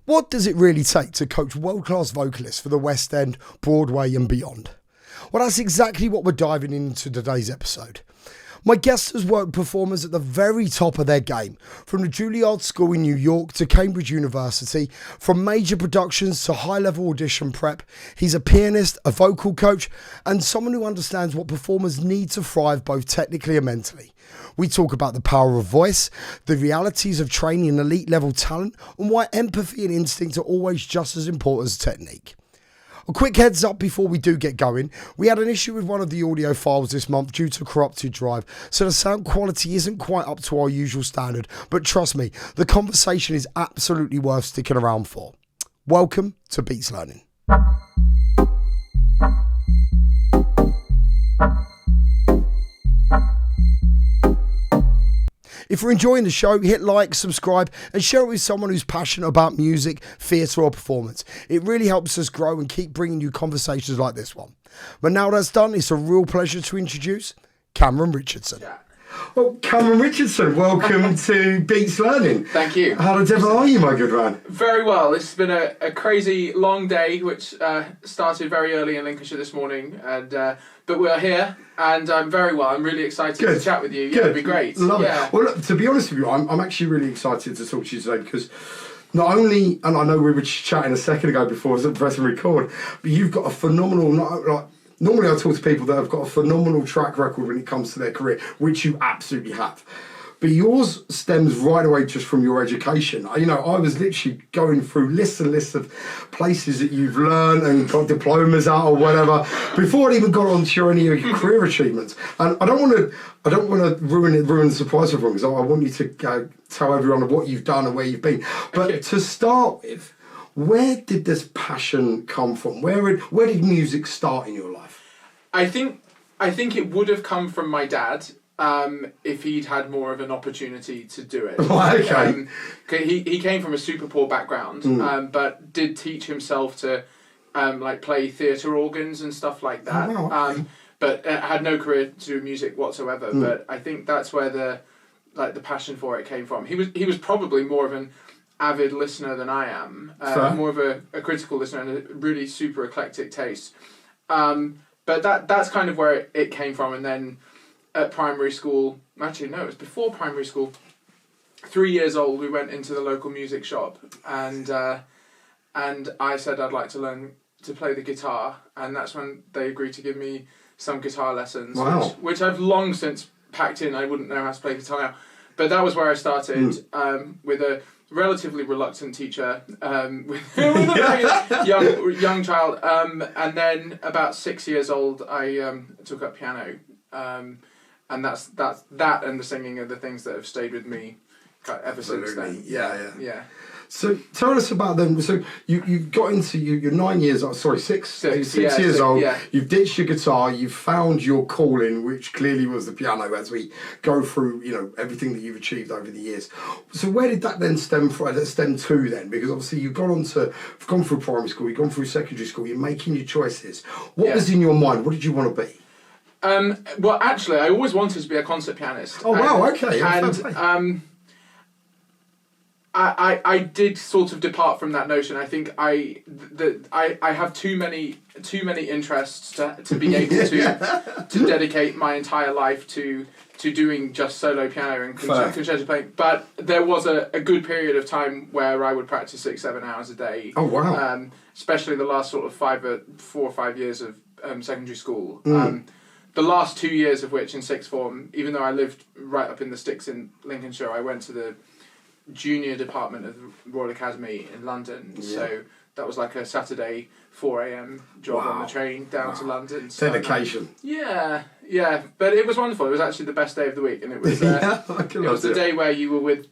What does it really take to coach world-class vocalists for the West End, Broadway and beyond? Well, that's exactly what we're diving into today's episode. My guest has worked performers at the very top of their game, from the Juilliard School in New York to Cambridge University, from major productions to high-level audition prep. He's a pianist, a vocal coach, and someone who understands what performers need to thrive both technically and mentally. We talk about the power of voice, the realities of training elite level talent, and why empathy and instinct are always just as important as technique. A quick heads up before we do get going. We had an issue with one of the audio files this month due to corrupted drive, so the sound quality isn't quite up to our usual standard, but trust me, the conversation is absolutely worth sticking around for. Welcome to Beats Learning. If you're enjoying the show, hit like, subscribe, and share it with someone who's passionate about music, theatre or performance. It really helps us grow and keep bringing you conversations like this one. But now that's done, it's a real pleasure to introduce Cameron Richardson. Yeah. Well, Cameron Richardson, welcome to Beats Learning. Thank you. How the devil are you, my good man? Very well. It's been a crazy long day, which started very early in Lincolnshire this morning, and but we're here, and I'm very well. I'm really excited to chat with you. Yeah, it'd be great. Love it. Well, look, to be honest with you, I'm actually really excited to talk to you today because not only, and I know we were chatting a second ago before I was pressing record, but you've got a phenomenal, normally I talk to people that have got a phenomenal track record when it comes to their career, which you absolutely have. But yours stems right away just from your education. You know, I was literally going through lists and lists of places that you've learned and got diplomas out or whatever before I even got on to any of your career achievements. And I don't want to ruin the surprise for everyone, because I want you to tell everyone what you've done and where you've been. But to start with, where did this passion come from? Where did music start in your life? I think it would have come from my dad. If he'd had more of an opportunity to do it. Okay. He came from a super poor background, but did teach himself to play theatre organs and stuff like that. Oh, wow, okay. But had no career to do music whatsoever. But I think that's where the passion for it came from. He was probably more of an avid listener than I am. More of a critical listener and a really super eclectic taste. But that's kind of where it came from, and then. At primary school, actually no, it was before primary school. 3 years old, we went into the local music shop, and I said I'd like to learn to play the guitar, and that's when they agreed to give me some guitar lessons. Wow. Which I've long since packed in. I wouldn't know how to play guitar now, but that was where I started with a relatively reluctant teacher, with a very young child, and then about 6 years old, I took up piano. And that's that and the singing are the things that have stayed with me ever since then. Yeah. So tell us about them. So you got into you're 9 years old. Sorry, six years old. Yeah. You've ditched your guitar. You've found your calling, which clearly was the piano. As we go through, everything that you've achieved over the years. So where did that then stem to then? Because obviously you've gone through primary school. You've gone through secondary school. You're making your choices. What was in your mind? What did you want to be? Well, actually, I always wanted to be a concert pianist. Oh, wow, okay. And I did sort of depart from that notion. I think I have too many interests to be able to dedicate my entire life to doing just solo piano and concerto playing. But there was a good period of time where I would practice 6-7 hours a day. Oh, wow. Especially the last sort of 4 or 5 years of secondary school. The last 2 years of which in sixth form, even though I lived right up in the sticks in Lincolnshire, I went to the junior department of the Royal Academy in London. Yeah. So that was like a Saturday 4 a.m. job on the train down to London. So dedication. Yeah. But it was wonderful. It was actually the best day of the week, and it was it was the day where you were with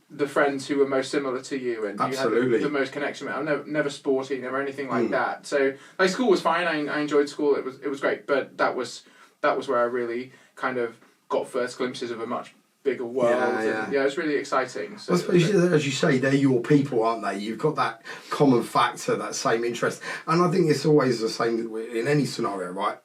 the friends who were most similar to you, and absolutely. You had the most connection with. I'm never sporty, never anything like that. So like school was fine. I enjoyed school. It was great. But that was where I really kind of got first glimpses of a much bigger world. And it was really exciting. So, I suppose, as you say, they're your people, aren't they? You've got that common factor, that same interest, and I think it's always the same in any scenario, right?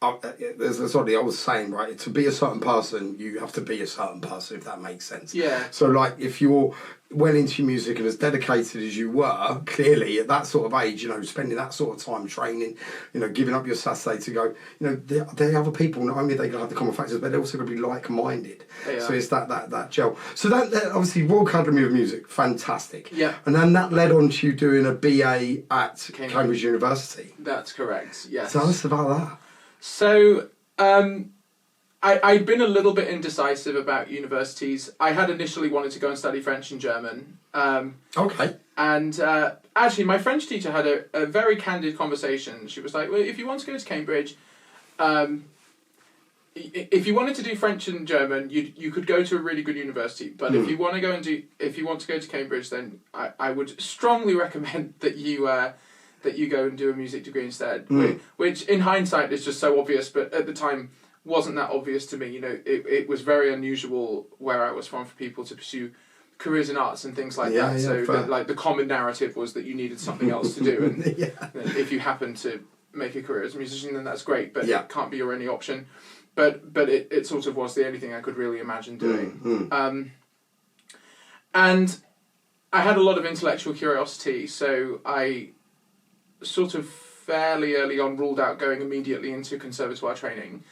there's sort of the old saying, right? To be a certain person, you have to be a certain person, if that makes sense. Yeah. So, like, if you're well into music and as dedicated as you were, clearly at that sort of age, spending that sort of time training, giving up your Saturday to go, they're other people. Not only are they going to have the common factors, but they're also going to be like-minded. Yeah. So it's that gel. So that obviously Royal Academy of Music, fantastic. Yeah. And then that led on to you doing a BA at Cambridge University. That's correct. Yes. Tell us about that. So, I'd been a little bit indecisive about universities. I had initially wanted to go and study French and German. Okay. And actually, my French teacher had a very candid conversation. She was like, well, if you want to go to Cambridge, if you wanted to do French and German, you could go to a really good university. But if you want to go to Cambridge, then I would strongly recommend that you go and do a music degree instead. Which in hindsight is just so obvious, but at the time wasn't that obvious to me. It was very unusual where I was from for people to pursue careers in arts and things like that. So the common narrative was that you needed something else to do, and if you happen to make a career as a musician, then that's great, but it can't be your only option. But it sort of was the only thing I could really imagine doing. And I had a lot of intellectual curiosity, so I sort of fairly early on ruled out going immediately into conservatoire training,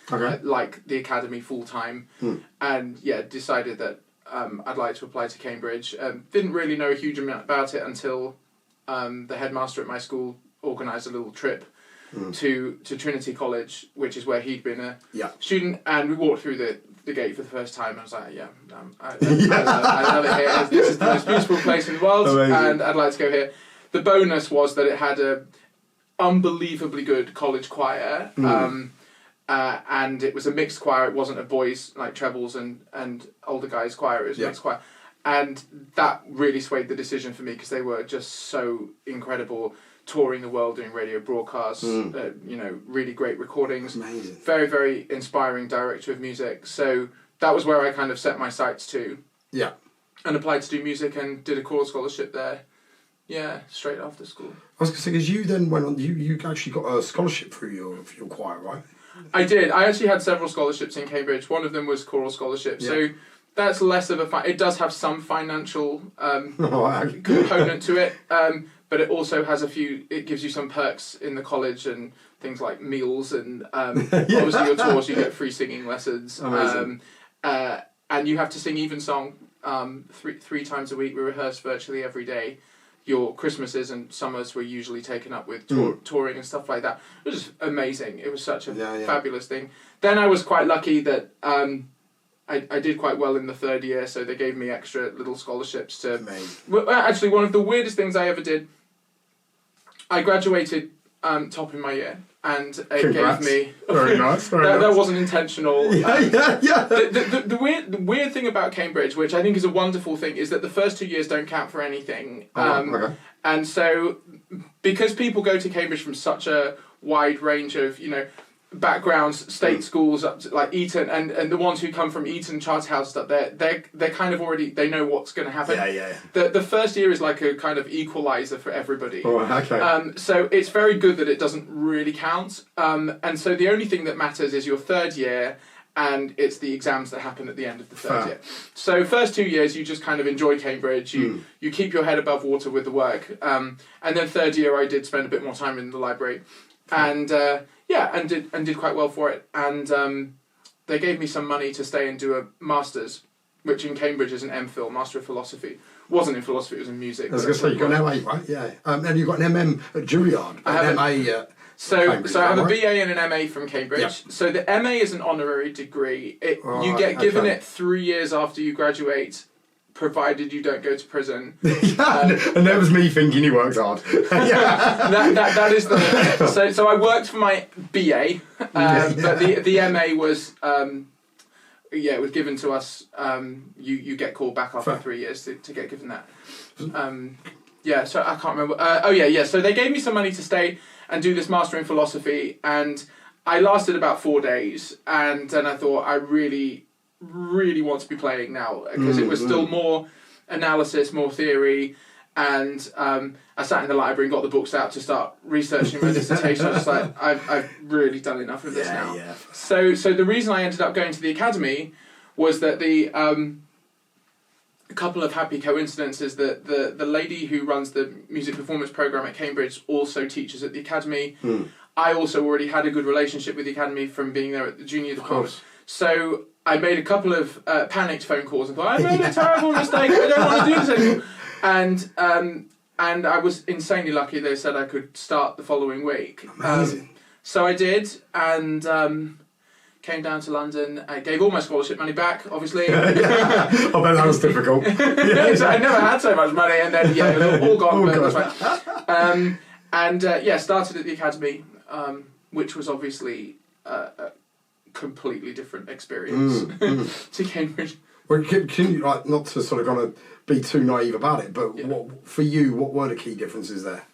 like the academy full-time, and decided that I'd like to apply to Cambridge. Didn't really know a huge amount about it until the headmaster at my school organised a little trip to Trinity College, which is where he'd been a student, and we walked through the gate for the first time, and I was like, I love it here. This is the most beautiful place in the world. Amazing. And I'd like to go here. The bonus was that it had a unbelievably good college choir, and it was a mixed choir. It wasn't a boys like trebles and older guys choir. It was a mixed choir, and that really swayed the decision for me because they were just so incredible, touring the world doing radio broadcasts. Really great recordings. Amazing. Very, very inspiring director of music. So that was where I kind of set my sights to. Yeah. And applied to do music and did a choral scholarship there. Yeah, straight after school. I was going to say, because you then went on, you actually got a scholarship through your choir, right? I did. I actually had several scholarships in Cambridge. One of them was choral scholarship. Yeah. So that's less of a... It does have some financial component to it, but it also has a few... It gives you some perks in the college and things like meals and obviously your tours, you get free singing lessons. Amazing. And you have to sing evensong three times a week. We rehearse virtually every day. Your Christmases and summers were usually taken up with touring and stuff like that. It was amazing. It was such a fabulous thing. Then I was quite lucky that I did quite well in the third year, so they gave me extra little scholarships to... Amazing. Well, actually, one of the weirdest things I ever did, I graduated top in my year, and it gave me... Very nice. That wasn't intentional. Yeah. The weird thing about Cambridge, which I think is a wonderful thing, is that the first 2 years don't count for anything. And so, because people go to Cambridge from such a wide range of, backgrounds, state schools up to like Eton, and the ones who come from Eton Charterhouse up there, they're kind of already, they know what's going to happen. The first year is like a kind of equalizer for everybody. So it's very good that it doesn't really count. And so the only thing that matters is your third year, and it's the exams that happen at the end of the third year. So first 2 years you just kind of enjoy Cambridge, you keep your head above water with the work, and then third year I did spend a bit more time in the library, and did quite well for it, and they gave me some money to stay and do a master's, which in Cambridge is an MPhil, Master of Philosophy. Wasn't in philosophy, it was in music. I was going to say, you got an MA, right? Yeah. And you got an MM at Juilliard. I have an MA So I have a BA and an MA from Cambridge. Yep. So the MA is an honorary degree. You get given it 3 years after you graduate, provided you don't go to prison. And that was me thinking he worked hard. that is the... So I worked for my BA, but the MA was... it was given to us. You get called back after 3 years to get given that. So I can't remember. So they gave me some money to stay and do this Master in Philosophy, and I lasted about 4 days, and then I thought, I really, really want to be playing now, because it was still more analysis, more theory, And I sat in the library and got the books out to start researching my dissertation. I was like, I've really done enough of this now. Yeah. So the reason I ended up going to the academy was that a couple of happy coincidences that the lady who runs the music performance program at Cambridge also teaches at the academy. I also already had a good relationship with the academy from being there at the junior department. So I made a couple of panicked phone calls and thought, I made a terrible mistake, I don't want to do this anymore. And I was insanely lucky. They said I could start the following week. Amazing. So I did, and came down to London. I gave all my scholarship money back, obviously. I bet that was difficult. I never had so much money, and then it was all gone. But that's fine. Started at the academy, which was obviously a completely different experience to Cambridge. Well, can you, like, not to sort of kind of be too naive about it, but for you, what were the key differences there?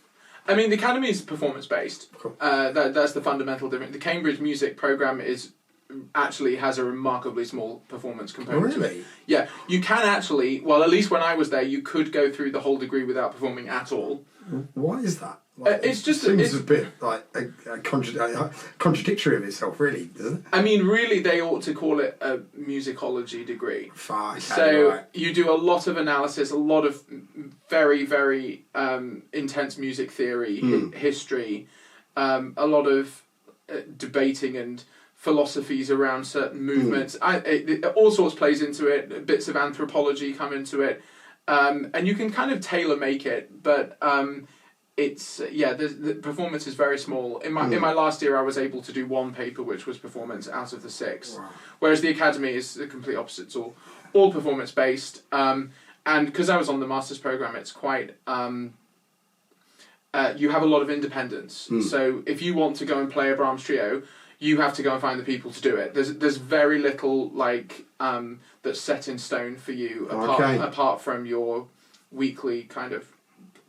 I mean, the academy is performance-based. Cool. That's the fundamental difference. The Cambridge music program actually has a remarkably small performance component. Really? Yeah, you can actually, well, at least when I was there, you could go through the whole degree without performing at all. Why is that? Like, it's just seems a bit like a contradictory of itself, really, doesn't it? I mean, really, they ought to call it a musicology degree. Fine. So you do a lot of analysis, a lot of very, very intense music theory, history, a lot of debating and philosophies around certain movements. All sorts plays into it. Bits of anthropology come into it, and you can kind of tailor make it, but. The performance is very small. In my last year, I was able to do one paper, which was performance out of the 6. Wow. Whereas the academy is the complete opposite. It's all performance based. And because I was on the master's program, it's quite you have a lot of independence. So if you want to go and play a Brahms trio, you have to go and find the people to do it. There's very little that's set in stone for you apart from your weekly kind of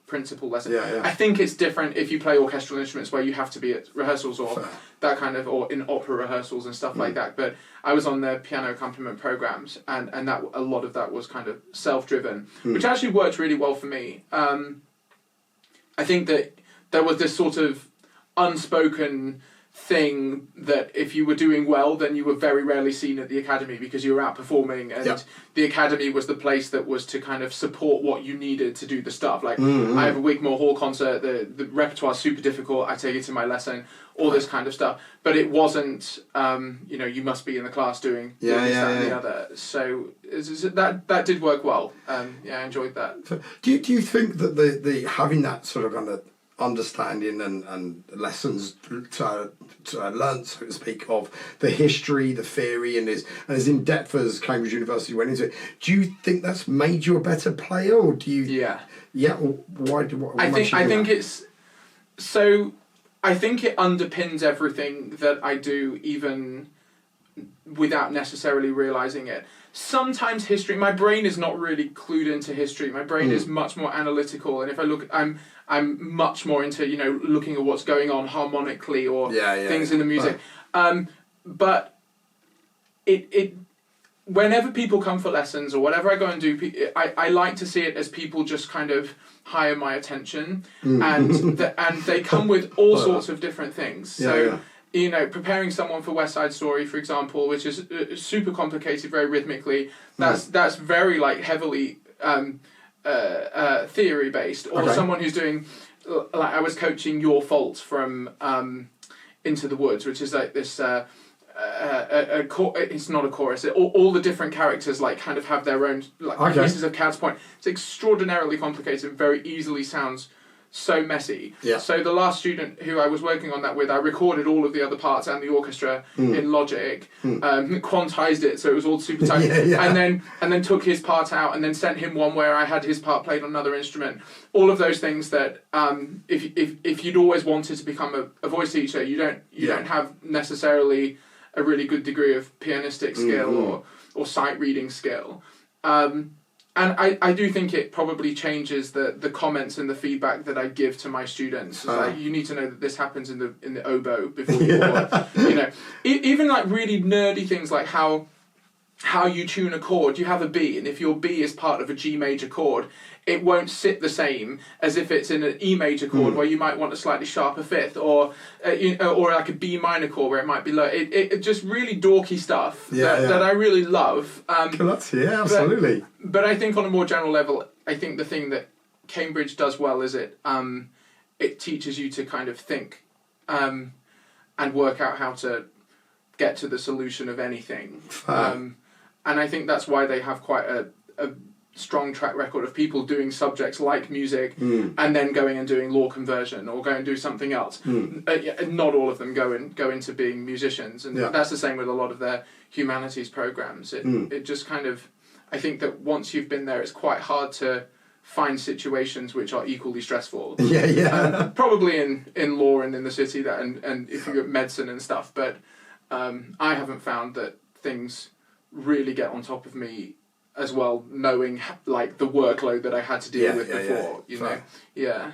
principal lesson. I think it's different if you play orchestral instruments where you have to be at rehearsals or that kind of, or in opera rehearsals and stuff like that. But I was on the piano accompaniment programs, and that a lot of that was kind of self-driven, which actually worked really well for me. I think that there was this sort of unspoken thing that if you were doing well, then you were very rarely seen at the academy because you were outperforming, and the academy was the place that was to kind of support what you needed to do the stuff. Like I have a Wigmore Hall concert, the repertoire's super difficult, I take it to my lesson, all this kind of stuff. But it wasn't, you must be in the class doing this, that, and the other. So that did work well. I enjoyed that. Do you think that the having that sort of kind of understanding and lessons to learn, so to speak, of the history, the theory, and as in depth as Cambridge University went into it, do you think that's made you a better player, or do you? Why? I think it's so. I think it underpins everything that I do, even without necessarily realizing it. Sometimes history, my brain is not really clued into history. My brain is much more analytical, and if I look, I'm much more into looking at what's going on harmonically or things in the music. But it whenever people come for lessons or whatever I go and do, I like to see it as people just kind of hire my attention, and they come with all sorts of different things. So. Preparing someone for West Side Story, for example, which is super complicated, very rhythmically. That's very heavily theory based. Or someone who's doing, I was coaching Your Fault from Into the Woods, which is like this. It's not a chorus. All the different characters kind of have their own pieces of counterpoint. It's extraordinarily complicated and very easily sounds so messy. So the last student who I was working on that with, I recorded all of the other parts and the orchestra in Logic, quantized it so it was all super tight, and then took his part out and then sent him one where I had his part played on another instrument. All of those things that if you'd always wanted to become a voice teacher, you don't have necessarily a really good degree of pianistic skill or sight reading skill. And I do think it probably changes the comments and the feedback that I give to my students. It's you need to know that this happens in the oboe before you board. Even really nerdy things like how how you tune a chord. You have a B, and if your B is part of a G major chord, it won't sit the same as if it's in an E major chord where you might want a slightly sharper fifth, or like a B minor chord where it might be low. It just really dorky stuff that I really love. Absolutely. But I think on a more general level, I think the thing that Cambridge does well is it teaches you to kind of think and work out how to get to the solution of anything. And I think that's why they have quite a strong track record of people doing subjects like music and then going and doing law conversion or going and do something else. Not all of them go into being musicians, and that's the same with a lot of their humanities programs. It just kind of, I think that once you've been there, it's quite hard to find situations which are equally stressful. Probably in law and in the city, that and if you're at medicine and stuff, but I haven't found that things really get on top of me as well, knowing like the workload that I had to deal with before. You know.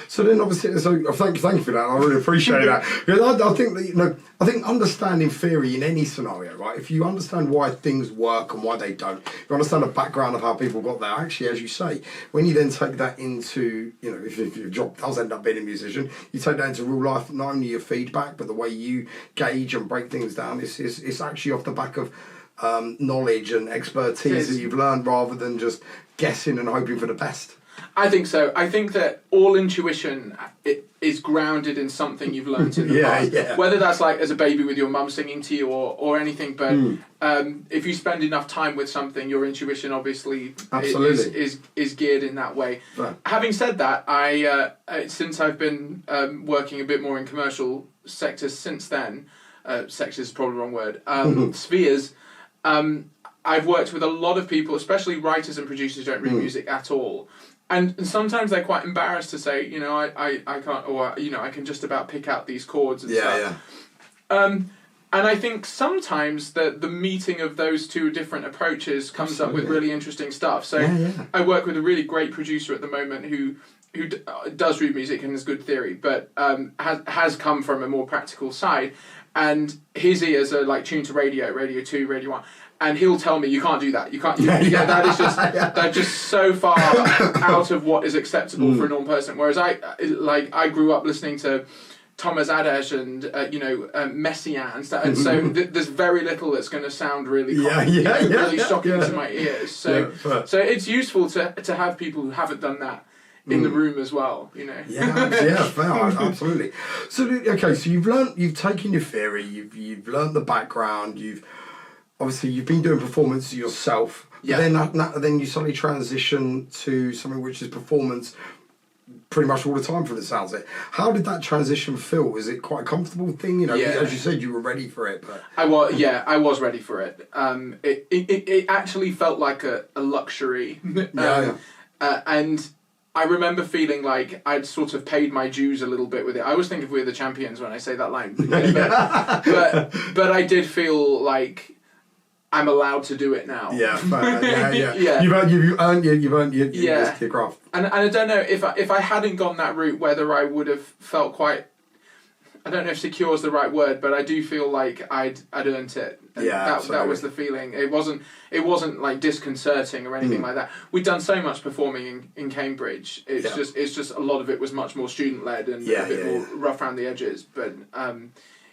So then, obviously, thank you for that. I really appreciate that, because I think that I think understanding theory in any scenario, right? If you understand why things work and why they don't, if you understand the background of how people got there. Actually, as you say, when you then take that into, if your job does end up being a musician, you take that into real life. Not only your feedback, but the way you gauge and break things down. It's actually off the back of knowledge and expertise that you've learned, rather than just guessing and hoping for the best. I think so. I think that all intuition is grounded in something you've learned in the past. Whether that's like as a baby with your mum singing to you or anything, but if you spend enough time with something, your intuition obviously is geared in that way. Right. Having said that, I since I've been working a bit more in commercial sectors since then, sectors is probably the wrong word, spheres, I've worked with a lot of people, especially writers and producers who don't read music at all. And sometimes they're quite embarrassed to say, I can't, or, I can just about pick out these chords and stuff. And I think sometimes the meeting of those two different approaches comes up with really interesting stuff. So I work with a really great producer at the moment who does read music and has good theory, but has come from a more practical side. And his ears are like tuned to Radio 2, Radio 1. And he'll tell me, you can't do that. You can't. That is just they're just so far out of what is acceptable for a normal person. Whereas I grew up listening to Thomas Adès and Messiaen, and so there's very little that's going to sound really really shocking to my ears. So it's useful to have people who haven't done that in the room as well, Absolutely. So okay, so you've taken your theory, you've learned the background, obviously you've been doing performance yourself. Then you suddenly transition to something which is performance pretty much all the time, from the sounds of it. How did that transition feel? Was it quite a comfortable thing? As you said, you were ready for it. But I was ready for it. It actually felt like a luxury. And I remember feeling like I'd sort of paid my dues a little bit with it. I always think of We're the Champions when I say that line. But I did feel like I'm allowed to do it now. You've earned your craft. And I don't know if I hadn't gone that route, whether I would have felt quite, I don't know if secure is the right word, but I do feel like I'd earned it. And that was the feeling. It wasn't like disconcerting or anything like that. We'd done so much performing in Cambridge. It's just a lot of it was much more student led and a bit more rough around the edges. But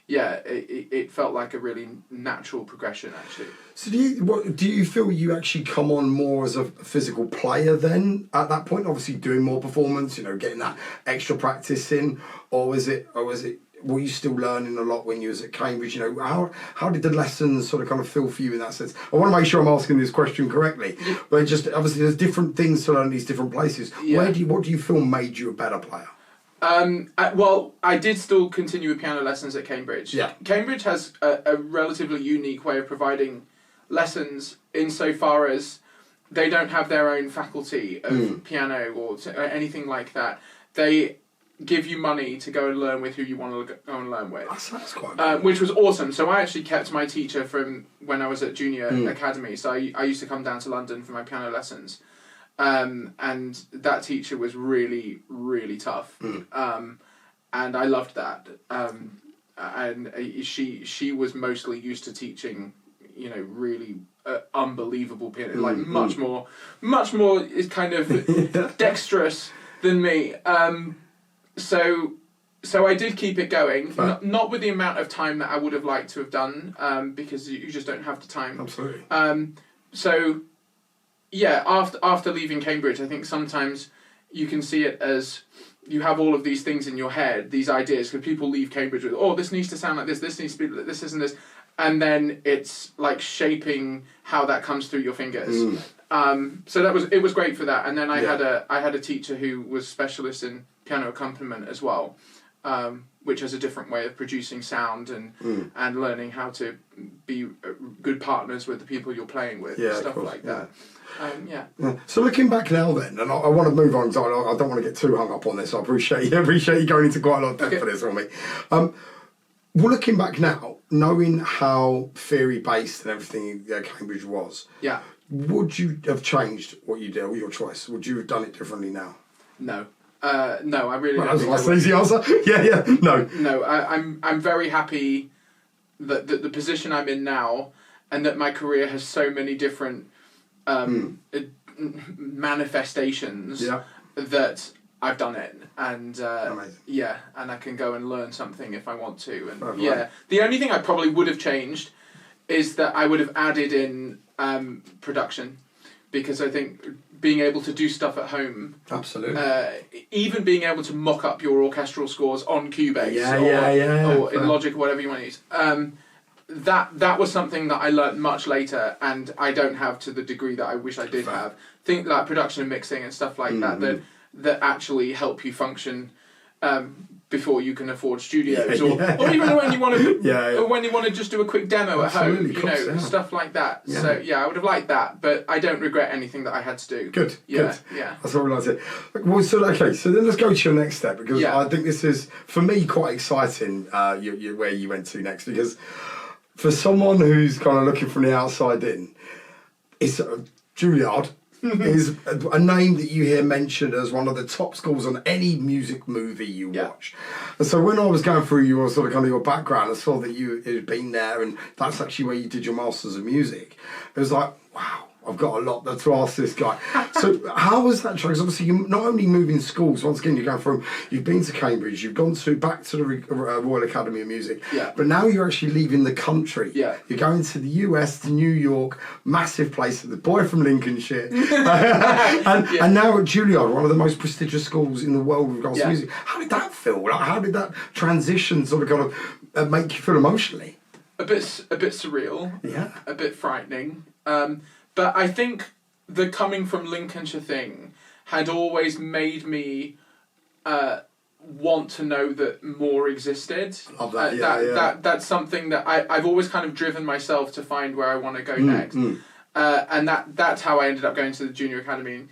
it felt like a really natural progression, actually. So do you feel you actually come on more as a physical player then at that point? Obviously doing more performance, getting that extra practice in, or were you still learning a lot when you was at Cambridge? How did the lessons sort of kind of feel for you in that sense? I want to make sure I'm asking this question correctly, but just obviously there's different things to learn in these different places. What do you feel made you a better player? I did still continue with piano lessons at Cambridge. Cambridge has a relatively unique way of providing lessons insofar as they don't have their own faculty of piano or anything like that. They give you money to go and learn with who you want to go and learn with. That's quite good. Which was awesome. So I actually kept my teacher from when I was at Junior Academy. So I used to come down to London for my piano lessons. And that teacher was really, really tough. And I loved that. And she was mostly used to teaching, really an unbelievable pianist, like much more is kind of dexterous than me. So I did keep it going, not with the amount of time that I would have liked to have done, because you just don't have the time. Absolutely. So, yeah, after leaving Cambridge, I think sometimes you can see it as you have all of these things in your head, these ideas, because people leave Cambridge with, oh, this needs to sound like this needs to be like this, isn't this? And then it's like shaping how that comes through your fingers. So it was great for that. And then I had a teacher who was specialist in piano accompaniment as well, which has a different way of producing sound and learning how to be good partners with the people you're playing with, stuff like that. So looking back now then, and I want to move on, so I don't want to get too hung up on this. I appreciate you going into quite a lot of depth for this on me. Well, looking back now, knowing how theory-based and everything Cambridge was, would you have changed what you did, or your choice? Would you have done it differently now? No. No, I really don't. That's an easy answer. No. No, I'm very happy that the position I'm in now, and that my career has so many different manifestations that I've done it, and and I can go and learn something if I want to, and the only thing I probably would have changed is that I would have added in production, because I think being able to do stuff at home, absolutely, even being able to mock up your orchestral scores on Cubase or in Logic or whatever you want to use, that was something that I learnt much later, and I don't have to the degree that I wish I did have. Think like production and mixing and stuff like that actually help you function before you can afford studios, or even when you want to when you want to just do a quick demo at home, stuff like that. So I would have liked that, but I don't regret anything that I had to do. Good. That's what we like to hear. Well, so then let's go to your next step, because I think this is, for me, quite exciting. Where you went to next, because for someone who's kind of looking from the outside in, it's Juilliard. is a name that you hear mentioned as one of the top schools on any music movie you watch. And so when I was going through your sort of kind of your background, I saw that you had been there, and that's actually where you did your Masters of Music. It was like, wow, I've got a lot to ask this guy. So how was that? Because obviously you're not only moving schools, once again, you're going from, you've been to Cambridge, you've gone back to the Royal Academy of Music, but now you're actually leaving the country. You're going to the US, to New York, massive place, the boy from Lincolnshire, and now at Juilliard, one of the most prestigious schools in the world with regards to music. How did that feel? Like, how did that transition sort of kind of make you feel emotionally? A bit surreal, a bit frightening. But I think the coming from Lincolnshire thing had always made me want to know that more existed. Love that. That's something that I've always kind of driven myself to find where I want to go next. And that's how I ended up going to the Junior Academy in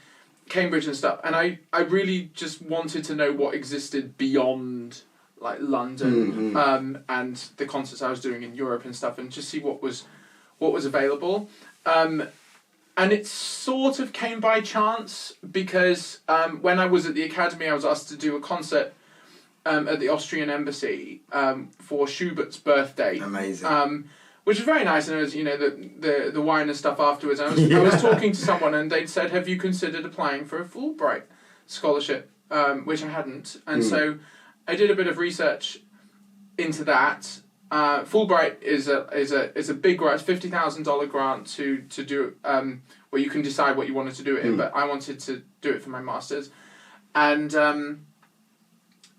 Cambridge and stuff. And I really just wanted to know what existed beyond like London and the concerts I was doing in Europe and stuff, and just see what was available. And it sort of came by chance, because when I was at the Academy, I was asked to do a concert at the Austrian Embassy for Schubert's birthday. Amazing. Which was very nice, and it was, the wine and stuff afterwards. I was talking to someone, and they'd said, "Have you considered applying for a Fulbright scholarship?" Which I hadn't, and so I did a bit of research into that. Fulbright is a big grant, $50,000 grant to do where you can decide what you wanted to do it in. But I wanted to do it for my masters, and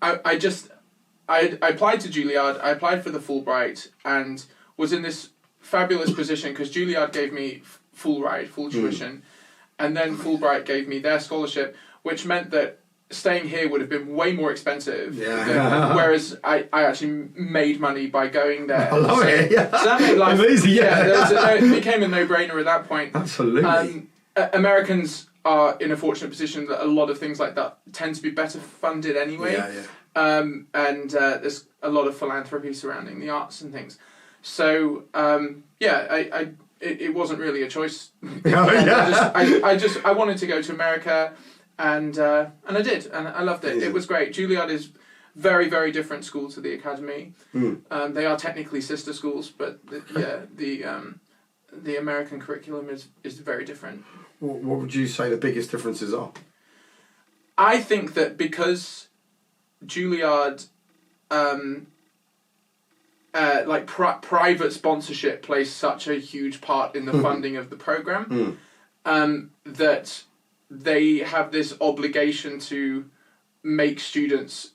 I applied to Juilliard. I applied for the Fulbright and was in this fabulous position because Juilliard gave me full tuition, and then Fulbright gave me their scholarship, which meant that staying here would have been way more expensive. Whereas I actually made money by going there. I love it. So that made life easy. It became a no-brainer at that point. Absolutely. Americans are in a fortunate position that a lot of things like that tend to be better funded anyway. And there's a lot of philanthropy surrounding the arts and things. So it wasn't really a choice. I wanted to go to America. And I did, and I loved it. It was great. Juilliard is very, very different school to the Academy. They are technically sister schools, but the American curriculum is very different. What would you say the biggest differences are? I think that because Juilliard, private sponsorship plays such a huge part in the funding of the program, that they have this obligation to make students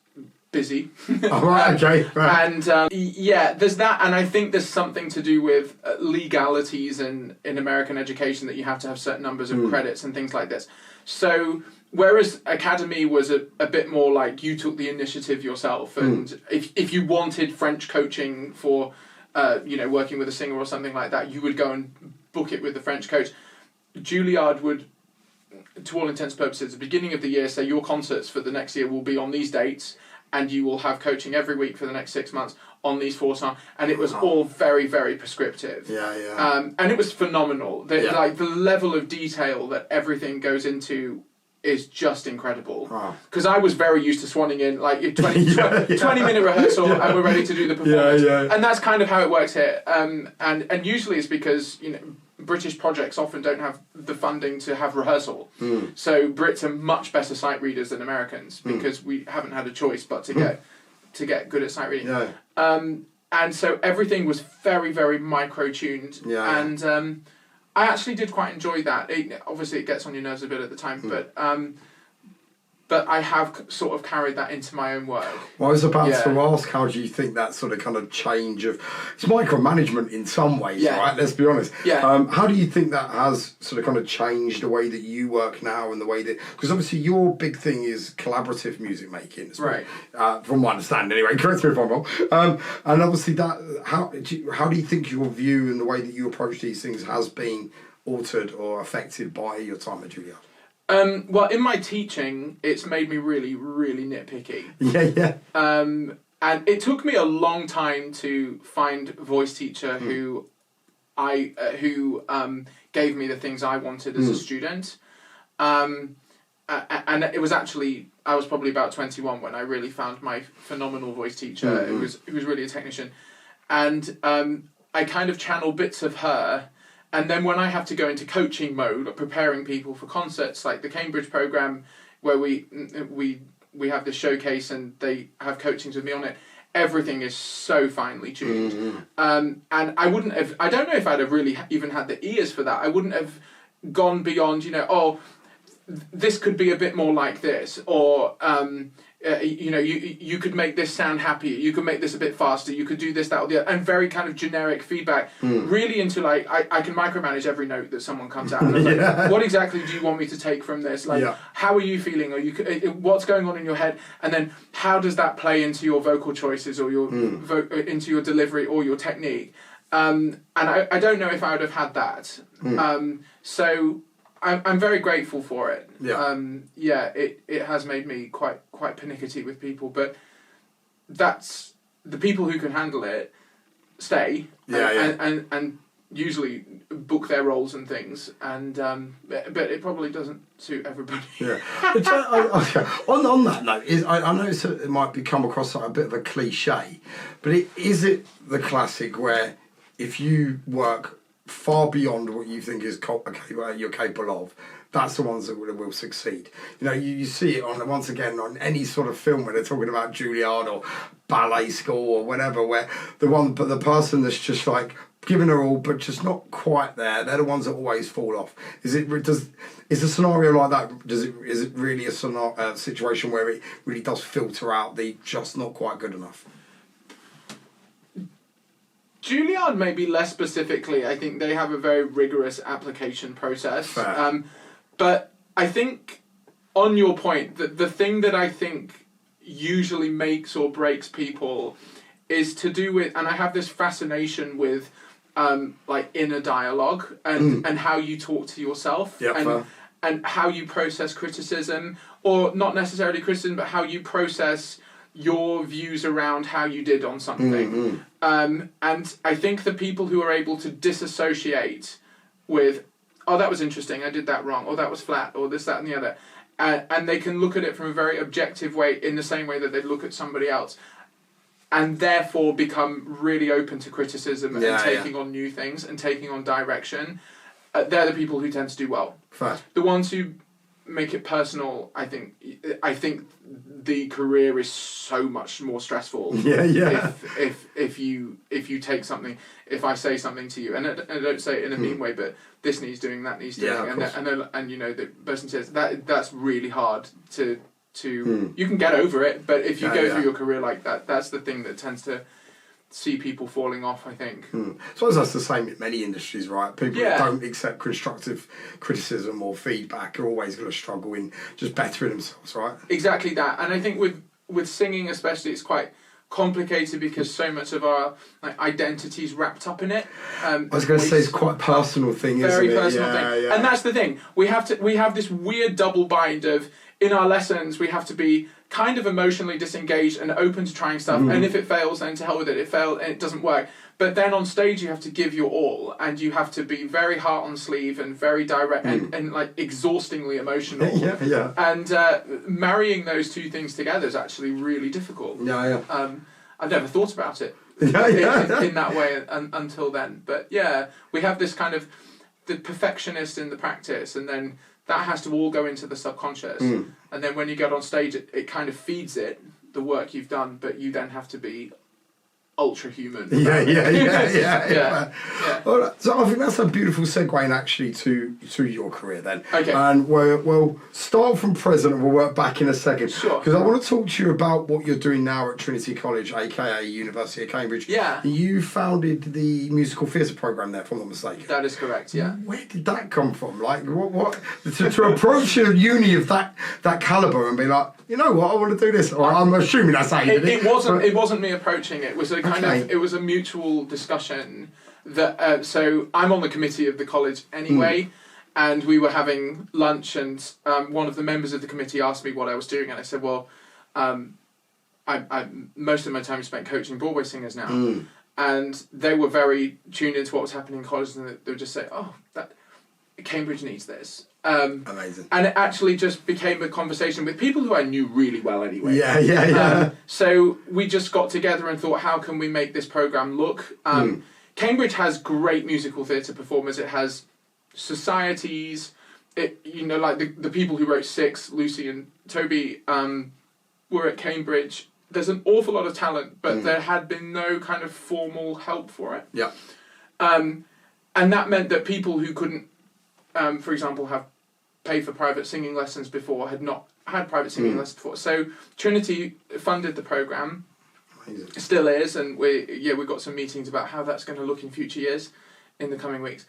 busy. Okay. Right. And there's that, and I think there's something to do with legalities in American education, that you have to have certain numbers of credits and things like this. So whereas Academy was a bit more like you took the initiative yourself, and if you wanted French coaching for working with a singer or something like that, you would go and book it with the French coach. Juilliard would, to all intents and purposes, at the beginning of the year, say your concerts for the next year will be on these dates, and you will have coaching every week for the next 6 months on these 4 songs. And it was all very, very prescriptive. And it was phenomenal. Like the level of detail that everything goes into is just incredible. Because I was very used to swanning in like 20-minute rehearsal and we're ready to do the performance. And that's kind of how it works here. And usually it's because British projects often don't have the funding to have rehearsal. So Brits are much better sight readers than Americans, because we haven't had a choice but to get good at sight reading. And so everything was very, very micro-tuned. And I actually did quite enjoy that. Obviously it gets on your nerves a bit at the time, but I have sort of carried that into my own work. Well, I was about to ask, how do you think that sort of kind of change of... It's micromanagement in some ways, right? Let's be honest. How do you think that has sort of kind of changed the way that you work now, and the way that... Because obviously your big thing is collaborative music making. Right. From my understanding anyway, correct me if I'm wrong. And obviously that... How do you think your view and the way that you approach these things has been altered or affected by your time at Juilliard? Well, in my teaching, it's made me really, really nitpicky. And it took me a long time to find a voice teacher who gave me the things I wanted as a student. And it was actually, I was probably about 21 when I really found my phenomenal voice teacher. Who was really a technician. And I kind of channeled bits of her. And then when I have to go into coaching mode, preparing people for concerts, like the Cambridge programme, where we have this showcase and they have coachings with me on it, everything is so finely tuned. And I wouldn't have... I don't know if I'd have really even had the ears for that. I wouldn't have gone beyond, this could be a bit more like this, or... you could make this sound happier, you could make this a bit faster, you could do this, that, or the other, and very kind of generic feedback, really into like, I can micromanage every note that someone comes out, and like, what exactly do you want me to take from this? Like, how are you feeling? Or what's going on in your head? And then how does that play into your vocal choices, or your into your delivery, or your technique? And I don't know if I would have had that. So I'm very grateful for it. It has made me quite pernickety with people, but that's the people who can handle it stay and usually book their roles and things, and but it probably doesn't suit everybody. On that note, I know it might come across like a bit of a cliche, but is it the classic where if you work far beyond what you think is you're capable of, that's the ones that will succeed. You see it once again on any sort of film where they're talking about Juilliard or ballet school or whatever, where the person that's just like giving her all but just not quite there, they're the ones that always fall off. Is a scenario like that? Is it really a situation where it really does filter out the just not quite good enough? Juilliard, maybe less specifically. I think they have a very rigorous application process. But I think, on your point, that the thing that I think usually makes or breaks people is to do with, and I have this fascination with, like inner dialogue and how you talk to yourself and how you process criticism, or not necessarily criticism, but how you process your views around how you did on something. And I think the people who are able to disassociate with, oh, that was interesting, I did that wrong, or that was flat, or this, that, and the other, and they can look at it from a very objective way, in the same way that they look at somebody else. and therefore become really open to criticism and taking on new things and taking on direction. They're the people who tend to do well. Fair. The ones who make it personal, I think the career is so much more stressful. If you take something, if I say something to you, and I don't say it in a mean way, but this needs doing, that needs doing, and you know the person says that's really hard to you can get over it, but if you go through your career like that, that's the thing that tends to see people falling off, I think. I suppose that's the same in many industries, right? People that don't accept constructive criticism or feedback are always going to struggle in just bettering themselves, right? Exactly that. And I think with singing especially, it's quite complicated because so much of our identity is wrapped up in it. I was going to say it's quite a personal thing, isn't it? Very personal thing. And that's the thing. We have this weird double bind of, in our lessons, we have to be kind of emotionally disengaged and open to trying stuff, and if it fails, then to hell with it. It failed and it doesn't work. But then on stage, you have to give your all, and you have to be very heart on sleeve and very direct and like exhaustingly emotional. And marrying those two things together is actually really difficult. I've never thought about it in that way until then. But yeah, we have this kind of the perfectionist in the practice, and then that has to all go into the subconscious. And then when you get on stage, it kind of feeds it, the work you've done, but you then have to be ultra human. Yeah. All right. So I think that's a beautiful segue in actually to your career then. Okay. And we'll start from present and we'll work back in a second. Sure. Because I want to talk to you about what you're doing now at Trinity College, aka University of Cambridge. Yeah. You founded the musical theatre programme there, if I'm not mistaken. That is correct, yeah. Where did that come from? Like, what to approach a uni of that calibre and be like, you know what, I want to do this. Or I'm assuming that's how you did it. It wasn't me approaching it. It was a kind of, it was a mutual discussion that, so I'm on the committee of the college anyway, and we were having lunch, and one of the members of the committee asked me what I was doing, and I said, well, I most of my time is spent coaching Broadway singers now, and they were very tuned into what was happening in college, and they would just say, oh, that Cambridge needs this. Amazing. And it actually just became a conversation with people who I knew really well anyway. So we just got together and thought, how can we make this programme look? Cambridge has great musical theatre performers. It has societies. Like the people who wrote Six, Lucy and Toby, were at Cambridge. There's an awful lot of talent, but there had been no kind of formal help for it. And that meant that people who couldn't, for example, have paid for private singing lessons before had not had private singing lessons before. So Trinity funded the programme, still is, and we've got some meetings about how that's going to look in future years, in the coming weeks.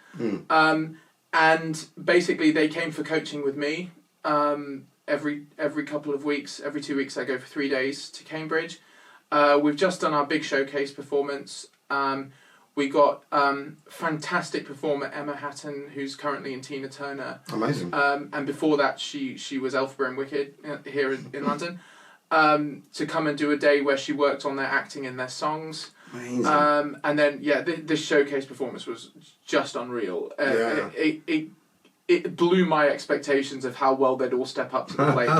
And basically they came for coaching with me every couple of weeks. Every 2 weeks I go for 3 days to Cambridge. We've just done our big showcase performance. We got fantastic performer Emma Hatton, who's currently in Tina Turner. Amazing. And before that, she was Elphaba in Wicked here in London. To come and do a day where she worked on their acting and their songs. Amazing. And then this showcase performance was just unreal. It blew my expectations of how well they'd all step up to the plate.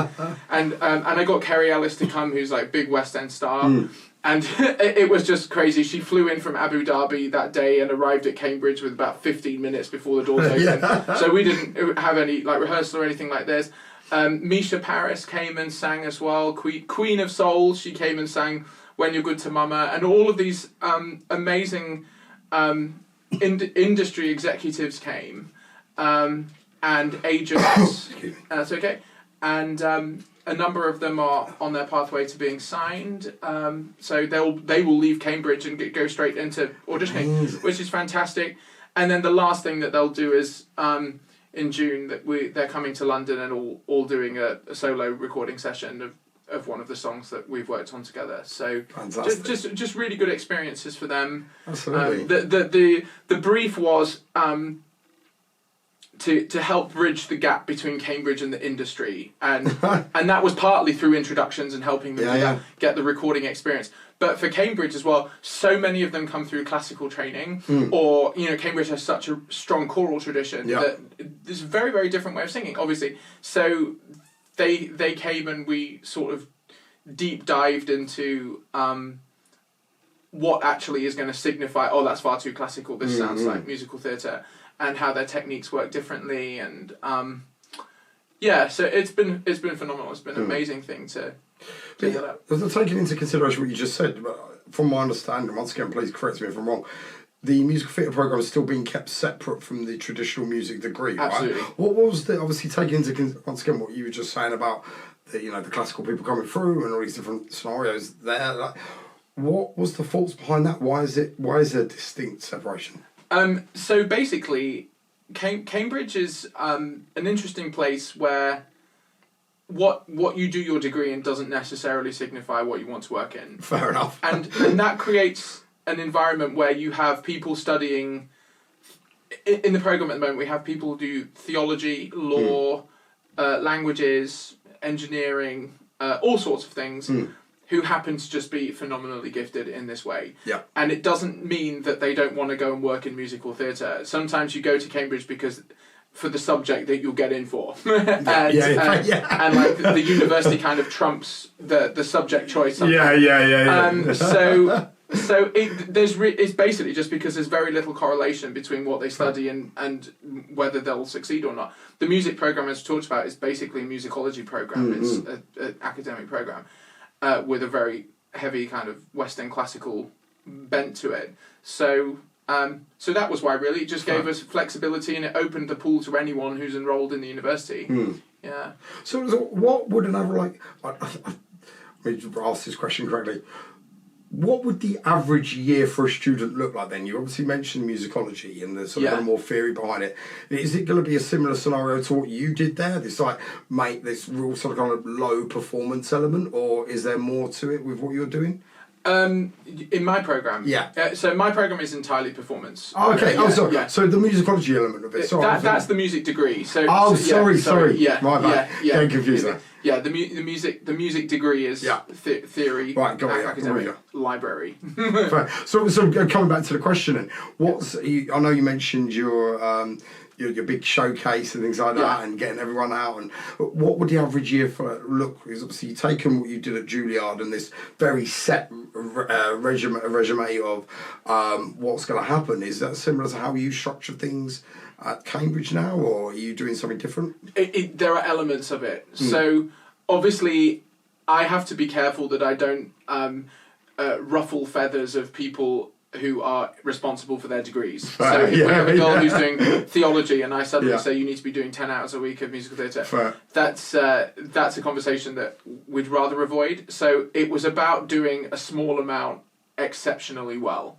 And I got Kerry Ellis to come, who's like big West End star. And it was just crazy. She flew in from Abu Dhabi that day and arrived at Cambridge with about 15 minutes before the doors opened. So we didn't have any like rehearsal or anything like this. Misha Paris came and sang as well. Queen of Soul, she came and sang When You're Good to Mama. And all of these amazing industry executives came. And agents. That's okay. And a number of them are on their pathway to being signed. So they will leave Cambridge and go straight into auditioning, which is fantastic. And then the last thing that they'll do is in June they're coming to London and all doing a solo recording session of one of the songs that we've worked on together. So just really good experiences for them. Absolutely. The brief was to help bridge the gap between Cambridge and the industry, and that was partly through introductions and helping them get the recording experience. But for Cambridge as well, so many of them come through classical training, or Cambridge has such a strong choral tradition that there's a very, very different way of singing, obviously. So they came and we sort of deep dived into what actually is going to signify, oh, that's far too classical, this sounds like musical theatre, and how their techniques work differently. And so it's been phenomenal. It's been an amazing thing to get up. Taking into consideration what you just said, from my understanding, once again, please correct me if I'm wrong, the musical theatre programme is still being kept separate from the traditional music degree, Absolutely. Right? What was obviously taking into, once again, what you were just saying about the classical people coming through and all these different scenarios there, what was the thoughts behind that? Why is there a distinct separation? So basically, Cambridge is an interesting place where what you do your degree in doesn't necessarily signify what you want to work in. Fair enough. And that creates an environment where you have people studying. In the program at the moment, we have people do theology, law, languages, engineering, all sorts of things, who happen to just be phenomenally gifted in this way. Yeah. And it doesn't mean that they don't want to go and work in musical theatre. Sometimes you go to Cambridge because for the subject that you'll get in for. And like the university kind of trumps the subject choice sometimes. So it's basically just because there's very little correlation between what they study and whether they'll succeed or not. The music program, as we talked about, is basically a musicology program. It's an academic program with a very heavy kind of Western classical bent to it. So that was why, really. It just gave us flexibility, and it opened the pool to anyone who's enrolled in the university. Yeah. So what would another, let me ask this question correctly. What would the average year for a student look like then? You obviously mentioned musicology and the sort of more theory behind it. Is it going to be a similar scenario to what you did there? This this real sort of kind of low performance element, or is there more to it with what you're doing? In my program, so my program is entirely performance. Oh, okay. Sorry. Yeah. So the musicology element of it. That's the music degree. So. Sorry. Yeah. My bad. Getting confused there. Yeah, the music degree is theory. Right, got it. Academic library. So coming back to the question, then, I know you mentioned your big showcase and things like that, and getting everyone out. And what would the average year for look? Because obviously you've taken what you did at Juilliard and this very set resume of what's going to happen. Is that similar to how you structure things at Cambridge now, or are you doing something different? There are elements of it. So obviously I have to be careful that I don't ruffle feathers of people who are responsible for their degrees. So if we have a girl who's doing theology and I suddenly say you need to be doing 10 hours a week of musical theatre, that's a conversation that we'd rather avoid. So it was about doing a small amount exceptionally well,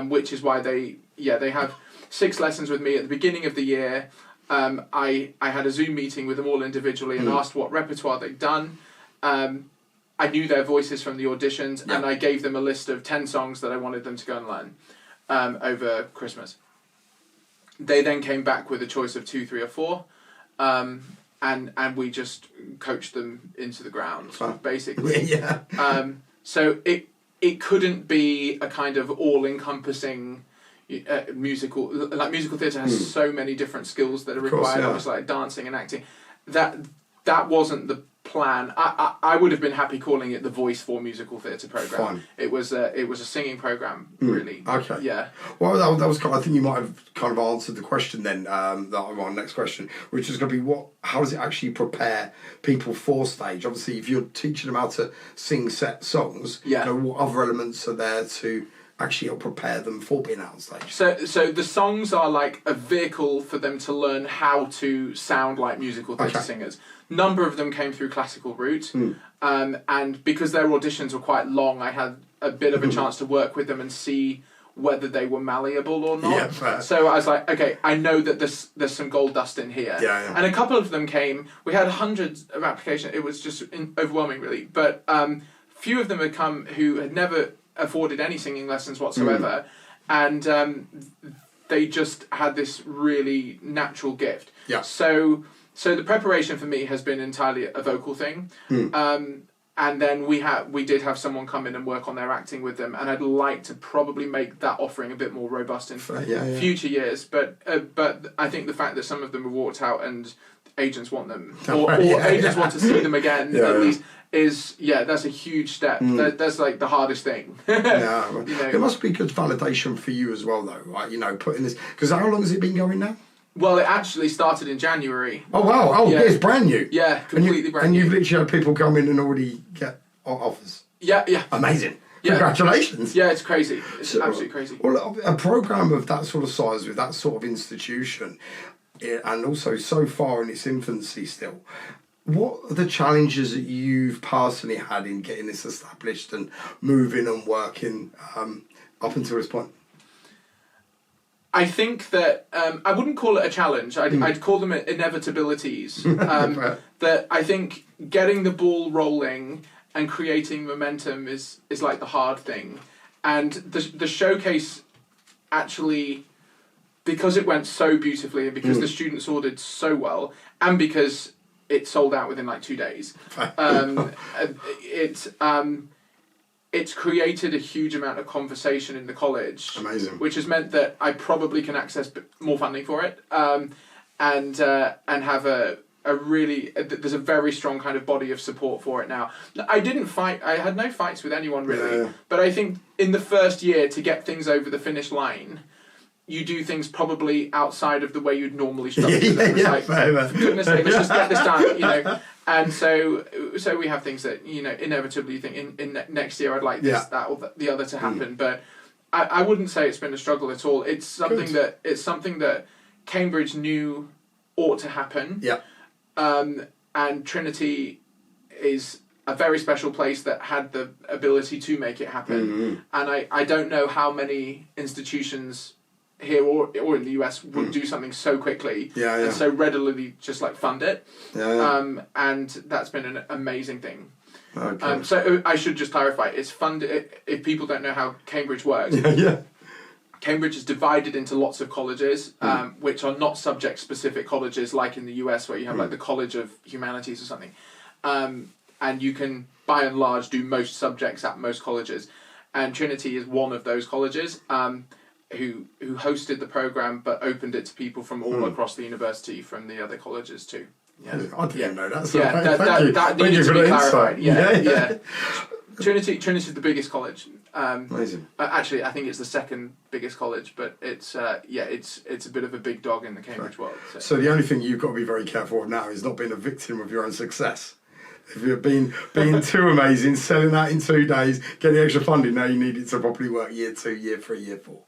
which is why they have 6 lessons with me at the beginning of the year. I had a Zoom meeting with them all individually and asked what repertoire they'd done. I knew their voices from the auditions, and I gave them a list of 10 songs that I wanted them to go and learn over Christmas. They then came back with a choice of 2, 3, or 4, and we just coached them into the ground, basically. So it couldn't be a kind of all-encompassing musical theatre has so many different skills that are required, obviously, like dancing and acting. That wasn't the plan. I would have been happy calling it the Voice for Musical Theatre program. Fine. It was a singing program, really. Okay. Yeah. Well, that was kind of, I think you might have kind of answered the question then. Our next question, which is going to be how does it actually prepare people for stage? Obviously, if you're teaching them how to sing set songs, what other elements are there to actually help prepare them for being out on stage? So the songs are like a vehicle for them to learn how to sound like musical theatre singers. Number of them came through classical route, and because their auditions were quite long, I had a bit of a chance to work with them and see whether they were malleable or not. So I was like, okay, I know that there's some gold dust in here. And a couple of them came. We had hundreds of applications. It was just overwhelming, really. But few of them had come who had never afforded any singing lessons whatsoever, and they just had this really natural gift. So the preparation for me has been entirely a vocal thing, and then we did have someone come in and work on their acting with them, and I'd like to probably make that offering a bit more robust in future years. But I think the fact that some of them have walked out and agents want them, or agents want to see them again, at least that's a huge step. That's like the hardest thing. Yeah, it must be good validation for you as well, though, right? Putting this, because how long has it been going now? Well, it actually started in January. Oh wow! Oh, yeah, it's brand new. Yeah, completely brand new. And you've literally had people come in and already get offers. Yeah. Amazing. Yeah. Congratulations. Yeah, it's crazy. It's absolutely crazy. Well, a program of that sort of size with that sort of institution, and also so far in its infancy still. What are the challenges that you've personally had in getting this established and moving and working up until this point? I think that I wouldn't call it a challenge. I'd call them inevitabilities. That I think getting the ball rolling and creating momentum is like the hard thing. And the showcase actually, because it went so beautifully and because the students ordered so well and because it sold out within like 2 days, it's created a huge amount of conversation in the college. Amazing. Which has meant that I probably can access more funding for it, and have there's a very strong kind of body of support for it now. I had no fights with anyone really, but I think in the first year to get things over the finish line, you do things probably outside of the way you'd normally structure them. For goodness sake, let's just get this done, And so we have things that, inevitably you think in next year I'd like this, that, or the other to happen. But I wouldn't say it's been a struggle at all. It's something that Cambridge knew ought to happen. Yeah. And Trinity is a very special place that had the ability to make it happen. And I don't know how many institutions here or in the US would do something so quickly and so readily just like fund it. And that's been an amazing thing. Okay. So I should just clarify, it's funded, if people don't know how Cambridge works. Cambridge is divided into lots of colleges, which are not subject-specific colleges like in the US where you have like the College of Humanities or something. And you can, by and large, do most subjects at most colleges. And Trinity is one of those colleges who hosted the program but opened it to people from all across the university from the other colleges too. Yeah. I didn't know that. So that needed to be clarified. Trinity's the biggest college. Amazing. Actually, I think it's the second biggest college, but it's a bit of a big dog in the Cambridge world. So the only thing you've got to be very careful of now is not being a victim of your own success. If you've been too amazing, selling that in 2 days, getting extra funding, now you need it to properly work year 2, year 3, year 4.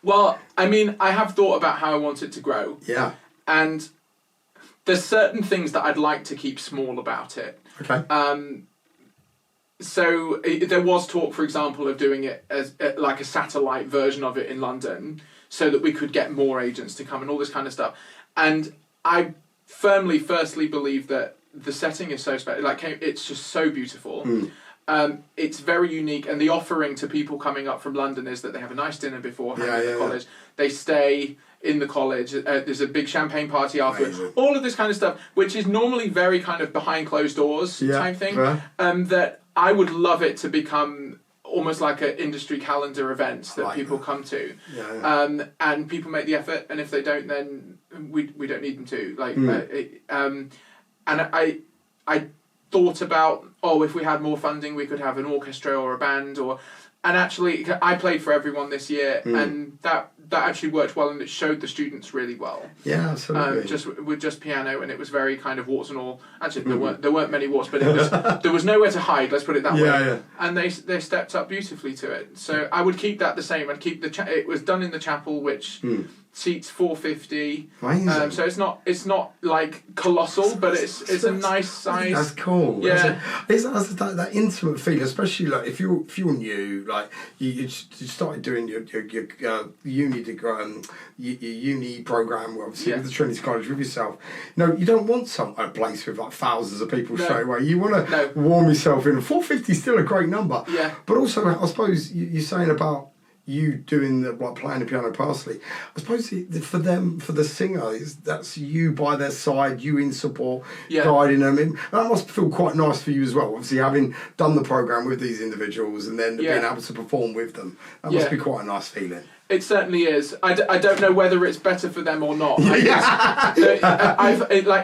Well, I mean, I have thought about how I want it to grow. Yeah. And there's certain things that I'd like to keep small about it. Okay. So there was talk, for example, of doing it as like a satellite version of it in London so that we could get more agents to come and all this kind of stuff. And I firstly believe that the setting is so special. Like, it's just so beautiful. It's very unique, and the offering to people coming up from London is that they have a nice dinner before the college. They stay in the college. There's a big champagne party afterwards. All of this kind of stuff, which is normally very kind of behind closed doors type thing. That I would love it to become almost like an industry calendar event that people come to. And people make the effort, and if they don't, then we don't need them to. And I thought about, if we had more funding, we could have an orchestra or a band, and actually I played for everyone this year, and that actually worked well, and it showed the students really well. Yeah, absolutely. With just piano, and it was very kind of warts and all. Actually, there weren't many warts, but there was nowhere to hide. Let's put it that way. Yeah. And they stepped up beautifully to it. So I would keep that the same. I'd keep it was done in the chapel, which seats 450. Amazing. So it's not like colossal, but it's a nice size. That's cool. Yeah. It's that intimate feeling, especially like if you're new, like you started doing your uni degree, your uni program, obviously with the Trinity College with yourself. No, you don't want a place with like thousands of people straight away. You want to warm yourself in. 450 is still a great number. Yeah. But also, I suppose you're saying about you doing playing the piano partially. I suppose for the singer, that's you by their side, you in support, guiding them. And that must feel quite nice for you as well. Obviously, having done the program with these individuals and then being able to perform with them, that must be quite a nice feeling. It certainly is. I don't know whether it's better for them or not. Like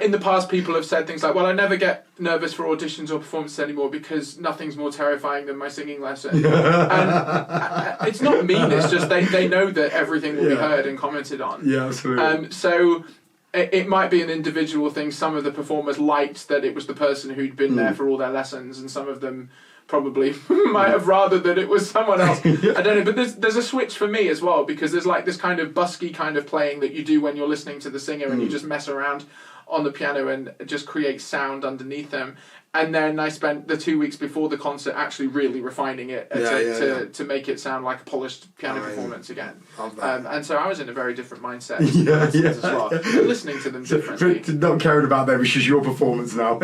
in the past, people have said things like, "Well, I never get nervous for auditions or performances anymore because nothing's more terrifying than my singing lesson." And it's not mean. It's just they know that everything will be heard and commented on. Yeah, absolutely. So it might be an individual thing. Some of the performers liked that it was the person who'd been there for all their lessons, and some of them probably might have rather that it was someone else. I don't know, but there's a switch for me as well, because there's like this kind of busky kind of playing that you do when you're listening to the singer and you just mess around on the piano and just create sound underneath them. And then I spent the 2 weeks before the concert actually really refining it to make it sound like a polished piano performance again. And so I was in a very different mindset as well. But listening to them differently. Not caring about them, it's just your performance now.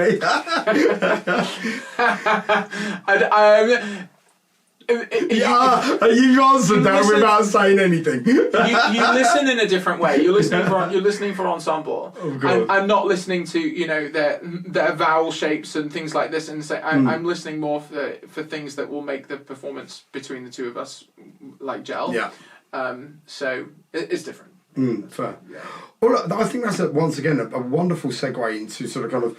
You answered that without saying anything. You listen in a different way. You're listening for ensemble. I'm not listening to their vowel shapes and things like this, and say I'm listening more for things that will make the performance between the two of us like gel. Yeah. So it's different. Fair. Yeah. Well, I think that's once again a wonderful segue into sort of kind of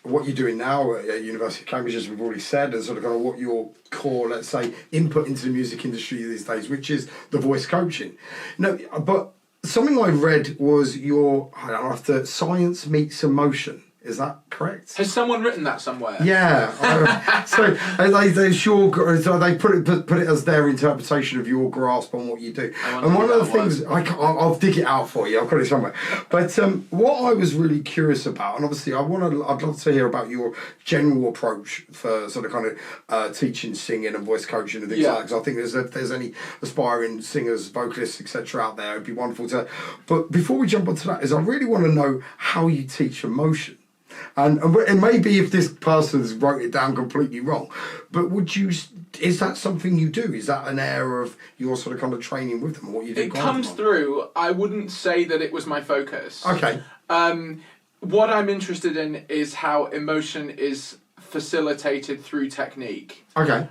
what you're doing now at University of Cambridge, as we've already said, and sort of kind of what your core, let's say, input into the music industry these days, which is the voice coaching. No, but something I read was after science meets emotion. Is that correct? Has someone written that somewhere? Yeah. So they put it as their interpretation of your grasp on what you do. And one of the things I'll dig it out for you. I've got it somewhere. But what I was really curious about, and obviously I'd love to hear about your general approach for sort of kind of teaching singing and voice coaching and things like that. Because I think if there's any aspiring singers, vocalists, etc. out there, it'd be wonderful to. But before we jump onto that, I really want to know how you teach emotion. And maybe if this person's wrote it down completely wrong, but is that something you do? Is that an area of your sort of kind of training with them, or what you do? It comes through. I wouldn't say that it was my focus. Okay. What I'm interested in is how emotion is facilitated through technique. Okay.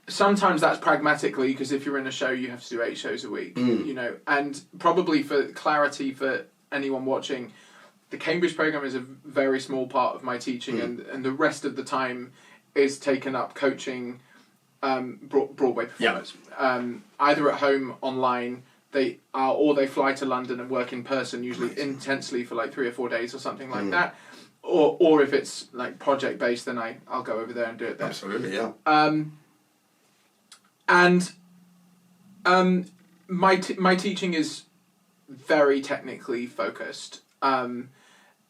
Sometimes that's pragmatically, because if you're in a show, you have to do 8 shows a week, and probably for clarity for anyone watching, the Cambridge programme is a very small part of my teaching, and the rest of the time is taken up coaching Broadway performers. Either at home, online, they fly to London and work in person, usually intensely for like 3 or 4 days or something like that. Or if it's like project based, then I'll go over there and do it there. Absolutely, yeah. My teaching is very technically focused.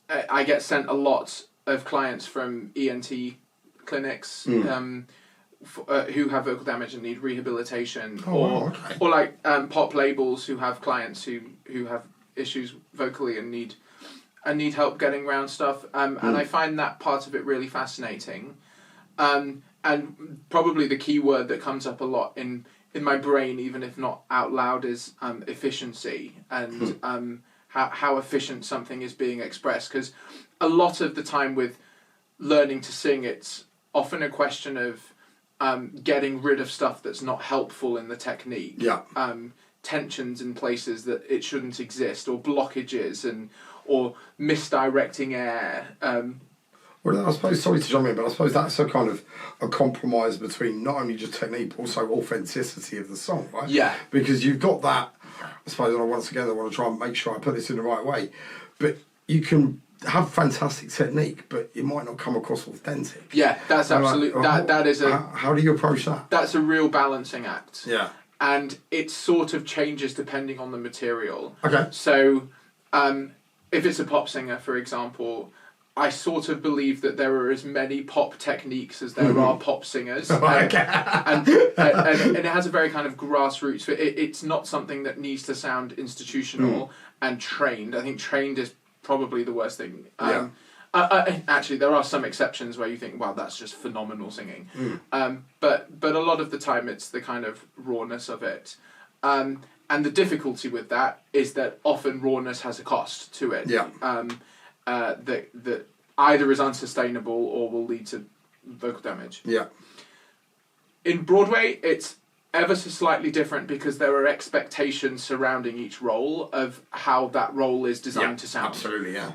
I get sent a lot of clients from ENT clinics who have vocal damage and need rehabilitation, or like pop labels who have clients who have issues vocally and need help getting around stuff. And I find that part of it really fascinating. And probably the key word that comes up a lot in my brain, even if not out loud, is efficiency and how efficient something is being expressed. Because a lot of the time with learning to sing, it's often a question of getting rid of stuff that's not helpful in the technique. Yeah. Tensions in places that it shouldn't exist, or blockages, or misdirecting air. Well, I suppose, sorry to jump in, but I suppose that's a kind of a compromise between not only just technique, but also authenticity of the song, right? Yeah. Because you've got that, I suppose, and once again, I want to try and make sure I put this in the right way, but you can have fantastic technique, but it might not come across authentic. Yeah, that's absolutely, that is a... How do you approach that? That's a real balancing act. Yeah. And it sort of changes depending on the material. Okay. So, if it's a pop singer, for example, I sort of believe that there are as many pop techniques as there are pop singers. And it has a very kind of grassroots... It's not something that needs to sound institutional and trained. I think trained is probably the worst thing. Actually, there are some exceptions where you think, wow, that's just phenomenal singing. But a lot of the time, it's the kind of rawness of it. And the difficulty with that is that often rawness has a cost to it. Yeah. That either is unsustainable or will lead to vocal damage. Yeah. In Broadway, it's ever so slightly different because there are expectations surrounding each role of how that role is designed to sound. Absolutely, yeah.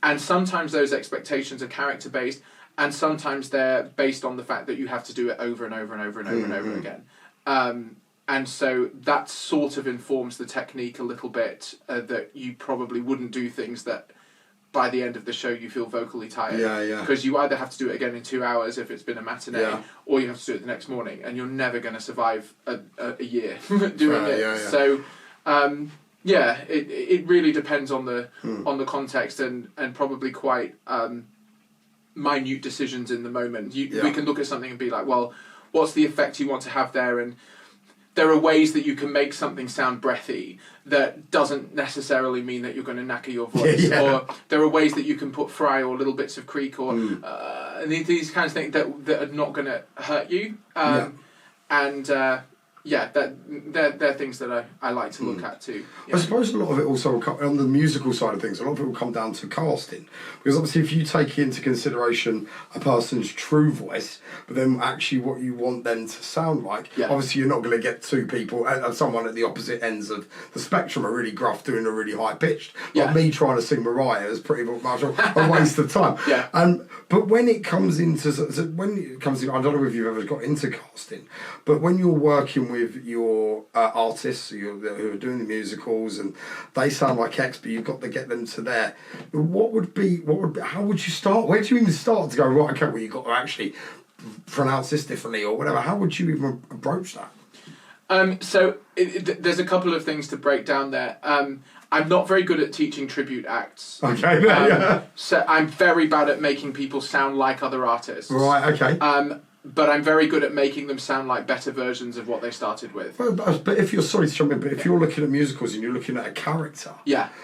And sometimes those expectations are character based, and sometimes they're based on the fact that you have to do it over and over and over and over and over again. And so that sort of informs the technique a little bit, that you probably wouldn't do things that by the end of the show you feel vocally tired. Because you either have to do it again in 2 hours if it's been a matinee, or you have to do it the next morning, and you're never going to survive a year doing it. So it really depends on the context and probably quite minute decisions in the moment. We can look at something and be like, well, what's the effect you want to have there? And there are ways that you can make something sound breathy that doesn't necessarily mean that you're going to knacker your voice. Or there are ways that you can put fry or little bits of creak or these kinds of things that are not going to hurt you. They're things that I like to look at too. I suppose a lot of it also, on the musical side of things, a lot of it will come down to casting. Because obviously if you take into consideration a person's true voice, but then actually what you want them to sound like, obviously you're not going to get two people, someone at the opposite ends of the spectrum, a really gruff doing a really high pitched. Like me trying to sing Mariah is pretty much a waste of time. But when it comes into, I don't know if you've ever got into casting, but when you're working with your artists who are doing the musicals and they sound like X, but you've got to get them to there. How would you start? Where do you even start to go, right, okay, well, you've got to actually pronounce this differently or whatever? How would you even approach that? So there's a couple of things to break down there. I'm not very good at teaching tribute acts. Okay, So I'm very bad at making people sound like other artists. Right, okay. But I'm very good at making them sound like better versions of what they started with. But if you're, sorry to jump in, but if you're looking at musicals and you're looking at a character,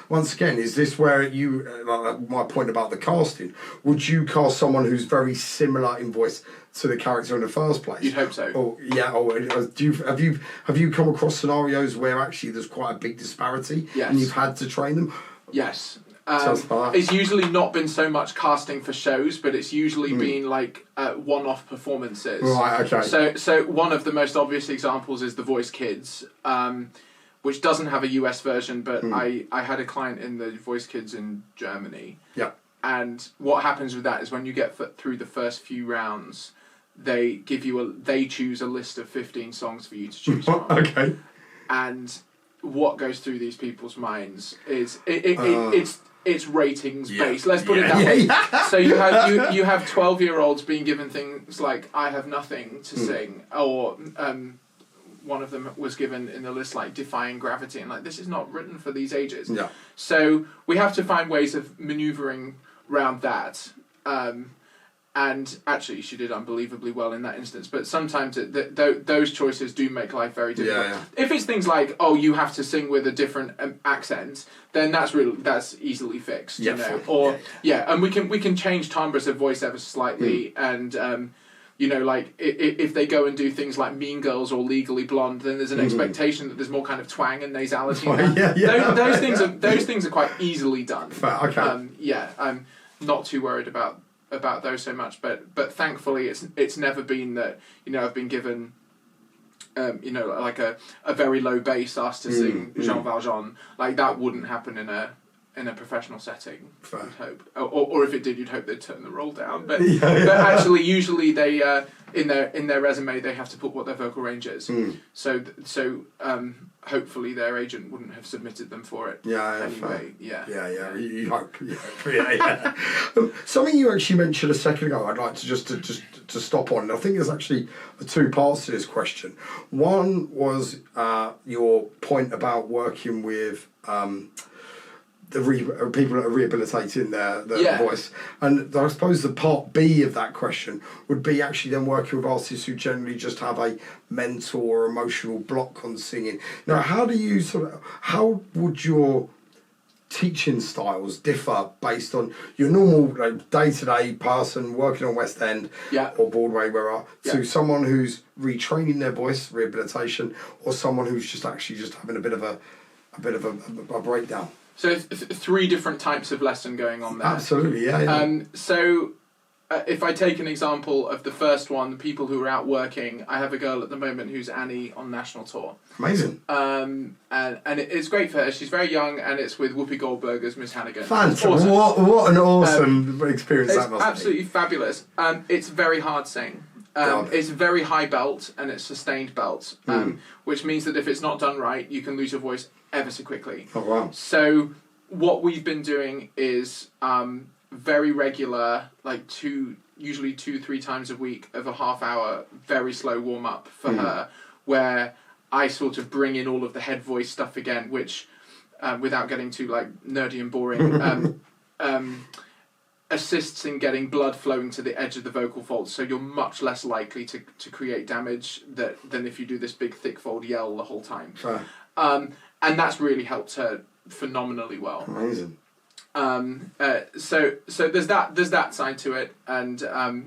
once again, is this where you, like my point about the casting, would you cast someone who's very similar in voice to the character in the first place? You'd hope so. Have you come across scenarios where actually there's quite a big disparity and you've had to train them? Yes. It's usually not been so much casting for shows, but it's usually been like one-off performances. Right, okay. So one of the most obvious examples is The Voice Kids, which doesn't have a US version, but I had a client in The Voice Kids in Germany. Yeah. And what happens with that is when you get through the first few rounds, they choose a list of 15 songs for you to choose from. Okay. And what goes through these people's minds is it's ratings based. Let's put it that way. So you have 12-year-olds being given things like I Have Nothing to sing, or one of them was given in the list like Defying Gravity, and like this is not written for these ages. Yeah. So we have to find ways of manoeuvring around that. And actually, she did unbelievably well in that instance. But sometimes those choices do make life very difficult. Yeah. If it's things like, oh, you have to sing with a different accent, then that's easily fixed. You know, or and we can change timbres of voice ever slightly, and like if they go and do things like Mean Girls or Legally Blonde, then there's an expectation that there's more kind of twang and nasality. Those things are quite easily done. Okay. I'm not too worried about those so much, but thankfully it's never been that I've been given like a very low bass asked to sing Jean Valjean. Like that wouldn't happen in a professional setting. Fair. You'd hope, or if it did, you'd hope they'd turn the roll down. But but actually, usually they in their resume they have to put what their vocal range is. So hopefully their agent wouldn't have submitted them for it. Anyway, You hope. Yeah. Something you actually mentioned a second ago, I'd like to just to stop on. And I think there's actually two parts to this question. One was your point about working with the people that are rehabilitating their voice. And I suppose the part B of that question would be actually then working with artists who generally just have a mental or emotional block on singing. Now, how would your teaching styles differ based on your normal day-to-day person working on West End or Broadway to someone who's retraining their voice, rehabilitation, or someone who's just having a bit of a breakdown? So three different types of lesson going on there. Absolutely, yeah. So if I take an example of the first one, the people who are out working, I have a girl at the moment who's Annie on national tour. Amazing. And it's great for her. She's very young, and it's with Whoopi Goldberg as Miss Hannigan. Fantastic. Awesome. What an awesome experience that must be. It's absolutely fabulous. It's very hard to sing. It's very high belt, and it's sustained belt, which means that if it's not done right, you can lose your voice ever so quickly. Oh, wow. So what we've been doing is very regular, like usually 2-3 times a week of a half hour, very slow warm up for her, where I sort of bring in all of the head voice stuff again, which, without getting too like nerdy and boring, assists in getting blood flowing to the edge of the vocal folds, so you're much less likely to create damage than if you do this big thick fold yell the whole time. Fair. And that's really helped her phenomenally well. Amazing. So there's that side to it, and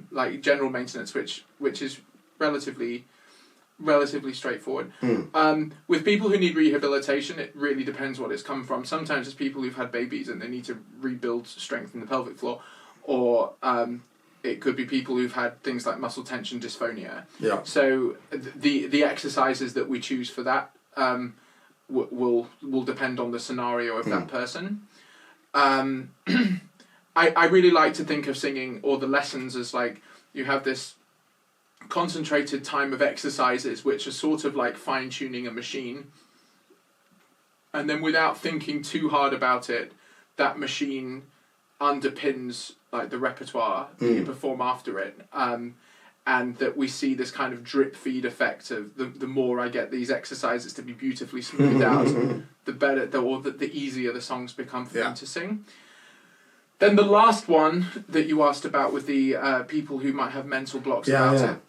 like general maintenance, which is relatively straightforward. With people who need rehabilitation, it really depends what it's come from. Sometimes it's people who've had babies and they need to rebuild strength in the pelvic floor, or it could be people who've had things like muscle tension dysphonia. Yeah. So the exercises that we choose for that will depend on the scenario of that person. I really like to think of singing or the lessons as like you have this concentrated time of exercises which are sort of like fine-tuning a machine, and then without thinking too hard about it, that machine underpins like the repertoire that you perform after it, and that we see this kind of drip feed effect of the more I get these exercises to be beautifully smoothed out, the better the easier the songs become for me to sing. Then the last one that you asked about with the people who might have mental blocks about it.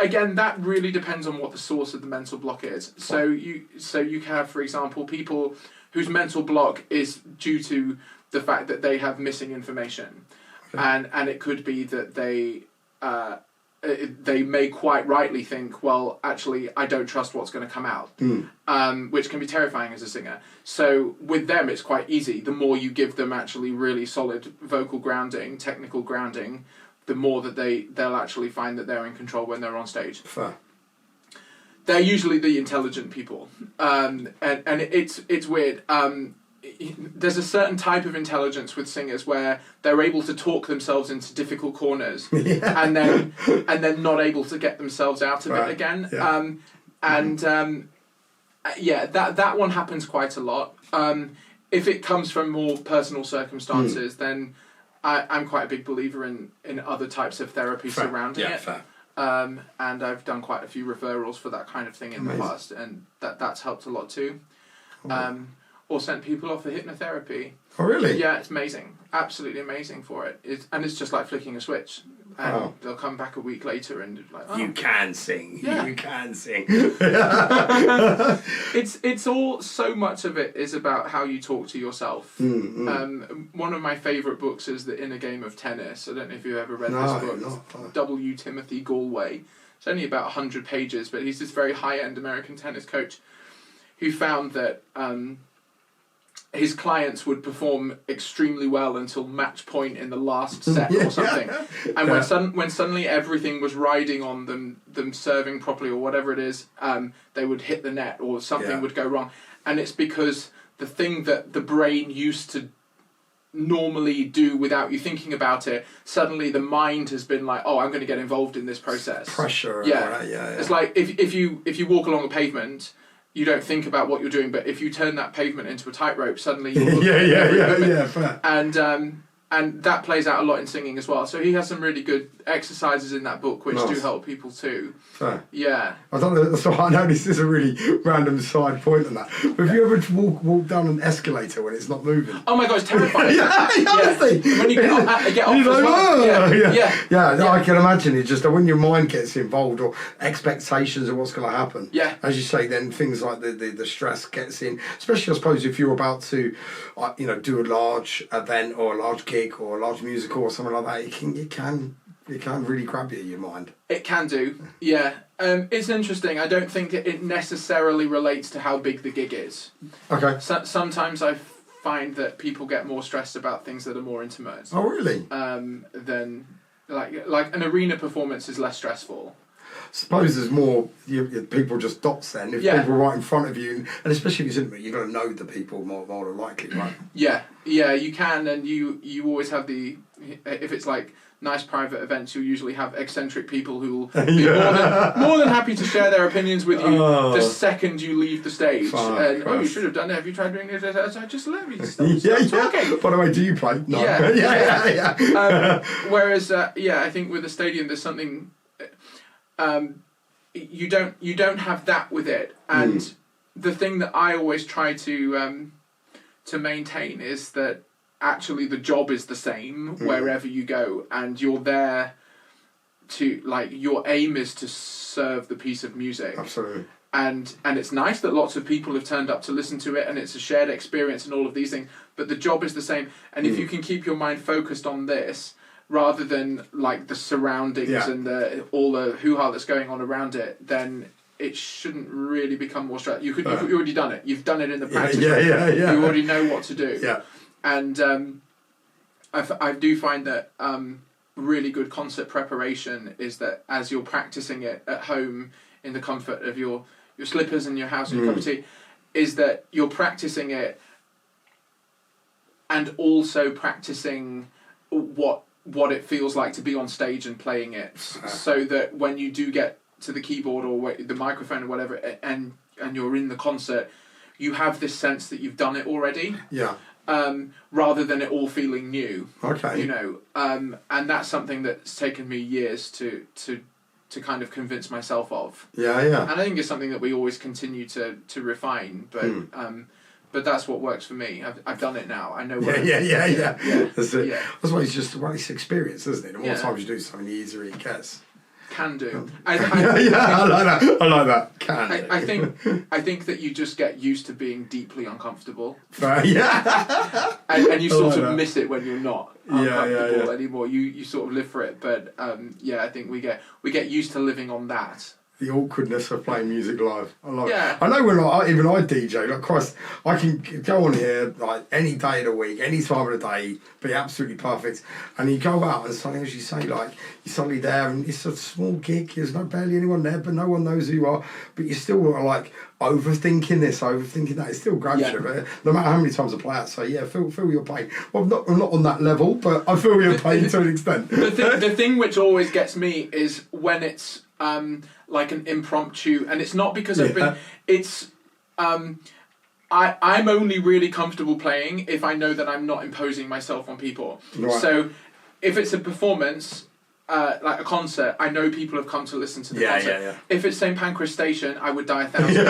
Again, that really depends on what the source of the mental block is. So you can have, for example, people whose mental block is due to the fact that they have missing information, and it could be that they may quite rightly think, well, actually, I don't trust what's going to come out, which can be terrifying as a singer. So with them, it's quite easy. The more you give them actually really solid vocal grounding, technical grounding, the more that they'll actually find that they're in control when they're on stage. Fair. They're usually the intelligent people, and it's weird. There's a certain type of intelligence with singers where they're able to talk themselves into difficult corners, and then not able to get themselves out of it again. That one happens quite a lot. If it comes from more personal circumstances, then I'm quite a big believer in other types of therapy surrounding it. Fair. And I've done quite a few referrals for that kind of thing in the past, and that's helped a lot too. Or sent people off for hypnotherapy. Oh, really? Yeah, it's amazing. Absolutely amazing for it. It's just like flicking a switch. And they'll come back a week later and like, oh. You can sing. Yeah. You can sing. It's all, so much of it is about how you talk to yourself. One of my favourite books is The Inner Game of Tennis. I don't know if you've ever read this book. W. Timothy Galway. It's only about 100 pages, but he's this very high-end American tennis coach who found that his clients would perform extremely well until match point in the last set or something, and when suddenly everything was riding on them serving properly or whatever it is, they would hit the net or something would go wrong, and it's because the thing that the brain used to normally do without you thinking about it, suddenly the mind has been like, oh, I'm going to get involved in this process. Pressure. It's like if you walk along a pavement, you don't think about what you're doing, but if you turn that pavement into a tightrope, suddenly you're fair. And that plays out a lot in singing as well. So he has some really good exercises in that book which do help people too. Fair. Yeah. I don't know. So I know this is a really random side point on that. But have you ever walk down an escalator when it's not moving? Oh my God, it's terrifying. Honestly. When you get off as well. I can imagine it. Just when your mind gets involved or expectations of what's going to happen. Yeah. As you say, then things like the stress gets in. Especially, I suppose, if you're about to, do a large event or a large gig or a large musical or something like that, it can really grab you, your mind. It can do, yeah. It's interesting. I don't think it necessarily relates to how big the gig is. Okay. Sometimes I find that people get more stressed about things that are more intimate. Oh, really? Than like an arena performance is less stressful. Suppose there's more people just dots then. If people are right in front of you, and especially if it's intimate, you've got to know the people more than likely, right? Yeah, you can, and you always have if it's like nice private events, you'll usually have eccentric people who will be more than happy to share their opinions with you the second you leave the stage. You should have done that. Have you tried doing this? I just let me stop talking. By the way, do you play? No. Yeah. Whereas, I think with a stadium, there's something. You don't have that with it, and the thing that I always try to maintain is that actually the job is the same wherever you go, and you're there to, like, your aim is to serve the piece of music. Absolutely. And it's nice that lots of people have turned up to listen to it, and it's a shared experience and all of these things, but the job is the same, and if you can keep your mind focused on this rather than like the surroundings and all the hoo-ha that's going on around it, then it shouldn't really become more stressful. You've already done it. You've done it in the practice. You already know what to do. Yeah. And I do find that really good concert preparation is that as you're practicing it at home in the comfort of your slippers and your house and your cup of tea, is that you're practicing it and also practicing what it feels like to be on stage and playing it, so that when you do get to the keyboard or the microphone or whatever, and you're in the concert, you have this sense that you've done it already. Yeah. Rather than it all feeling new. Okay. You know, and that's something that's taken me years to kind of convince myself of. Yeah. And I think it's something that we always continue to refine, but that's what works for me. I've done it now. I know. Yeah. That's it. Yeah. That's why it's experience, isn't it? The more times you do something, the easier it gets. Can do. I like that. I think that you just get used to being deeply uncomfortable. And you sort of miss it when you're not uncomfortable anymore. You sort of live for it. But I think we get used to living on that. The awkwardness of playing music live. I know when even I DJ, like Christ, I can go on here like any day of the week, any time of the day, be absolutely perfect. And you go out and suddenly, as you say, like you're suddenly there and it's a small gig, there's barely anyone there, but no one knows who you are. But you're still like overthinking this, overthinking that. It still grabs you, but no matter how many times I play out. So feel your pain. Well, I'm not on that level, but I feel your pain to an extent. The thing which always gets me is when it's like an impromptu, and it's not because I've been. It's I'm only really comfortable playing if I know that I'm not imposing myself on people. Right. So if it's a performance, like a concert, I know people have come to listen to the concert. Yeah. If it's St Pancras Station, I would die 1,000.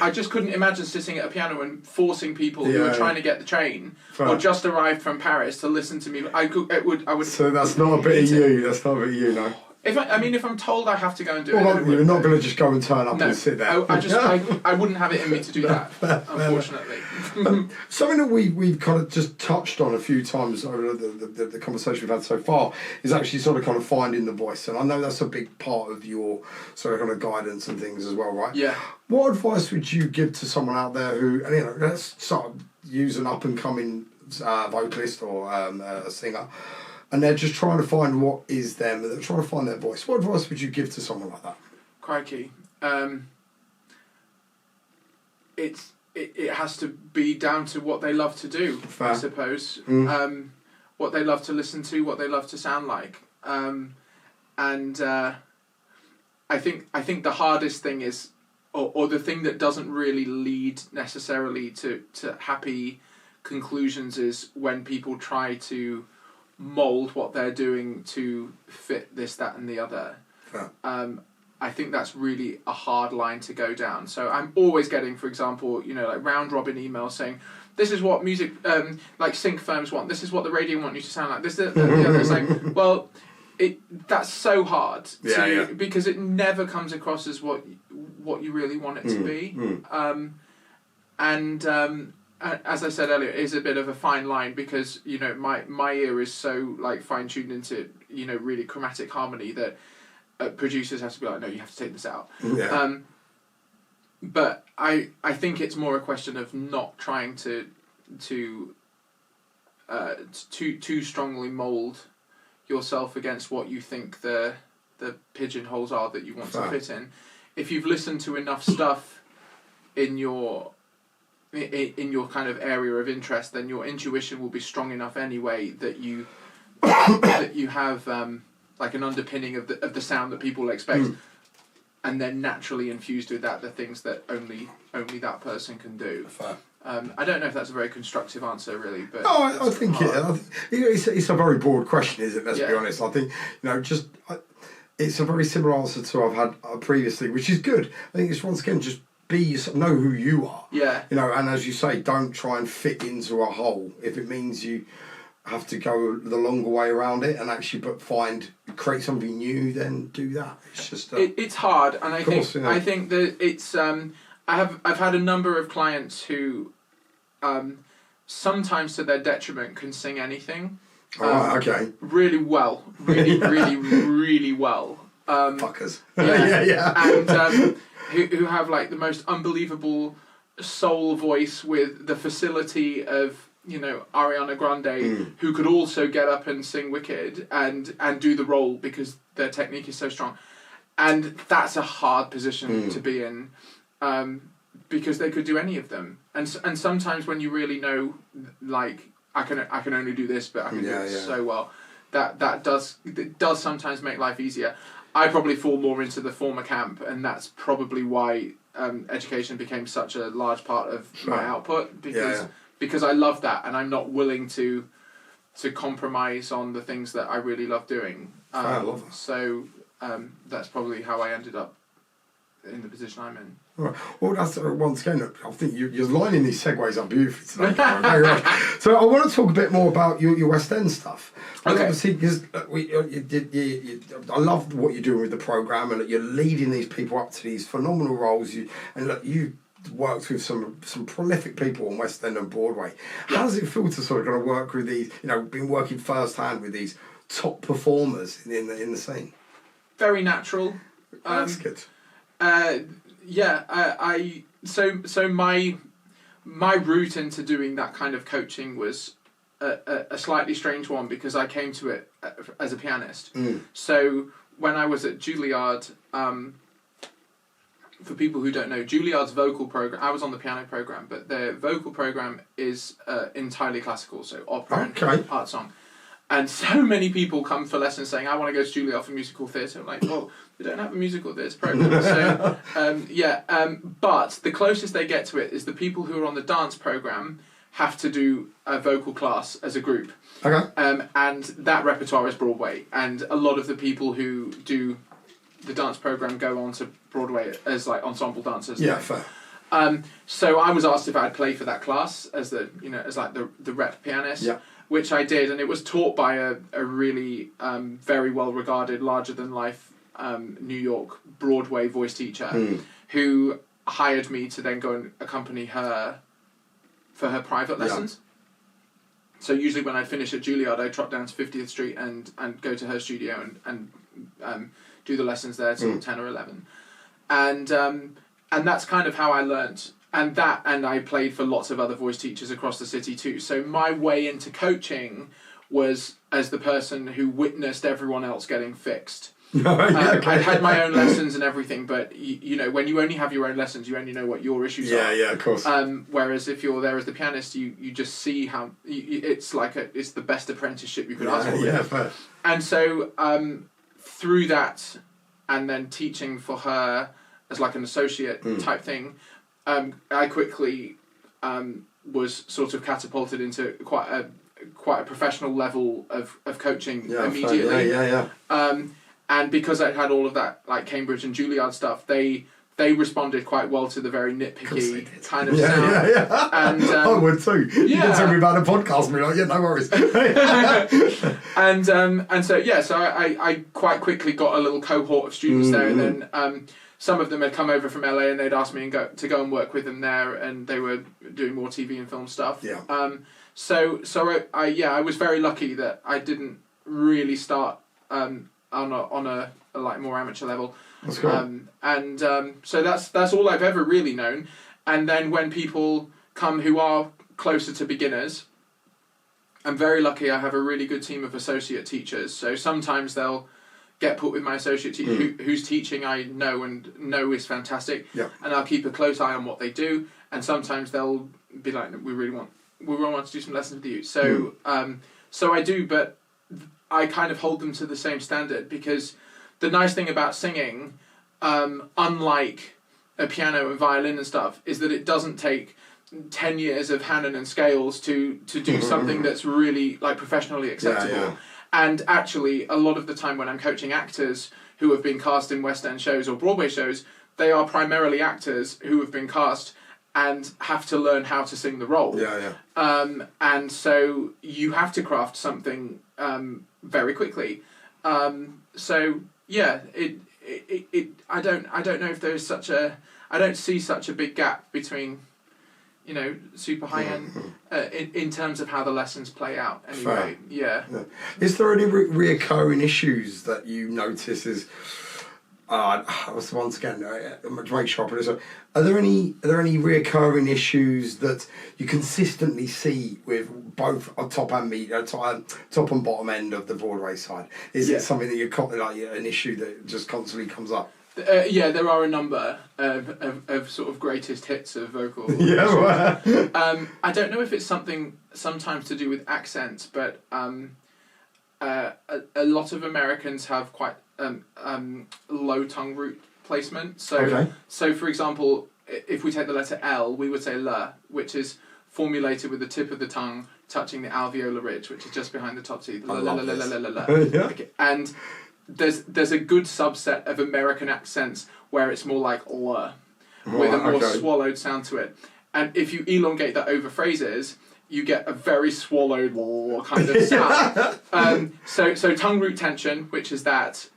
I just couldn't imagine sitting at a piano and forcing people who are trying to get the train or just arrived from Paris to listen to me. I would. So that's not a bit of you. That's not a bit of you, no. If I'm told I have to go and do it, you're not going to just go and turn up and sit there. I wouldn't have it in me to do that, unfortunately. Something that we've kind of just touched on a few times over the conversation we've had so far is actually sort of kind of finding the voice, and I know that's a big part of your sort of kind of guidance and things as well, right? Yeah. What advice would you give to someone out there who, let's sort of use an up and coming vocalist or a singer, and they're just trying to find what is them, and they're trying to find their voice. What advice would you give to someone like that? Crikey. It has to be down to what they love to do, fair. I suppose. What they love to listen to, what they love to sound like. And I think the hardest thing is, or the thing that doesn't really lead necessarily to happy conclusions, is when people try to mould what they're doing to fit this, that and the other. I think that's really a hard line to go down. So I'm always getting, for example, like round robin emails saying, this is what music like sync firms want, this is what the radio want you to sound like, this the other. It's like, well, that's so hard because it never comes across as what you really want it to be. As I said earlier, it is a bit of a fine line because my ear is so like fine tuned into really chromatic harmony that producers have to be like, no, you have to take this out. But I think it's more a question of not trying to too strongly mould yourself against what you think the pigeonholes are that you want to fit in. If you've listened to enough stuff in your kind of area of interest, then your intuition will be strong enough anyway that you have like an underpinning of the sound that people expect, and then naturally infused with that the things that only that person can do. I don't know if that's a very constructive answer, really, but I think it's a very broad question, isn't it? Let's be honest. I think it's a very similar answer to I've had previously, which is good. I think it's once again just know who you are. Yeah. And as you say, don't try and fit into a hole. If it means you have to go the longer way around it and actually create something new, then do that. It's just it's hard, and I think that it's I've had a number of clients who sometimes to their detriment can sing anything. Okay. Really well. Really well. Fuckers. Yeah. And who have like the most unbelievable soul voice with the facility of, Ariana Grande, who could also get up and sing Wicked and do the role because their technique is so strong. And that's a hard position to be in, because they could do any of them. And sometimes when you really know, like, I can only do this, but I can do it so well, that does sometimes make life easier. I probably fall more into the former camp, and that's probably why education became such a large part of my output, because I love that, and I'm not willing to compromise on the things that I really love doing. I love that. So that's probably how I ended up in the position I'm in. Right. Well, that's once again, I think you're lining these segues up beautifully today, Cameron. So I want to talk a bit more about your West End stuff. Okay. Obviously, because I love what you're doing with the programme, and you're leading these people up to these phenomenal roles. You worked with some prolific people on West End and Broadway. How does it feel to sort of kind of work with these, been working firsthand with these top performers in the scene? Very natural. That's good. So my route into doing that kind of coaching was a slightly strange one, because I came to it as a pianist. So when I was at Juilliard, for people who don't know, Juilliard's vocal program, I was on the piano program, but their vocal program is entirely classical, so opera and art song. And so many people come for lessons saying, I want to go to Juilliard for musical theatre. I'm like, well, we don't have a musical theatre program. So, but the closest they get to it is the people who are on the dance program have to do a vocal class as a group. Okay. And that repertoire is Broadway. And a lot of the people who do the dance program go on to Broadway as like ensemble dancers. Yeah, fair. So I was asked if I'd play for that class as the rep pianist. Yeah. Which I did, and it was taught by a really very well regarded, larger than life New York Broadway voice teacher who hired me to then go and accompany her for her private lessons. So usually when I'd finish at Juilliard, I'd trot down to 50th Street and go to her studio and do the lessons there till 10 or 11. And that's kind of how I learnt. And I played for lots of other voice teachers across the city too. So my way into coaching was as the person who witnessed everyone else getting fixed. I had my own lessons and everything, but when you only have your own lessons, you only know what your issues are. Yeah, of course. Whereas if you're there as the pianist, you just see how it's the best apprenticeship you could ask for. Yeah, fair. And so through that, and then teaching for her as like an associate type thing. I quickly was sort of catapulted into quite a professional level of coaching immediately. And because I had all of that like Cambridge and Juilliard stuff, they responded quite well to the very nitpicky kind of sound. Yeah. And I would too. You can tell me about a podcast and be like, no worries. So I quite quickly got a little cohort of students there, and then some of them had come over from LA and they'd asked me to go and work with them there, and they were doing more TV and film stuff. Yeah. I was very lucky that I didn't really start on a like more amateur level. That's cool. So that's all I've ever really known. And then when people come who are closer to beginners, I'm very lucky. I have a really good team of associate teachers. So sometimes they'll get put with my associate teacher whose teaching I know and know is fantastic, and I'll keep a close eye on what they do. And sometimes they'll be like, we really want to do some lessons with you. So so I do, but I kind of hold them to the same standard, because the nice thing about singing, unlike a piano and violin and stuff, is that it doesn't take 10 years of Hannon and scales to do something that's really like professionally acceptable. And actually, a lot of the time when I'm coaching actors who have been cast in West End shows or Broadway shows, they are primarily actors who have been cast and have to learn how to sing the role. And so you have to craft something very quickly. So yeah, I don't know if there's such a, I don't see such a big gap between, you know, super high end in terms of how the lessons play out. Anyway, Is there any reoccurring issues that you notice? Once again, to make sure I put this up, are there any reoccurring issues that you consistently see with both top and bottom end of the Broadway side? Is it something that you're like an issue that just constantly comes up? There are a number of sort of greatest hits of vocal. I don't know if it's something sometimes to do with accents, but a lot of Americans have quite low tongue root placement. So for example, if we take the letter L, we would say L, which is formulated with the tip of the tongue touching the alveolar ridge, which is just behind the top teeth. And there's a good subset of American accents where it's more like L, with a more swallowed sound to it. And if you elongate that over phrases, you get a very swallowed kind of sound. So tongue root tension, which is that,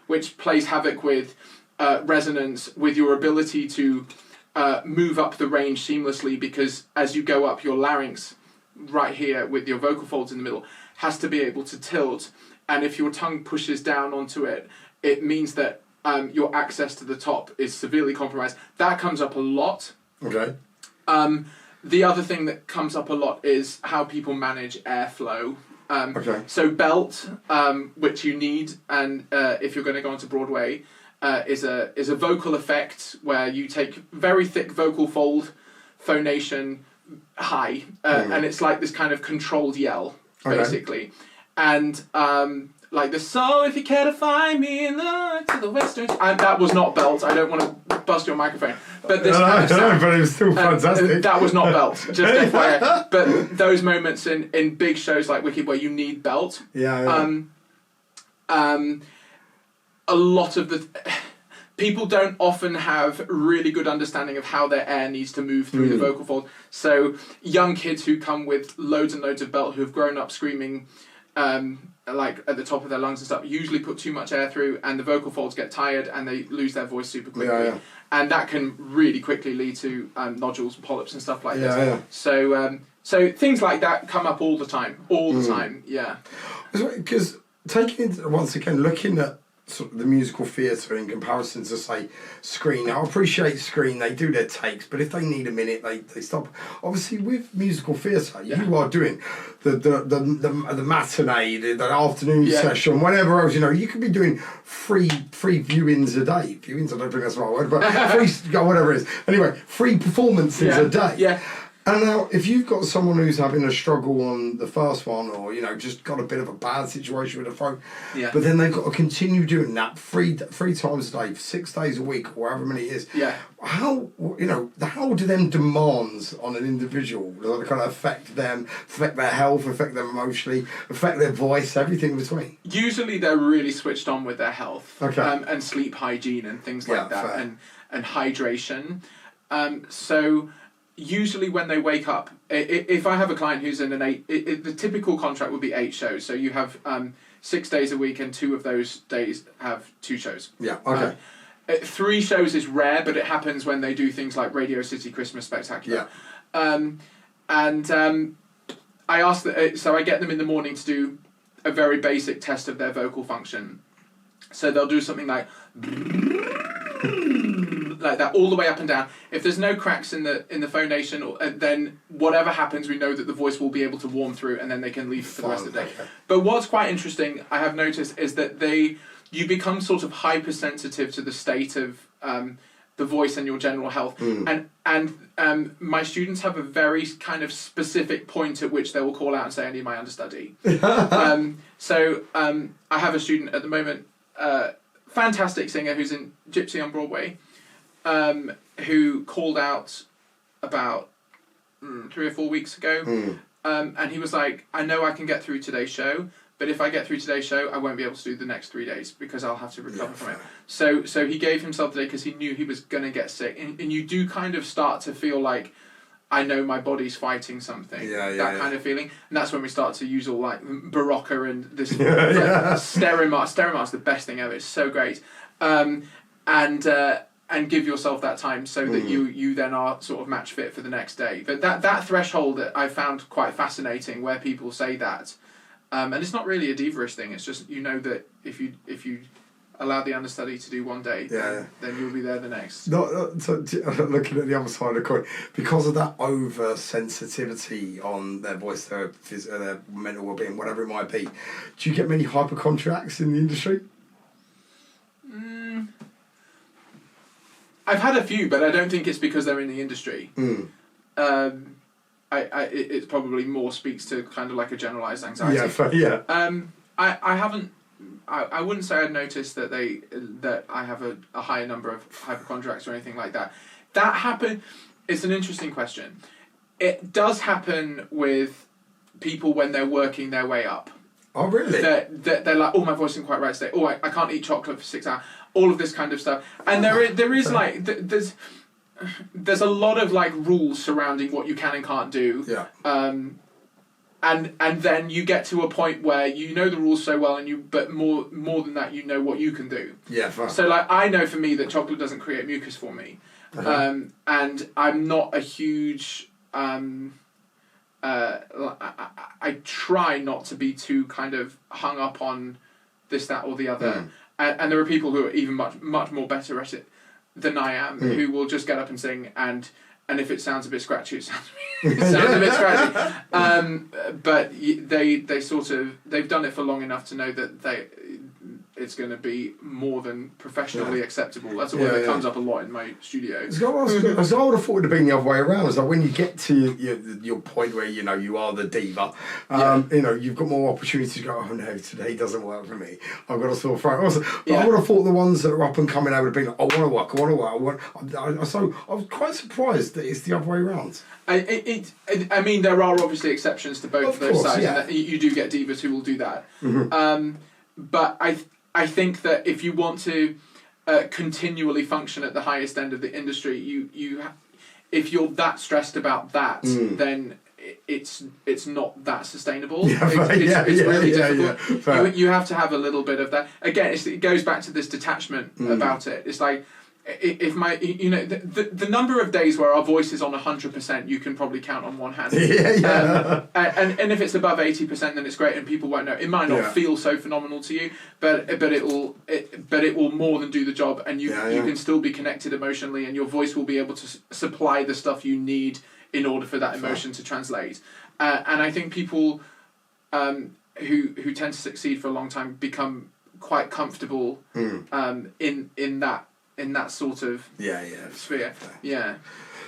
which plays havoc with resonance, with your ability to move up the range seamlessly, because as you go up, your larynx right here with your vocal folds in the middle has to be able to tilt. And if your tongue pushes down onto it, it means that your access to the top is severely compromised. That comes up a lot. The other thing that comes up a lot is how people manage airflow. So belt, which you need, and if you're going to go onto Broadway, is a vocal effect where you take very thick vocal fold, phonation high, and it's like this kind of controlled yell, basically. And like the "So if you care to find me in the western," and that was not belt. I don't want to bust your microphone, but this kind of sound, but it was still fantastic. That was not belt, just FYI. But those moments in big shows like Wicked where you need belt, a lot of the people don't often have really good understanding of how their air needs to move through the vocal fold. So young kids who come with loads and loads of belt, who've grown up screaming like at the top of their lungs and stuff, usually put too much air through, and the vocal folds get tired and they lose their voice super quickly. And that can really quickly lead to nodules, polyps and stuff like this. So things like that come up all the time. Because taking into, once again, looking at sort of the musical theatre in comparison to, say, screen. I appreciate screen, they do their takes, but if they need a minute, they stop. Obviously, with musical theatre, you are doing the matinee, the afternoon session, whatever else, you know, you could be doing free viewings a day. Viewings, I don't think that's the right word, but whatever it is. Anyway, 3 performances a day. And now, if you've got someone who's having a struggle on the first one, or, you know, just got a bit of a bad situation with the throat, but then they've got to continue doing that three times a day, 6 days a week, or however many it is. How do them demands on an individual kind of affect them, affect their health, affect them emotionally, affect their voice, everything in between? Usually they're really switched on with their health, and sleep hygiene and things like that, and hydration. So usually when they wake up, if I have a client who's in the typical contract would be 8 shows. So you have 6 days a week, and 2 of those days have 2 shows. 3 shows is rare, but it happens when they do things like Radio City Christmas Spectacular. I ask that, so I get them in the morning to do a very basic test of their vocal function. So they'll do something like like that all the way up and down. If there's no cracks in the phonation, then whatever happens, we know that the voice will be able to warm through, and then they can leave for the rest of the day. Okay. But what's quite interesting, I have noticed, is that you become sort of hypersensitive to the state of the voice and your general health. And my students have a very kind of specific point at which they will call out and say, I need my understudy. So I have a student at the moment, fantastic singer who's in Gypsy on Broadway, who called out about 3 or 4 weeks ago. And he was like, I know I can get through today's show, but if I get through today's show, I won't be able to do the next 3 days because I'll have to recover from it. So he gave himself the day because he knew he was going to get sick. And you do kind of start to feel like, I know my body's fighting something. That kind of feeling. And that's when we start to use all like Barocca and this Sterimar. Sterimar's the best thing ever. It's so great. And give yourself that time so that you then are sort of match fit for the next day. But that threshold that I found quite fascinating, where people say that. And it's not really a diva-ish thing. It's just, you know, that if you allow the understudy to do one day, then you'll be there the next. So looking at the other side of the coin, because of that over-sensitivity on their voice, their mental well-being, whatever it might be, do you get many hypochondriacs in the industry? I've had a few, but I don't think it's because they're in the industry. It probably more speaks to kind of like a generalised anxiety. I haven't. I wouldn't say I'd noticed that I have a higher number of hypochondriacs or anything like that. That happen. It's an interesting question. It does happen with people when they're working their way up. Oh, really? They're like, oh, my voice isn't quite right today. Oh, I can't eat chocolate for 6 hours. All of this kind of stuff. And there is like there's a lot of like rules surrounding what you can and can't do. And then you get to a point where you know the rules so well, but more than that, you know what you can do. Fine. So like I know for me that chocolate doesn't create mucus for me, and I'm not a huge. I try not to be too kind of hung up on this, that, or the other. And there are people who are even much more better at it than I am, who will just get up and sing, and if it sounds a bit scratchy, it sounds a bit scratchy. But they sort of, they've done it for long enough to know that it's going to be more than professionally acceptable. That's a word that comes up a lot in my studio. I would have thought it would have been the other way around. It's like when you get to your point where you are the diva, you've got more opportunity to go, oh no, today doesn't work for me, I've got a sore throat. I would have thought the ones that are up and coming, I would have been like, I want to work. So I was quite surprised that it's the other way around. I mean, there are obviously exceptions to both of those sides, and you do get divas who will do that. But I think that if you want to continually function at the highest end of the industry, if you're that stressed about that, then it's not that sustainable. It's really difficult. You have to have a little bit of that. Again, it goes back to this detachment about it. It's like, if the number of days where our voice is on 100%, you can probably count on one hand. And if it's above 80%, then it's great, and people won't know. It might not feel so phenomenal to you, but it will more than do the job, and you can still be connected emotionally, and your voice will be able to supply the stuff you need in order for that emotion to translate. And I think people who tend to succeed for a long time become quite comfortable in that sort of sphere.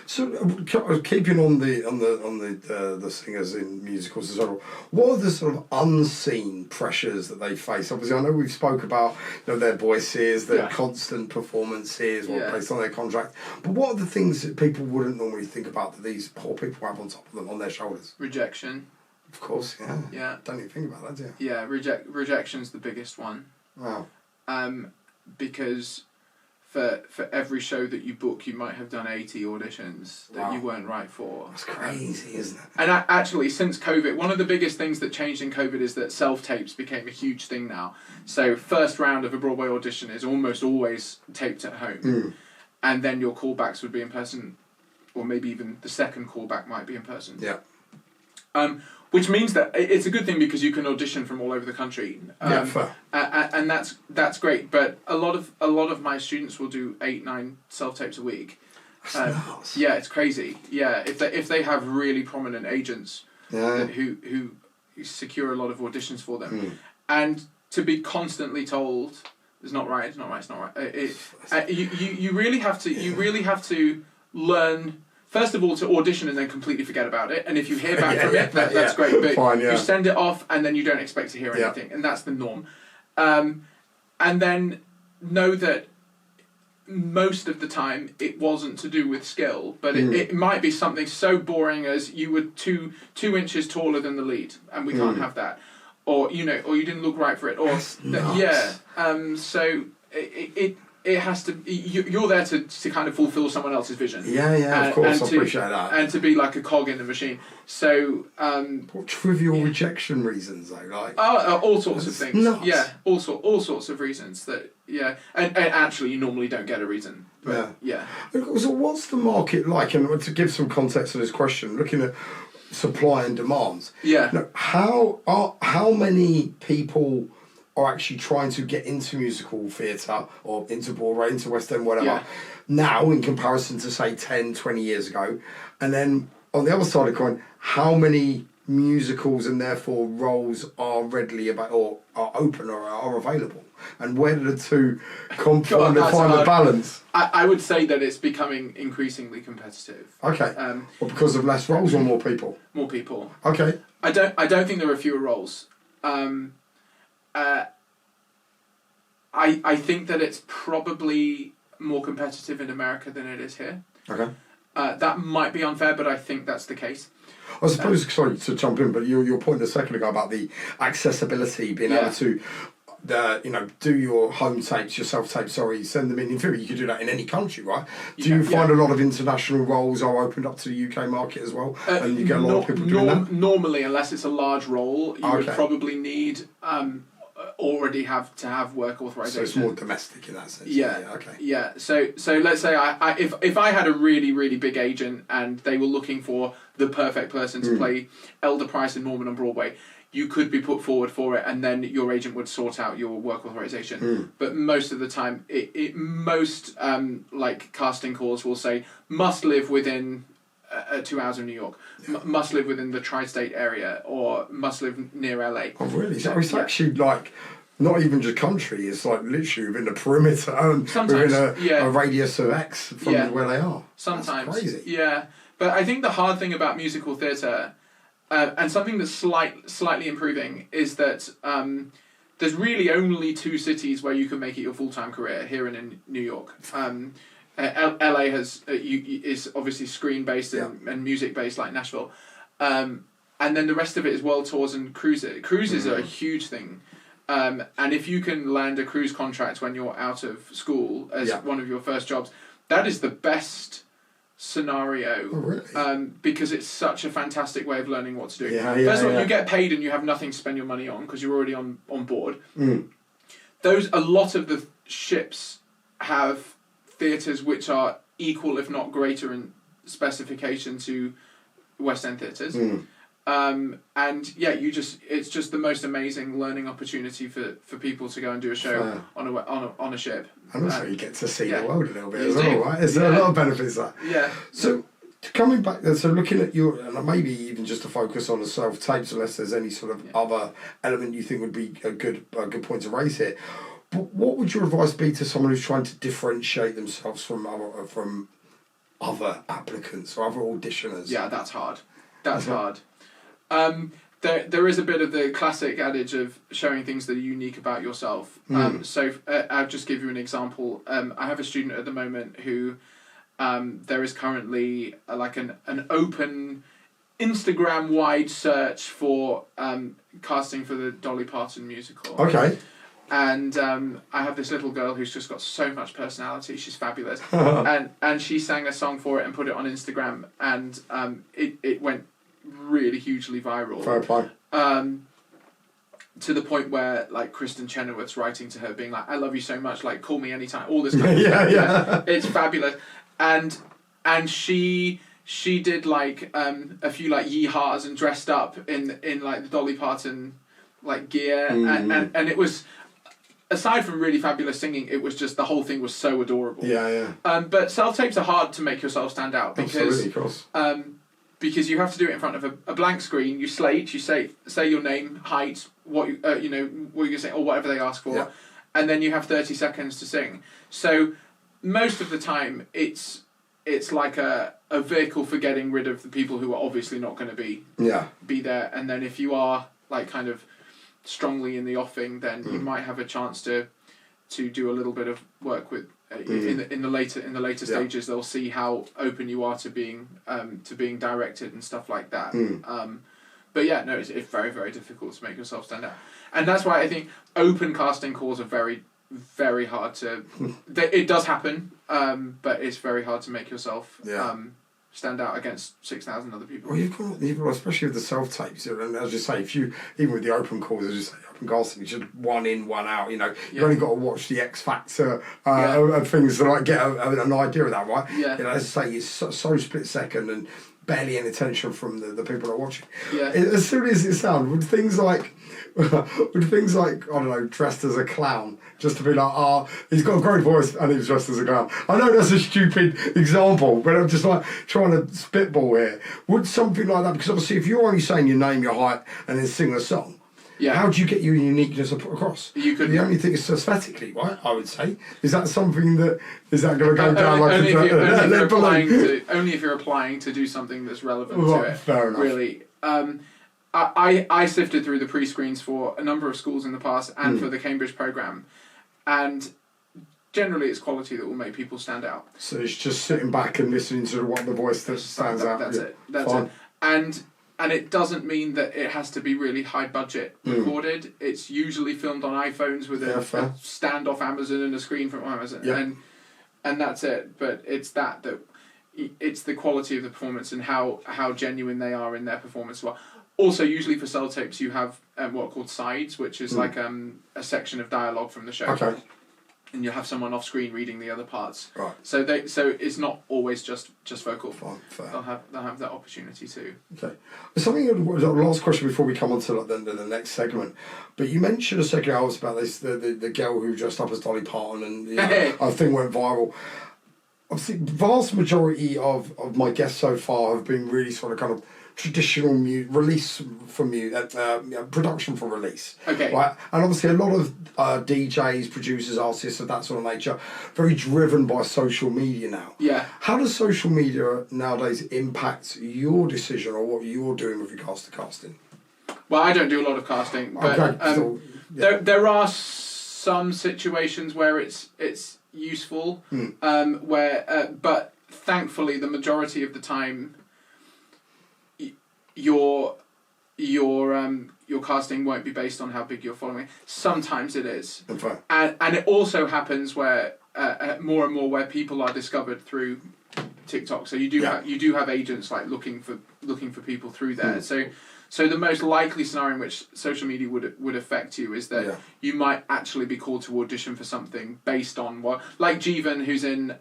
So keeping on the singers in musicals as well, what are the sort of unseen pressures that they face? Obviously, I know we've spoke about their voices, their constant performances, based on their contract. But what are the things that people wouldn't normally think about that these poor people have on top of them, on their shoulders? Rejection. Of course, Don't even think about that, do you? Yeah, rejection's the biggest one. Wow. Because for every show that you book, you might have done 80 auditions that you weren't right for. That's crazy, isn't it? And actually, since COVID, one of the biggest things that changed in COVID is that self-tapes became a huge thing now. So first round of a Broadway audition is almost always taped at home. And then your callbacks would be in person, or maybe even the second callback might be in person. Which means that it's a good thing because you can audition from all over the country. And that's great. But a lot of my students will do 8-9 self-tapes a week. Yeah, it's crazy. Yeah, if they have really prominent agents who secure a lot of auditions for them, and to be constantly told it's not right, you really have to learn. First of all, to audition and then completely forget about it. And if you hear back from it, that's great. But fine, you send it off and then you don't expect to hear anything. And that's the norm. And then know that most of the time it wasn't to do with skill, but it might be something so boring as you were two inches taller than the lead and we can't have that. Or, or you didn't look right for it. Or so it has to. You're there to kind of fulfill someone else's vision. Of course, I appreciate that. And to be like a cog in the machine. So. What trivial rejection reasons though, like? All sorts of things. Nuts. Yeah, all sorts of reasons that. Yeah, and actually, you normally don't get a reason. But, So, what's the market like? And to give some context to this question, looking at supply and demands. Yeah. Now, how many people are actually trying to get into musical theatre or into Broadway, into West End, whatever, now in comparison to, say, 10, 20 years ago? And then on the other side of the coin, how many musicals and therefore roles are readily or are open or are available? And where do the two find the balance? I would say that it's becoming increasingly competitive. Okay. Well, because of less roles or more people? More people. Okay. I don't think there are fewer roles. I think that it's probably more competitive in America than it is here. Okay. That might be unfair, but I think that's the case. I suppose, sorry to jump in, but your point a second ago about the accessibility, being able to, do your home tapes, your self-tapes, send them in. In theory, you could do that in any country, right? Do you find a lot of international roles are opened up to the UK market as well? And you get a lot of people doing that? Normally, unless it's a large role, you would probably need... already have to have work authorization. So it's more domestic in that sense. Yeah. So let's say if I had a really, really big agent and they were looking for the perfect person to play Elder Price and Norman on Broadway, you could be put forward for it, and then your agent would sort out your work authorization. But most of the time, most casting calls will say must live within 2 hours of New York, must live within the tri-state area, or must live near LA. Oh, really? So it's actually like not even just country, it's like literally within the perimeter and within a radius of X from where they are. Sometimes. That's crazy. Yeah. But I think the hard thing about musical theatre, and something that's slightly improving, is that there's really only 2 cities where you can make it your full-time career, here and in New York. LA is obviously screen-based and music-based like Nashville. And then the rest of it is world tours and cruises. Cruises are a huge thing. And if you can land a cruise contract when you're out of school as one of your first jobs, that is the best scenario. Oh, really? Because it's such a fantastic way of learning what to do. First of all, you get paid and you have nothing to spend your money on because you're already on board. A lot of the ships have theatres which are equal, if not greater, in specification to West End theatres. It's just the most amazing learning opportunity for people to go and do a show on a ship. And also you get to see the world a little bit as well, right? There's a lot of benefits there. Yeah. So coming back then, so looking at your, and maybe even just to focus on the self-tapes, unless there's any sort of other element you think would be a good point to raise here. But what would your advice be to someone who's trying to differentiate themselves from other applicants or other auditioners? Yeah, that's hard. That's hard. There is a bit of the classic adage of showing things that are unique about yourself. So I'll just give you an example. I have a student at the moment who there is currently an open Instagram-wide search for casting for the Dolly Parton musical. Okay. And I have this little girl who's just got so much personality. She's fabulous. and she sang a song for it and put it on Instagram, and it went really hugely viral. Fair play. To the point where Kristen Chenoweth's writing to her being like, I love you so much, call me anytime, all this kind of stuff. It's fabulous. And she she did like a few like yeehaws and dressed up in like the Dolly Parton like gear, and it was, aside from really fabulous singing, it was just, the whole thing was so adorable. But self-tapes are hard to make yourself stand out because absolutely, of course. Because you have to do it in front of a blank screen. You slate, you say your name, height, what you what you're gonna say, or whatever they ask for, and then you have 30 seconds to sing. So most of the time, it's like a vehicle for getting rid of the people who are obviously not going to be there. And then if you are like kind of strongly in the offing, then you might have a chance to do a little bit of work with in the later stages. They'll see how open you are to being directed and stuff like that. But yeah, no, it's very, very difficult to make yourself stand out, and that's why I think open casting calls are very, very hard to. It does happen, but it's very hard to make yourself stand out against 6,000 other people. Well, you've got, especially with the self-tapes, and as you say, if you, even with the open calls, as you say, open casting, it's just one in, one out, you've only got to watch the X Factor and things to like get an idea of that, right? As I say, it's so split second and barely any attention from the people that are watching. As silly as it sounds, would things like, I don't know, dressed as a clown, just to be like, he's got a great voice and he's dressed as a clown. I know that's a stupid example, but I'm just like trying to spitball here. Would something like that, because obviously if you're only saying your name, your height, and then sing a song, how do you get your uniqueness across? The only thing is aesthetically, right? I would say. Is that something that is that going to go down like only if you're applying to do something that's relevant to it? Fair enough. Really. I sifted through the pre-screens for a number of schools in the past and for the Cambridge programme, and generally it's quality that will make people stand out. So it's just sitting back and listening to what the voice that stands out. That's it. That's it. And it doesn't mean that it has to be really high budget recorded. It's usually filmed on iPhones with a stand off Amazon and a screen from Amazon, and that's it. But it's it's the quality of the performance and how genuine they are in their performance as well. Also, usually for cell tapes, you have what are called sides, which is like a section of dialogue from the show. Okay. And you'll have someone off screen reading the other parts. Right. So it's not always just vocal. Fine, fair. They'll have that opportunity too. Okay. The last question before we come on to the next segment. But you mentioned a second ago about this the girl who dressed up as Dolly Parton and I think went viral. Obviously, the vast majority of my guests so far have been really sort of kind of traditional release from production for release. Okay. Right? And obviously a lot of DJs, producers, artists of that sort of nature, very driven by social media now. Yeah. How does social media nowadays impact your decision or what you're doing with regards to casting? Well, I don't do a lot of casting, but there are some situations where it's useful, but thankfully the majority of the time your casting won't be based on how big you're following. Sometimes it is, and it also happens where more and more where people are discovered through TikTok. So you do have agents like looking for people through there. So the most likely scenario in which social media would affect you is that you might actually be called to audition for something based on what, like Jeevan, who's in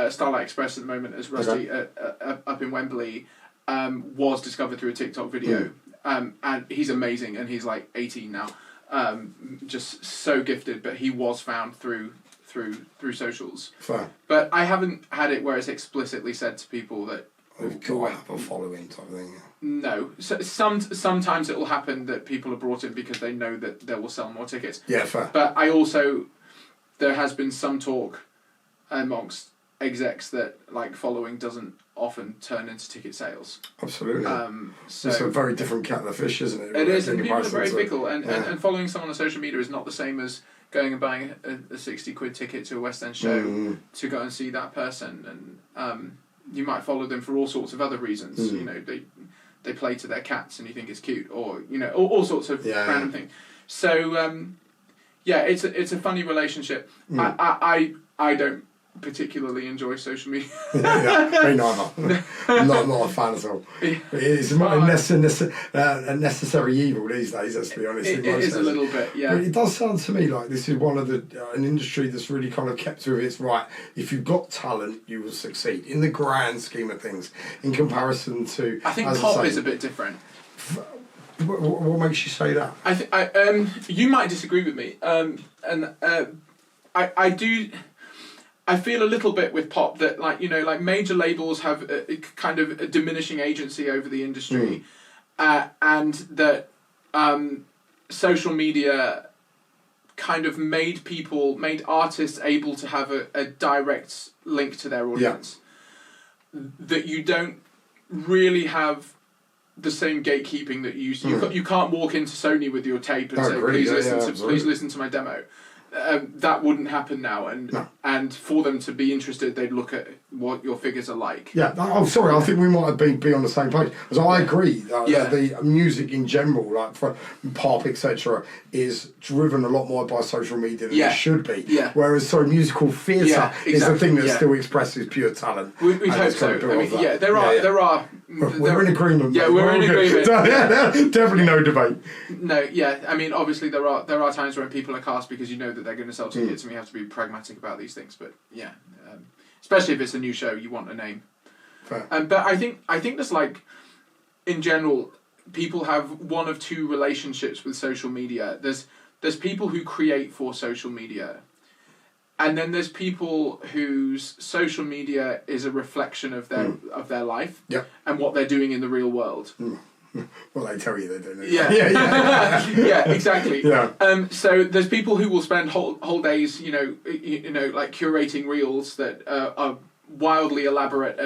Starlight Express at the moment as Rusty up in Wembley. Was discovered through a TikTok video, and he's amazing, and he's like 18 now, just so gifted. But he was found through socials. Fair. But I haven't had it where it's explicitly said to people that go have a following type of thing. No, so sometimes it will happen that people are brought in because they know that they will sell more tickets. Yeah, fair. But there has been some talk amongst execs that like following doesn't often turn into ticket sales. Absolutely. So it's a very different kettle of fish, isn't it? It is, and people are very fickle. And following someone on social media is not the same as going and buying a 60 quid ticket to a West End show to go and see that person. And you might follow them for all sorts of other reasons. You know, they play to their cats and you think it's cute, or you know, all sorts of random things. So it's a funny relationship. I particularly enjoy social media. Me neither. not a fan at all. It's a necessary evil these days, let's be honest. It is a little bit, yeah. But it does sound to me like this is one of an industry that's really kind of kept to its right. If you've got talent, you will succeed in the grand scheme of things. In comparison to, I think pop is a bit different. What makes you say that? You might disagree with me, I do. I feel a little bit with pop that, like major labels have a kind of a diminishing agency over the industry, and that social media kind of made artists able to have a direct link to their audience. Yeah. That you don't really have the same gatekeeping that you used to. You can't walk into Sony with your tape and say, please listen to my demo. That wouldn't happen now, and for them to be interested, they'd look at what your figures are like. Yeah. Oh, sorry. I think we might be on the same page. Because I agree that the music in general, like for pop, etc., is driven a lot more by social media than it should be. Yeah. Whereas, musical theatre is the thing that still expresses pure talent. We hope so. There are. We're in agreement. Yeah, we're in agreement. Definitely no debate. No, yeah. I mean, obviously there are times when people are cast because you know that they're going to sell tickets, and we have to be pragmatic about these things. But yeah, especially if it's a new show, you want a name. Fair. But I think there's in general, people have one of two relationships with social media. There's people who create for social media. And then there's people whose social media is a reflection of their life and what they're doing in the real world. Well, they tell you they're doing it. Yeah. Yeah, exactly. Yeah. So there's people who will spend whole days, like curating reels that are wildly elaborate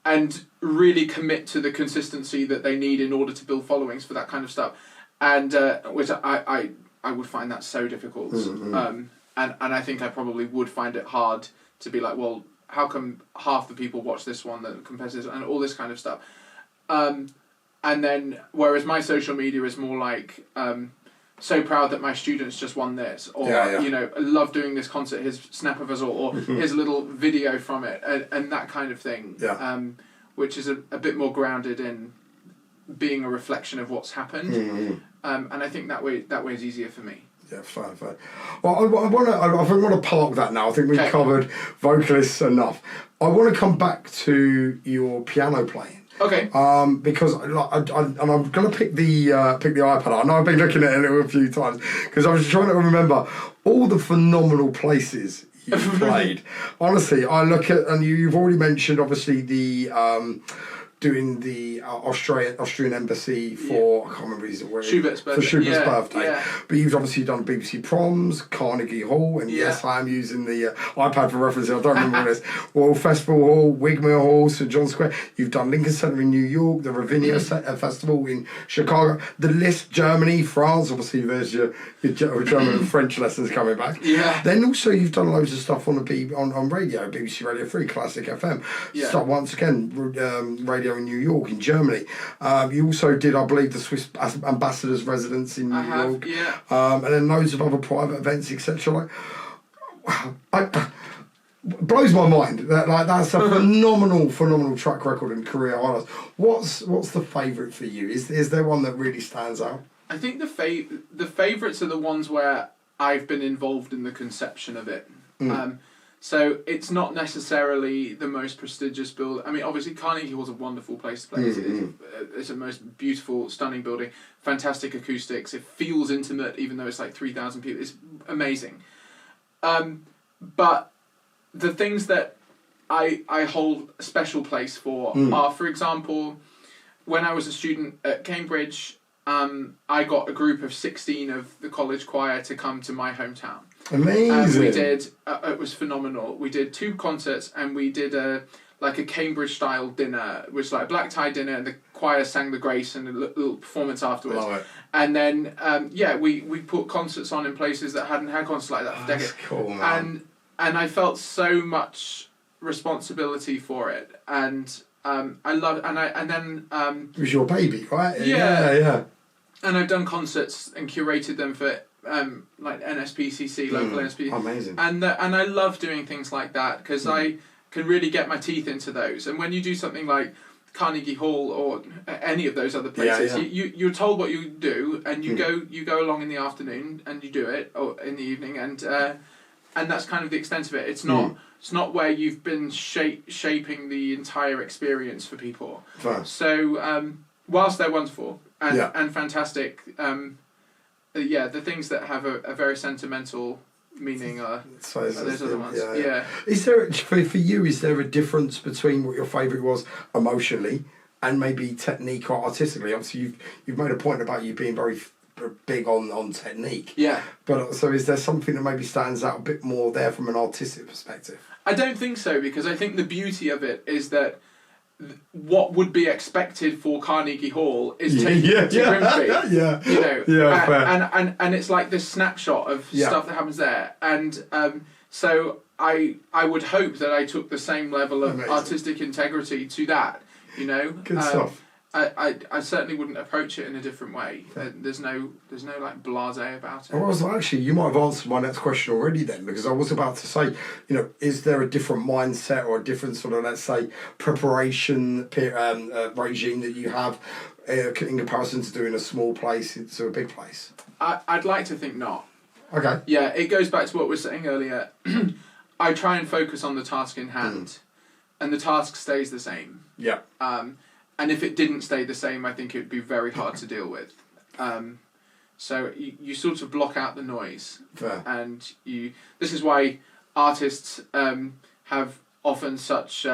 and really commit to the consistency that they need in order to build followings for that kind of stuff, and which I would find that so difficult. And I think I probably would find it hard to be like, well, how come half the people watch this one that compares this, and all this kind of stuff. And then, whereas my social media is more like, so proud that my students just won this, or, love doing this concert, here's snap of us all, or here's a little video from it, and that kind of thing, which is a bit more grounded in being a reflection of what's happened. And I think that way is easier for me. Yeah, fine. Well, I want to park that now. I think we've covered vocalists enough. I want to come back to your piano playing. Okay. Because I'm going to pick the iPad up. I know I've been looking at it a few times because I was trying to remember all the phenomenal places you've played. Honestly, I look at, and you've already mentioned obviously the doing the Austrian embassy for, I can't remember Schubert's birthday. For Schubert's birthday. Yeah. But you've obviously done BBC Proms, Carnegie Hall, and yes, I am using the iPad for reference. I don't remember what it is. Royal Festival Hall, Wigmore Hall, St John's Square. You've done Lincoln Center in New York, the Ravinia Festival in Chicago, the List, Germany, France. Obviously, there's your German and French lessons coming back. Yeah. Then also you've done loads of stuff on on radio, BBC Radio 3, Classic FM. Yeah. So once again, radio in New York, in Germany. You also did, I believe, the Swiss ambassador's residence in New York. Yeah. And then loads of other private events, etc. Blows my mind. That's a phenomenal track record and career honours. What's the favourite for you? Is there one that really stands out? I think the favourites are the ones where I've been involved in the conception of it. So it's not necessarily the most prestigious building. I mean, obviously Carnegie Hall's a wonderful place to play. It's a most beautiful, stunning building. Fantastic acoustics. It feels intimate, even though it's like 3,000 people. It's amazing. But the things that I hold a special place for are, for example, when I was a student at Cambridge, I got a group of 16 of the college choir to come to my hometown. Amazing. We did, it was phenomenal. We did 2 concerts and we did a Cambridge style dinner, which was like a black tie dinner, and the choir sang the grace and a little performance afterwards. Love it. And then, we put concerts on in places that hadn't had concerts like that for decades. That's cool, man. And I felt so much responsibility for it. And I loved, and then... it was your baby, right? Yeah. And I've done concerts and curated them for like NSPCC, local NSP. Amazing. And I love doing things like that because I can really get my teeth into those. And when you do something like Carnegie Hall or any of those other places, you're told what you do, and you go along in the afternoon and you do it, or in the evening, and that's kind of the extent of it. It's not where you've been shaping the entire experience for people. Fair. So whilst they're wonderful and fantastic, the things that have a very sentimental meaning are those other ones. Yeah. Is there, for you, is there a difference between what your favourite was emotionally and maybe technique or artistically? Obviously, you've made a point about you being very big on technique. Yeah. But so is there something that maybe stands out a bit more there from an artistic perspective? I don't think so, because I think the beauty of it is that what would be expected for Carnegie Hall is taken to Grimsby. And it's like this snapshot of stuff that happens there, and so I would hope that I took the same level of artistic integrity to that. Good stuff. I certainly wouldn't approach it in a different way. There's no like blasé about it. Well, actually, you might have answered my next question already then, because I was about to say, is there a different mindset or a different sort of, let's say, preparation regime that you have in comparison to doing a small place to a big place? I'd like to think not. Okay. Yeah, it goes back to what we were saying earlier. I try and focus on the task in hand, and the task stays the same. Yeah. And if it didn't stay the same, I think it would be very hard to deal with. So you sort of block out the noise. Fair. And this is why artists have often such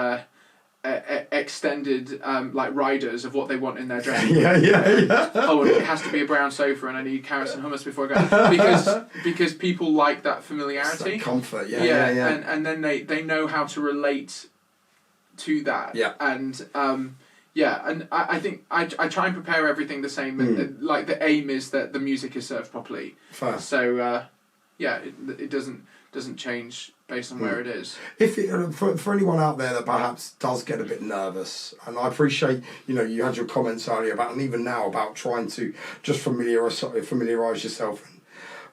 extended like riders of what they want in their dressing room. Oh, it has to be a brown sofa, and I need carrots and hummus before I go. Because people like that familiarity. It's that comfort, And then they know how to relate to that. Yeah. And and I think I try and prepare everything the same. And, like, the aim is that the music is served properly. Fair. So it doesn't change based on where it is. If for anyone out there that perhaps does get a bit nervous, and I appreciate you had your comments earlier about, and even now, about trying to just familiarise yourself and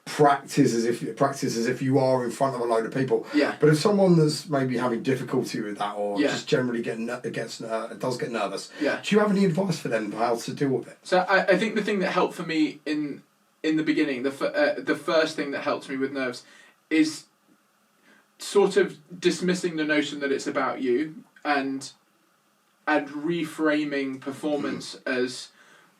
practice as if you are in front of a load of people. Yeah. But if someone that's maybe having difficulty with that, or just generally does get nervous, do you have any advice for them how to deal with it? So I think the thing that helped for me in the beginning, the first thing that helped me with nerves, is sort of dismissing the notion that it's about you, and reframing performance as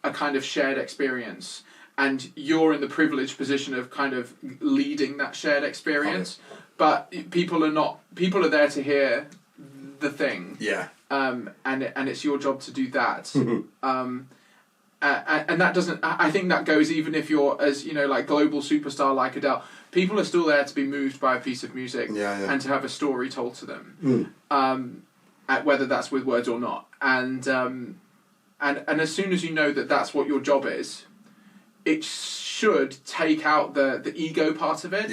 a kind of shared experience. And you're in the privileged position of kind of leading that shared experience, but people are there to hear the thing. Yeah. And it's your job to do that. And that doesn't. I think that goes even if you're like global superstar like Adele. People are still there to be moved by a piece of music and to have a story told to them, whether that's with words or not. And as soon as you know that that's what your job is, it should take out the ego part of it,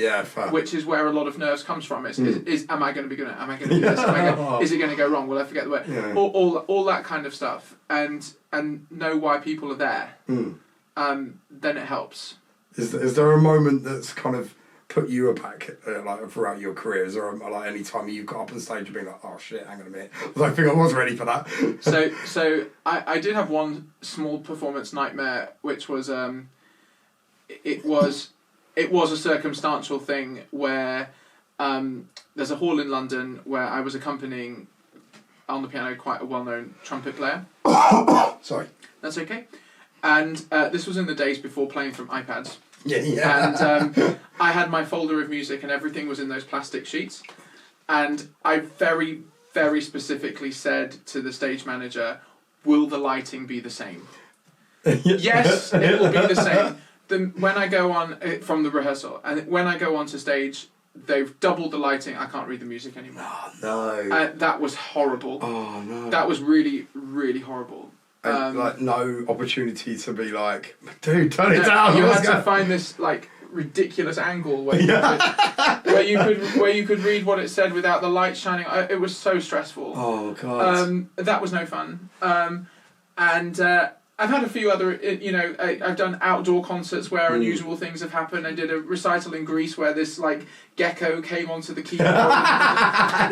which is where a lot of nerves comes from. Is am I going to be good at it? Am I going to do this? Is it going to go wrong? Will I forget the word? Yeah. All that kind of stuff, and know why people are there. Then it helps. Is there a moment that's kind of put you aback like throughout your career? Is there like any time you've got up on stage and been like, oh shit, hang on a minute, I think I was ready for that? So I did have one small performance nightmare, which was it was a circumstantial thing where there's a hall in London where I was accompanying on the piano quite a well-known trumpet player. Sorry. That's okay. And this was in the days before playing from iPads. Yeah. And I had my folder of music and everything was in those plastic sheets. And I very, very specifically said to the stage manager, will the lighting be the same? Yes, it will be the same. When I go on from the rehearsal, and when I go onto stage, they've doubled the lighting. I can't read the music anymore. Oh, no. That was horrible. Oh, no. That was really, really horrible. And, like, no opportunity to be like, dude, turn it down. You had to find this like ridiculous angle where you could read what it said without the light shining. It was so stressful. Oh god. That was no fun. I've had a few other, I've done outdoor concerts where unusual things have happened. I did a recital in Greece where this like gecko came onto the keyboard,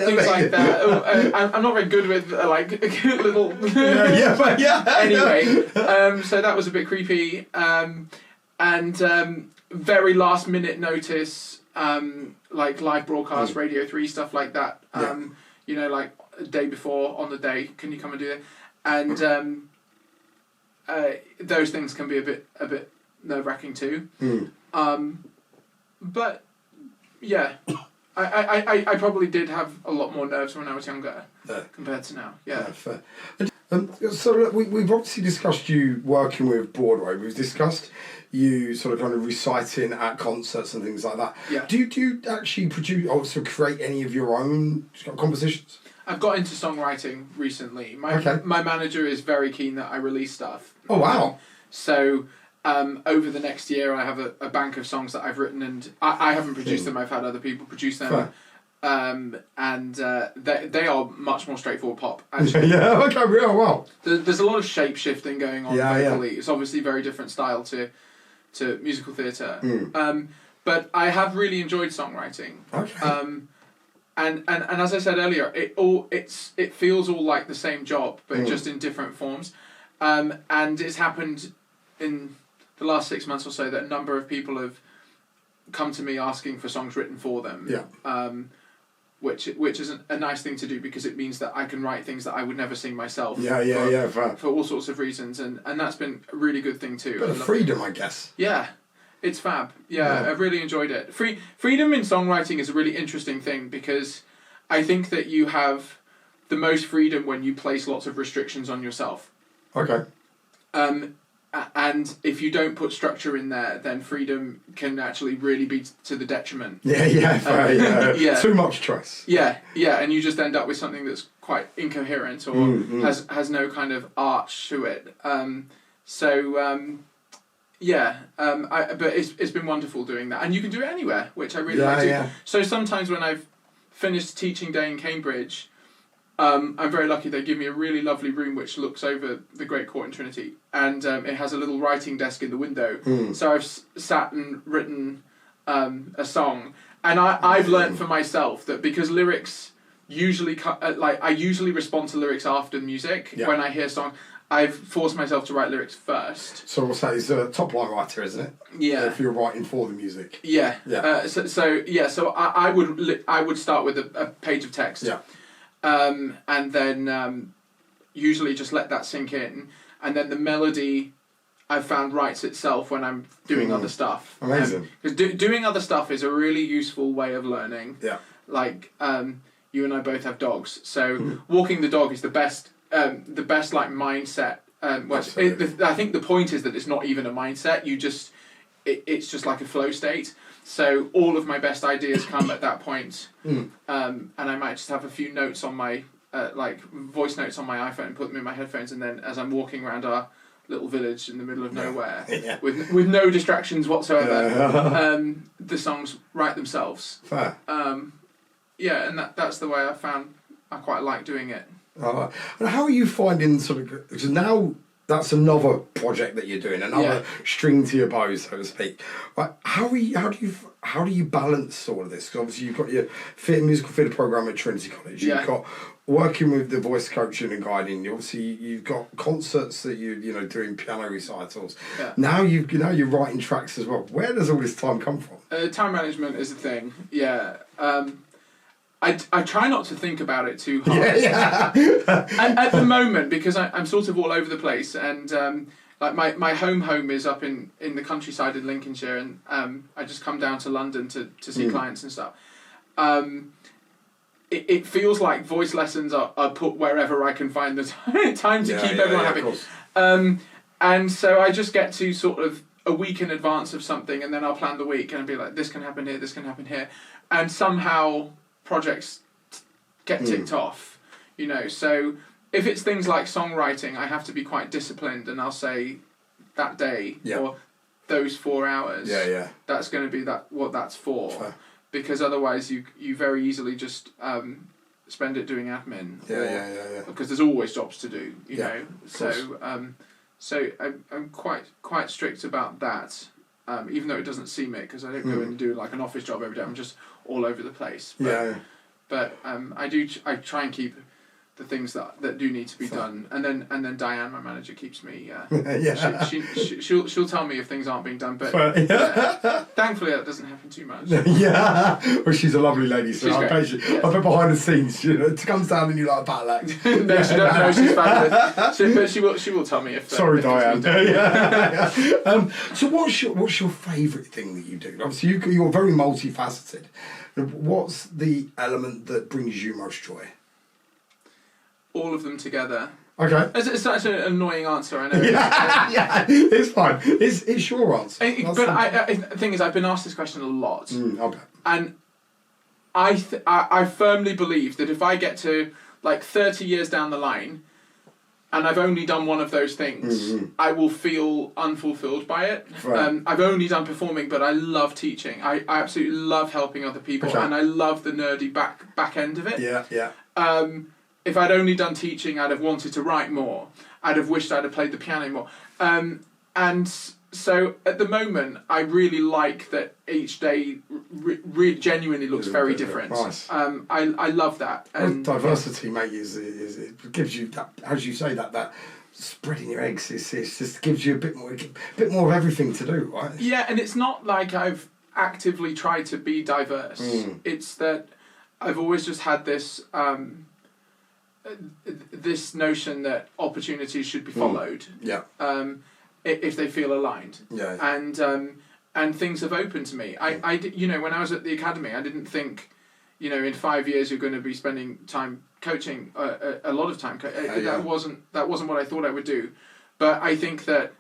things like that. I'm not very good with like little. Anyway, so that was a bit creepy, and very last minute notice, like live broadcast, Radio 3 stuff like that. Like a day before, on the day, can you come and do that? And those things can be a bit nerve-wracking too. But yeah, I probably did have a lot more nerves when I was younger compared to now. Yeah. Fair. So we've obviously discussed you working with Broadway. We've discussed you sort of kind of reciting at concerts and things like that. Yeah. Do you actually produce, also create any of your own compositions? I've got into songwriting recently. My manager is very keen that I release stuff. Oh, wow. So over the next year, I have a bank of songs that I've written, and I haven't produced them. I've had other people produce them. Fair. And they are much more straightforward pop. Actually. Yeah, okay, real well. There's a lot of shape shifting going on vocally. Yeah. It's obviously a very different style to musical theatre. But I have really enjoyed songwriting. Okay. And as I said earlier, it feels all like the same job, but just in different forms. And it's happened in the last 6 months or so that a number of people have come to me asking for songs written for them. Yeah. Which is a nice thing to do, because it means that I can write things that I would never sing myself. For all sorts of reasons, and that's been a really good thing too. Bit of freedom, I guess. Yeah, it's fab. Yeah, I've really enjoyed it. Freedom in songwriting is a really interesting thing, because I think that you have the most freedom when you place lots of restrictions on yourself. Okay. And if you don't put structure in there, then freedom can actually really be to the detriment. Yeah. Too much choice. Yeah, and you just end up with something that's quite incoherent or has no kind of arch to it. But it's been wonderful doing that, and you can do it anywhere, which I really like to. Yeah. So sometimes when I've finished teaching day in Cambridge, I'm very lucky. They give me a really lovely room which looks over the Great Court in Trinity, and it has a little writing desk in the window. So I've sat and written a song, and I've learnt for myself that because lyrics usually I usually respond to lyrics after music when I hear songs. I've forced myself to write lyrics first. So what's that? He's a top line writer, isn't it? Yeah. If you're writing for the music. Yeah. So I would start with a page of text. Yeah. And then usually just let that sink in, and then the melody I've found writes itself when I'm doing other stuff. Amazing. Because doing other stuff is a really useful way of learning. Yeah. Like you and I both have dogs, so walking the dog is the best like mindset. I think the point is that it's not even a mindset. It's just like a flow state. So all of my best ideas come at that point. And I might just have a few notes on my like voice notes on my iPhone and put them in my headphones, and then as I'm walking around our little village in the middle of nowhere with no distractions whatsoever, the songs write themselves. Fair. And that's the way I found I quite like doing it. And how are you finding because now that's another project that you're doing, another string to your bow, so to speak. Right? How do you balance all of this? Because obviously you've got your musical theatre program at Trinity College. You've got working with the voice coaching and guiding. Obviously you've got concerts that you're doing piano recitals. Yeah. Now you're writing tracks as well. Where does all this time come from? Time management is a thing. Yeah. I try not to think about it too hard. At the moment, because I'm sort of all over the place, and like my home is up in the countryside in Lincolnshire, and I just come down to London to see clients and stuff. It feels like voice lessons are put wherever I can find the time to keep everyone happy. And so I just get to sort of a week in advance of something, and then I'll plan the week and I'll be like, this can happen here, this can happen here, and somehow projects get ticked off, so if it's things like songwriting, I have to be quite disciplined, and I'll say that day or those 4 hours that's going to be what that's for. Fair. Because otherwise you very easily just spend it doing admin because there's always jobs to do, know, so So I'm quite strict about that, even though it doesn't seem it, because I don't go in and do like an office job every day. I'm just all over the place. But I try and keep the things that do need to be done, and then Diane, my manager, keeps me. She'll tell me if things aren't being done, but thankfully that doesn't happen too much. Well, she's a lovely lady, so I bet behind the scenes, it comes down and you like a battle axe. No, she doesn't know. She's fabulous. But she will tell me if. Sorry, Diane. So what's your favourite thing that you do? Obviously, you're very multifaceted. What's the element that brings you most joy? All of them together. Okay. It's such an annoying answer, I know. It's fine. It's your answer. But the thing is, I've been asked this question a lot. I'll bet. And I firmly believe that if I get to like 30 years down the line and I've only done one of those things, I will feel unfulfilled by it. Right. I've only done performing, but I love teaching. I absolutely love helping other people, and I love the nerdy back end of it. Yeah. If I'd only done teaching, I'd have wanted to write more. I'd have wished I'd have played the piano more. And so at the moment, I really like that each day genuinely looks very different. Nice. I love that. And diversity, mate, is it gives you that, as you say, that spreading your eggs. It just gives you a bit more of everything to do, right? Yeah, and it's not like I've actively tried to be diverse. It's that I've always just had this. This notion that opportunities should be followed, if they feel aligned, and things have opened to me. I when I was at the academy, I didn't think, in 5 years you're going to be spending time coaching, a lot of time. That wasn't what I thought I would do, but I think that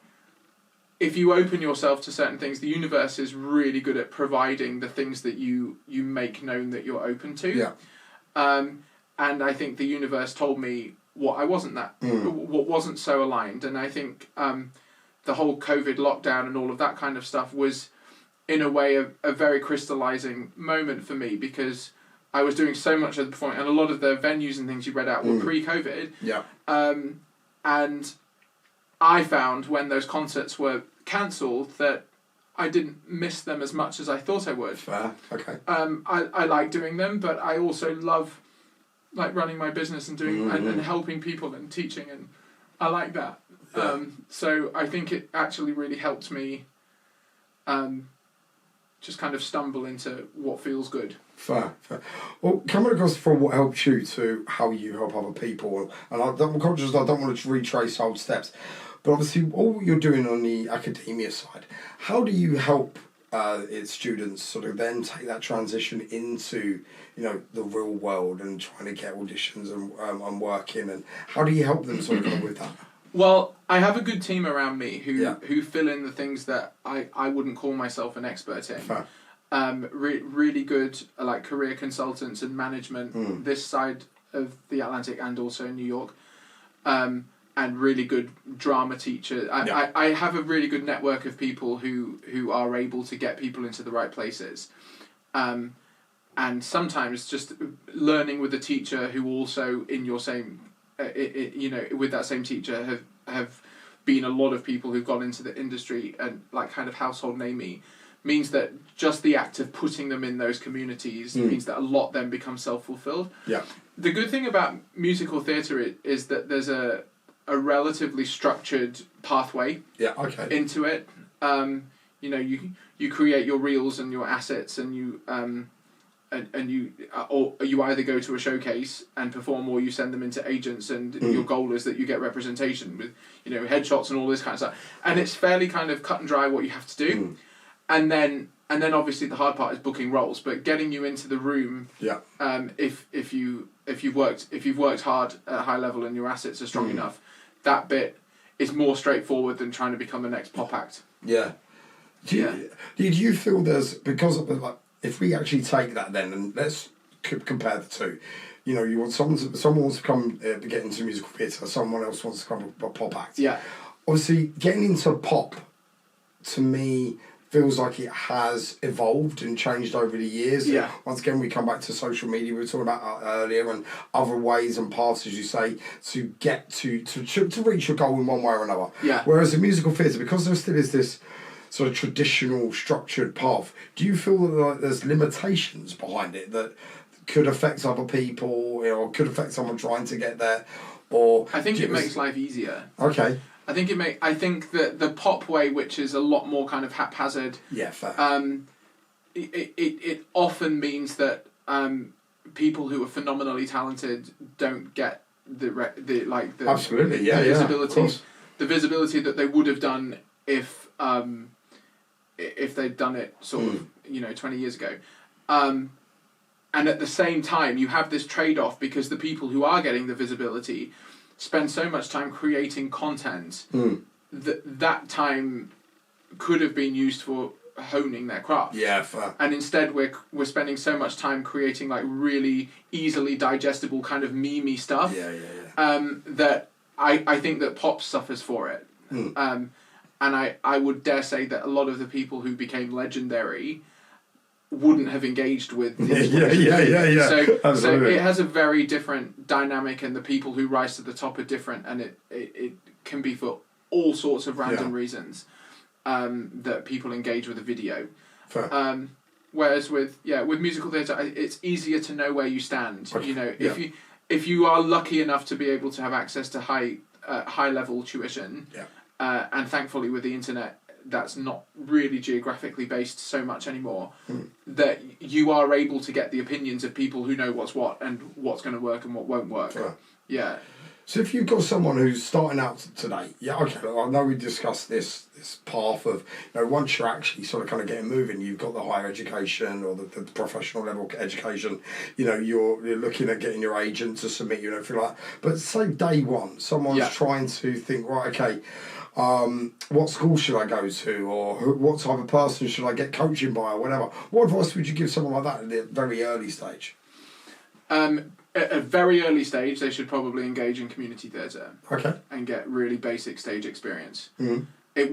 if you open yourself to certain things, the universe is really good at providing the things that you make known that you're open to. And I think the universe told me what what wasn't so aligned. And I think the whole COVID lockdown and all of that kind of stuff was, in a way, a very crystallizing moment for me, because I was doing so much of the performing, and a lot of the venues and things you read out were pre-COVID. And I found when those concerts were cancelled that I didn't miss them as much as I thought I would. Fair. Okay. I like doing them, but I also love running my business and doing and helping people and teaching, and I like that. So I think it actually really helped me just kind of stumble into what feels good. Fair. Well, coming across from what helps you to how you help other people, and I'm conscious I don't want to retrace old steps, but obviously all you're doing on the academia side, how do you help its students sort of then take that transition into the real world and trying to get auditions and working, and how do you help them sort of go with that? Well, I have a good team around me who fill in the things that I wouldn't call myself an expert in. Fair. Really good career consultants and management this side of the Atlantic and also in New York. And really good drama teachers. I have a really good network of people who are able to get people into the right places. And sometimes just learning with a teacher who also in your same, with that same teacher have been a lot of people who've gone into the industry and kind of household namey, means that just the act of putting them in those communities means that a lot then become self-fulfilled. Yeah. The good thing about musical theatre is that there's a relatively structured pathway into it. You create your reels and your assets, and you you either go to a showcase and perform, or you send them into agents, and your goal is that you get representation with headshots and all this kind of stuff. And it's fairly kind of cut and dry what you have to do. And then obviously the hard part is booking roles, but getting you into the room. If you've worked hard at a high level and your assets are strong enough, that bit is more straightforward than trying to become the next pop act. Yeah. Did you feel there's, because of if we actually take that then and let's compare the two, you want someone wants to come get into musical theatre, someone else wants to come a pop act. Yeah. Obviously, getting into pop, to me, feels like it has evolved and changed over the years. Yeah. Once again, we come back to social media. We were talking about earlier, and other ways and paths, as you say, to get to reach your goal in one way or another. Yeah. Whereas in musical theatre, because there still is this sort of traditional structured path, do you feel that like, there's limitations behind it that could affect other people, or could affect someone trying to get there? Or I think it makes life easier. Okay. I think that the pop way, which is a lot more kind of haphazard. Yeah, fair. It often means that people who are phenomenally talented don't get the absolutely, yeah, visibility, the visibility that they would have done if they'd done it sort of 20 years ago. And at the same time, you have this trade-off because the people who are getting the visibility spend so much time creating content that time could have been used for honing their craft. Yeah, fair. And instead we're spending so much time creating like really easily digestible kind of memey stuff. That I think that pop suffers for it. And I would dare say that a lot of the people who became legendary wouldn't have engaged with yeah. So it has a very different dynamic, and the people who rise to the top are different, and it can be for all sorts of random reasons that people engage with a video. Fair. Whereas with musical theatre, it's easier to know where you stand. Okay. If you are lucky enough to be able to have access to high level tuition, and thankfully with the internet, that's not really geographically based so much anymore, that you are able to get the opinions of people who know what's what and what's going to work and what won't work. Yeah. So if you've got someone who's starting out today, I know we discussed this path of, once you're actually sort of kind of getting moving, you've got the higher education or the professional level education, you're looking at getting your agent to submit you and everything like that. But say day one, someone's trying to think, right, okay, what school should I go to, or what type of person should I get coaching by, or whatever. What advice would you give someone like that at the very early stage? At a very early stage, they should probably engage in community theatre. Okay. And get really basic stage experience. Mm-hmm. It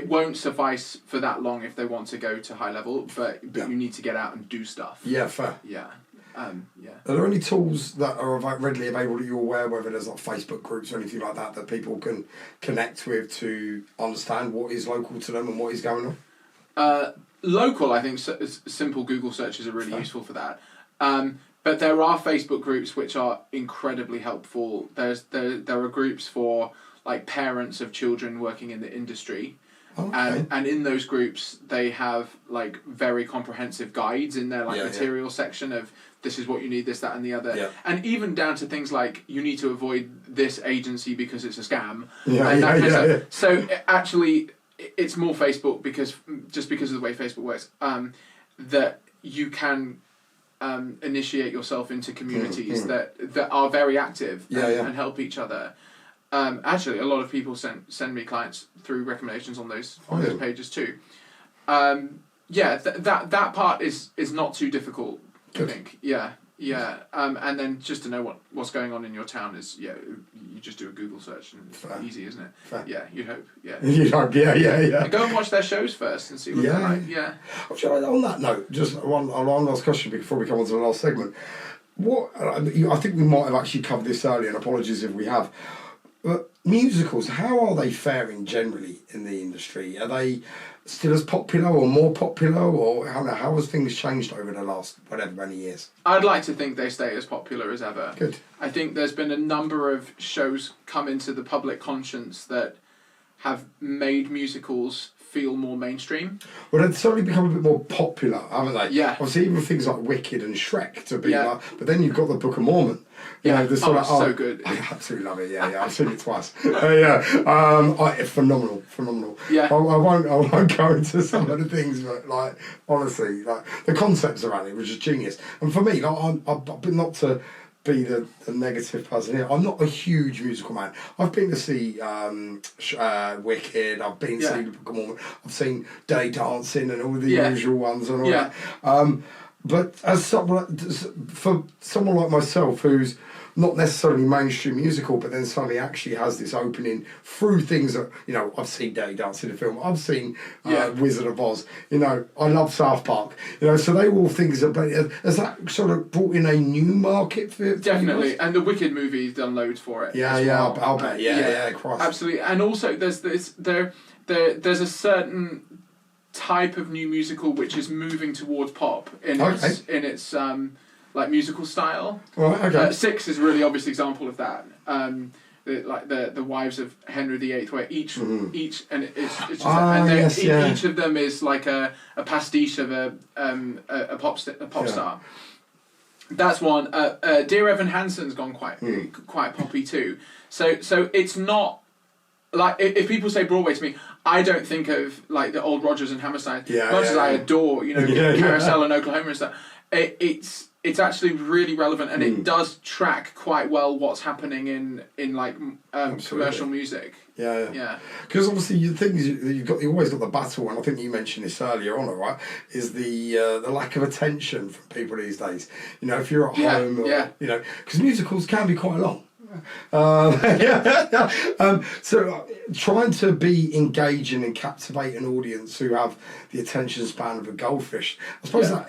won't suffice for that long if they want to go to high level, but you need to get out and do stuff. Yeah, fair. Yeah. Are there any tools that are readily available that you're aware, whether there's like Facebook groups or anything like that people can connect with to understand what is local to them and what is going on? Local, I think simple Google searches are really useful for that. But there are Facebook groups which are incredibly helpful. There are groups for like parents of children working in the industry. Okay. And in those groups they have like very comprehensive guides in their material section of this is what you need, this, that and the other. Yeah. And even down to things like you need to avoid this agency because it's a scam. So actually it's more Facebook because of the way Facebook works, that you can initiate yourself into communities that are very active and help each other. Actually, a lot of people send me clients through recommendations on those pages too. That part is not too difficult. I think. And then just to know what's going on in your town is you just do a Google search and it's easy, isn't it? Fair. Yeah, you'd hope. Yeah. You'd hope. Yeah. And go and watch their shows first and see what they're like. Yeah. Actually, on that note, just one last question before we come on to the last segment. I think we might have actually covered this earlier, and apologies if we have. But musicals, how are they faring generally in the industry? Are they still as popular or more popular, or how has things changed over the last whatever many years? I'd like to think they stay as popular as ever. Good. I think there's been a number of shows come into the public conscience that have made musicals feel more mainstream. Well, they've certainly become a bit more popular, haven't they? Yeah. Obviously, even things like Wicked and Shrek to be like, but then you've got the Book of Mormon. So good. I absolutely love it. Yeah, I've seen it twice. Phenomenal. Yeah. I won't go into some of the things, but like honestly, like the concepts around it, which is genius. And for me, like I've been not to be the negative person here. I'm not a huge musical man. I've been to see Wicked. I've been to see the Book of Mormon. I've seen Day Dancing and all the usual ones and all that. But as for someone like myself who's not necessarily mainstream musical, but then suddenly actually has this opening through things that, you know, I've seen Dirty Dancing in the film, I've seen Wizard of Oz, you know, I love South Park, you know, so they were all things that, has that sort of brought in a new market for Definitely, and the Wicked movie's done loads for it. I'll bet, Christ. Absolutely, and also there's a certain type of new musical which is moving towards pop in its like musical style. Right, okay. Six is a really obvious example of that. The Wives of Henry VIII, where each and it's just each of them is like a pastiche of a pop star. That's one. Dear Evan Hansen's gone quite poppy too. So it's not like if people say Broadway to me, I don't think of like the old Rodgers and Hammerstein. Much as I adore, you know, Carousel and Oklahoma and stuff. It's actually really relevant, and it does track quite well what's happening in like commercial music. Yeah. Because obviously the thing is you always got the battle, and I think you mentioned this earlier on, right? Is the lack of attention from people these days. You know, if you're at home, you know, because musicals can be quite long. So trying to be engaging and captivate an audience who have the attention span of a goldfish, I suppose that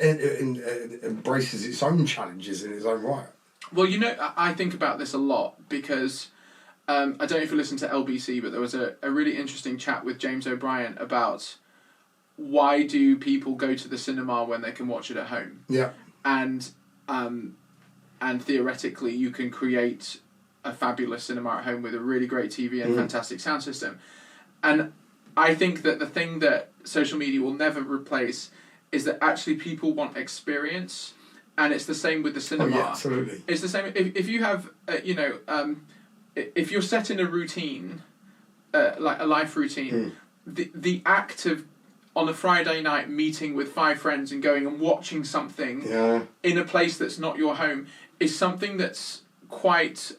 embraces its own challenges in its own right. Well, you know, I think about this a lot because I don't know if you listened to LBC, but there was a really interesting chat with James O'Brien about why do people go to the cinema when they can watch it at home? And theoretically you can create a fabulous cinema at home with a really great TV and fantastic sound system. And I think that the thing that social media will never replace is that actually people want experience, and it's the same with the cinema. Absolutely. It's the same if you have, if you're set in a routine, like a life routine, the act of on a Friday night meeting with 5 friends and going and watching something in a place that's not your home is something that's quite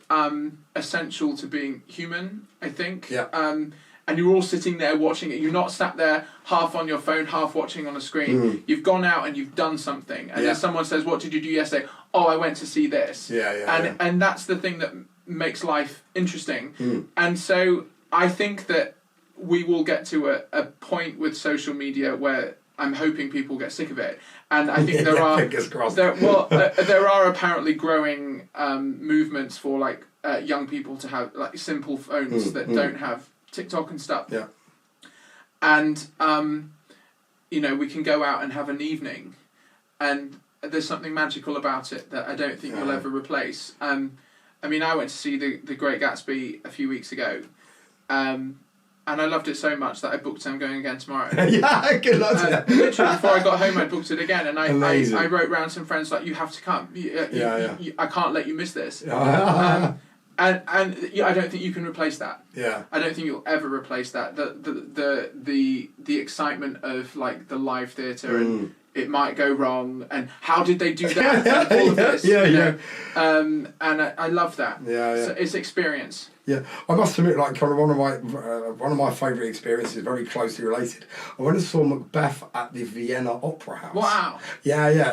essential to being human, I think. And you're all sitting there watching it. You're not sat there half on your phone, half watching on a screen. You've gone out and you've done something. And then someone says, what did you do yesterday? Oh, I went to see this. And that's the thing that makes life interesting. And so I think that we will get to a point with social media where I'm hoping people get sick of it, and I think there are there are apparently growing movements for like young people to have like simple phones that don't have TikTok and stuff. And you know, we can go out and have an evening, and there's something magical about it that I don't think you'll ever replace. I mean, I went to see the Great Gatsby a few weeks ago. And I loved it so much that I booked I'm going again tomorrow. Good luck to that. Literally, before I got home, I booked it again. And I wrote round some friends like, you have to come. I can't let you miss this. And I don't think you can replace that. I don't think you'll ever replace that. The excitement of like the live theatre and it might go wrong and how did they do that and all of this. And I love that. So it's experience. I must admit, like kind of one of my favourite experiences, very closely related. I went and saw Macbeth at the Vienna Opera House. Wow.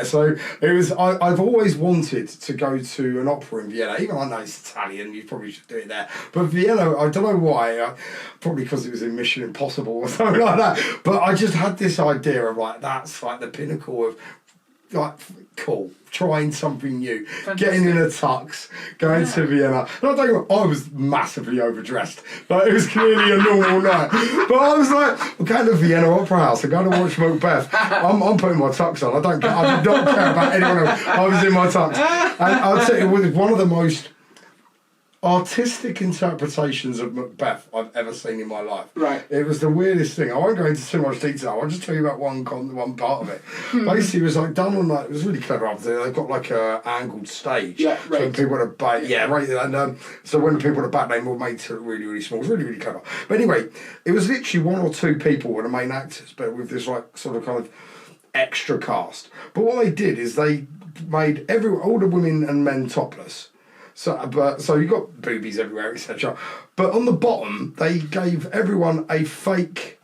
So it was. I've always wanted to go to an opera in Vienna. Even though I know it's Italian, you probably should do it there. But Vienna, I don't know why. Probably because it was in Mission Impossible or something like that. But I just had this idea of like that's like the pinnacle of like cool. Trying something new, getting in a tux, going to Vienna. And I was massively overdressed. Like it was clearly a normal night. But I was like, I'm going to Vienna Opera House. I'm going to watch Macbeth. I'm putting my tux on. I did not care about anyone else. I was in my tux. And I'll tell you, it was one of the most artistic interpretations of Macbeth I've ever seen in my life. It was the weirdest thing. I won't go into too much detail. I'll just tell you about one part of it. Basically, it was like done on like it was really clever up there. They've got like a angled stage. So when people at the back, and so when the people at the back, they were made to look really, really small. It was really, really clever. But anyway, it was literally 1 or 2 people were the main actors, but with this like sort of kind of extra cast. But what they did is they made all the women and men topless. So you got boobies everywhere, etc. But on the bottom, they gave everyone a fake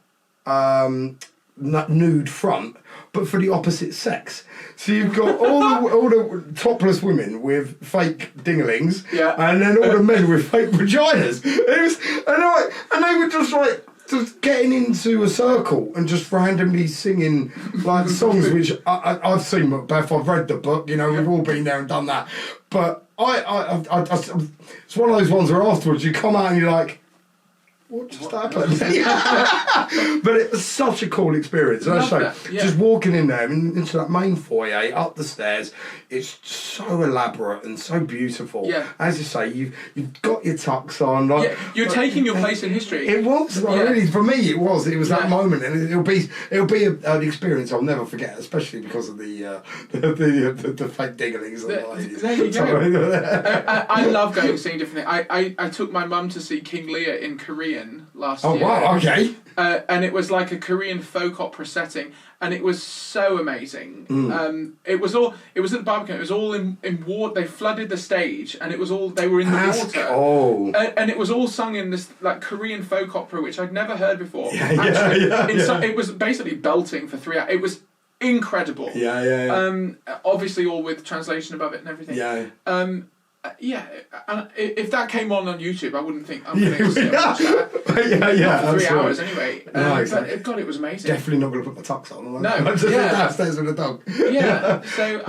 nude front, but for the opposite sex. So you've got all the topless women with fake dinglings, and then all the men with fake vaginas. And they were just like just getting into a circle and just randomly singing like songs which I've seen Macbeth. I've read the book. You know, we've all been there and done that. But it's one of those ones where afterwards you come out and you're like, what just happened? But it was such a cool experience. And just walking in there into that main foyer, up the stairs, it's so elaborate and so beautiful. Yeah. As you say, you've got your tux on. Like, you're taking your place in history. It was really, for me. It was that moment, and it'll be an experience I'll never forget, especially because of the fake dinglings of the ladies. There you go. I love going and seeing different things. I took my mum to see King Lear in Korean last year. Oh wow! Okay. And it was like a Korean folk opera setting, and it was so amazing. It was at the Barbican. It was all in water. They flooded the stage, and it was all they were in the water. Oh. And it was all sung in this like Korean folk opera, which I'd never heard before. It was basically belting for 3 hours. It was incredible. Obviously, all with translation above it and everything. And if that came on YouTube, I wouldn't think I'm going to sit and watch that. For 3 hours anyway. Exactly. But God, it was amazing. Definitely not going to put my tux on. No, I'm just downstairs with a dog. So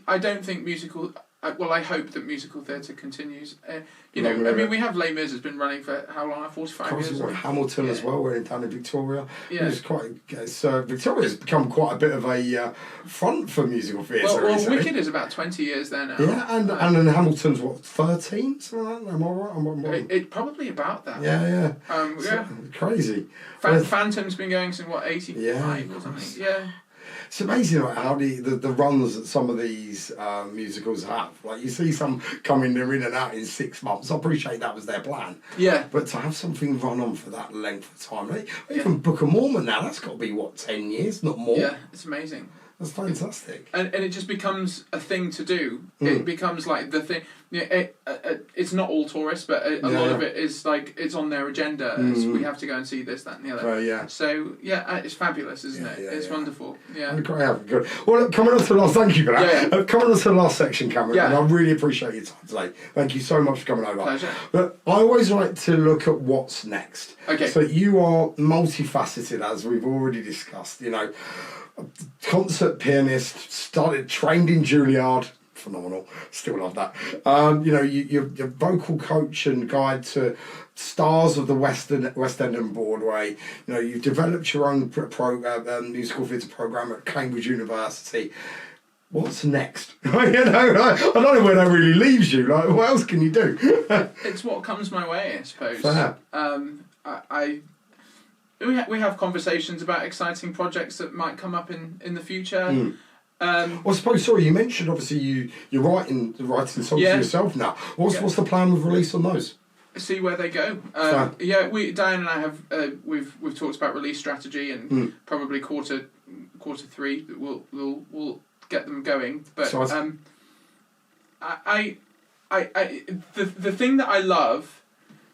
I don't think musical. I hope that musical theatre continues. We have Les Mis has been running for how long? 45 years. Hamilton as well. We're down in Victoria. It's Victoria's become quite a bit of a front for musical theatre. Well, Wicked is about 20 years there now. Yeah, and then Hamilton's 13? Something like that. Am I right? It's probably about that. Crazy. Phantom's been going since 85 or something. Yeah. It's amazing how the runs that some of these musicals have. Like you see some coming, they're in and out in 6 months. I appreciate that was their plan. Yeah. But to have something run on for that length of time, even Book of Mormon now, that's got to be 10 years, not more. Yeah, it's amazing. That's fantastic. And it just becomes a thing to do. It becomes like the thing. It's not all tourists, but a lot of it is like it's on their agenda. We have to go and see this, that, and the other. So it's fabulous, isn't it? It's wonderful. Yeah. Good. Well, look, coming on to the last. Thank you for that. Coming on to the last section, Cameron. And I really appreciate your time today. Thank you so much for coming over. Pleasure. But I always like to look at what's next. Okay. So you are multifaceted, as we've already discussed. You know, concert pianist, trained in Juilliard. Phenomenal. Still love that. You're vocal coach and guide to stars of the West End and Broadway. You know, you've developed your own musical theatre program at Cambridge University. What's next? I don't know where that really leaves you. Like, what else can you do? It's what comes my way, I suppose. Fair. We have conversations about exciting projects that might come up in the future. I suppose, you mentioned obviously you're writing songs for yourself now. What's the plan with release on those? See where they go. Diane and I have we've talked about release strategy and probably quarter 3 we'll get them going. But the thing that I love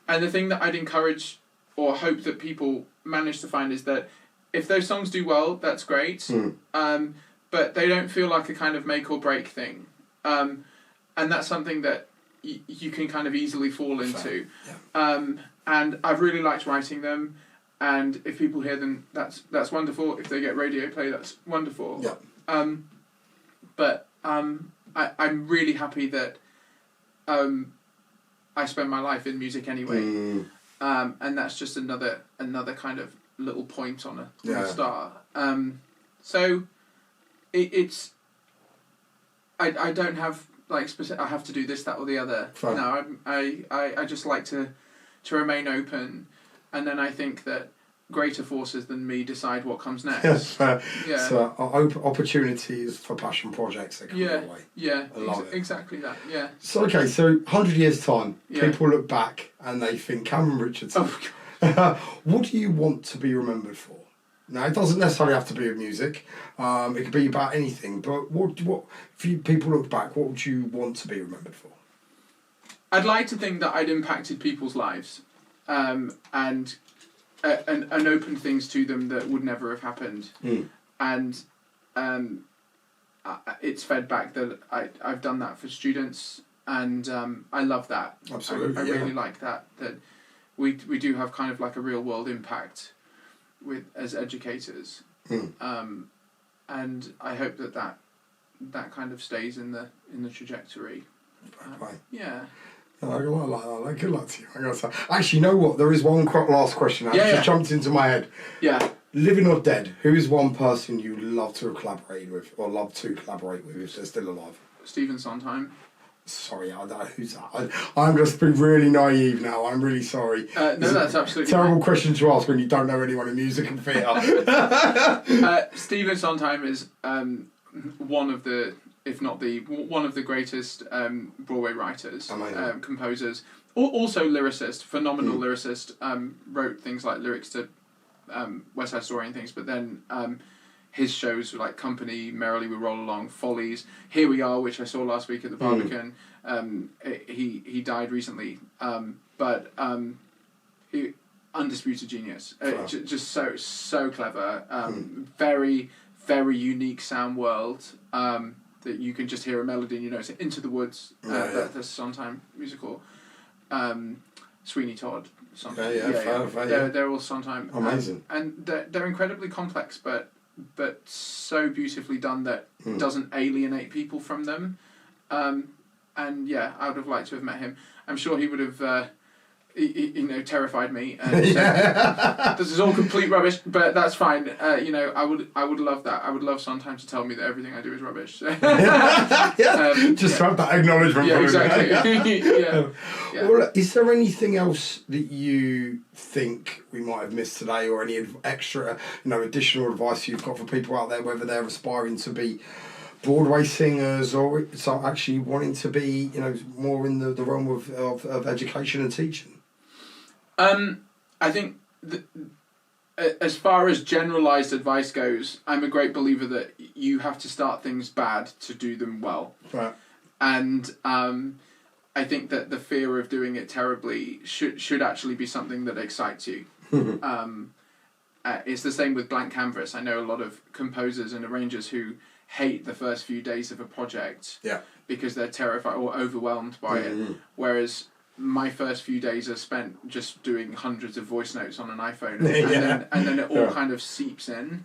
and the thing that I'd encourage or hope that people manage to find is that if those songs do well, that's great. But they don't feel like a kind of make or break thing. And that's something that you can kind of easily fall into. And I've really liked writing them. And if people hear them, that's wonderful. If they get radio play, that's wonderful. But I'm really happy that I spend my life in music anyway. And that's just another kind of little point on a star. So it's I don't have like specific. I have to do this, that, or the other. Fine. No, I just like to remain open, and then I think that greater forces than me decide what comes next. So opportunities for passion projects that come your way. Exactly that. Yeah. So 100 years time, people look back and they think Cameron Richardson. What do you want to be remembered for? Now, it doesn't necessarily have to be with music. It could be about anything. But what if people look back, what would you want to be remembered for? I'd like to think that I'd impacted people's lives, and opened things to them that would never have happened. and it's fed back that I've done that for students, and I love that. Absolutely, I really like that we do have kind of like a real world impact as educators, and I hope that kind of stays in the trajectory. Yeah. Good luck to you. I gotta say. Actually, you know what? There is one last question. Just jumped into my head. Yeah. Living or dead, who is one person you love to have collaborated with, or love to collaborate with if they're still alive? Stephen Sondheim. Sorry, I don't know who's that. I'm just being really naive now. I'm really sorry. No, that's absolutely terrible question to ask when you don't know anyone in music and theatre. Stephen Sondheim is one of the, if not one of the greatest Broadway writers, composers, also lyricist, phenomenal lyricist. Wrote things like lyrics to West Side Story and things, but then his shows were like Company, Merrily We Roll Along, Follies, Here We Are, which I saw last week at the Barbican. He died recently, but he undisputed genius. Just so clever. Very, very unique sound world. That you can just hear a melody and you know it's Into the Woods. The Sondheim musical. Sweeney Todd. They're all Sondheim. Amazing. And they're incredibly complex, but so beautifully done that doesn't alienate people from them. And yeah, I would have liked to have met him. I'm sure he would have, terrified me. And this is all complete rubbish, but that's fine. I would love that. I would love Sondheim to tell me that everything I do is rubbish. Just to have that acknowledgement. Yeah, exactly. Yeah. Well, is there anything else that you think we might have missed today, or any extra, additional advice you've got for people out there, whether they're aspiring to be Broadway singers or so actually wanting to be, more in the realm of education and teaching? I think as far as generalised advice goes, I'm a great believer that you have to start things bad to do them well. Right. And I think that the fear of doing it terribly should actually be something that excites you. It's the same with blank canvas. I know a lot of composers and arrangers who hate the first few days of a project because they're terrified or overwhelmed by it, whereas my first few days are spent just doing hundreds of voice notes on an iPhone, and then it all kind of seeps in.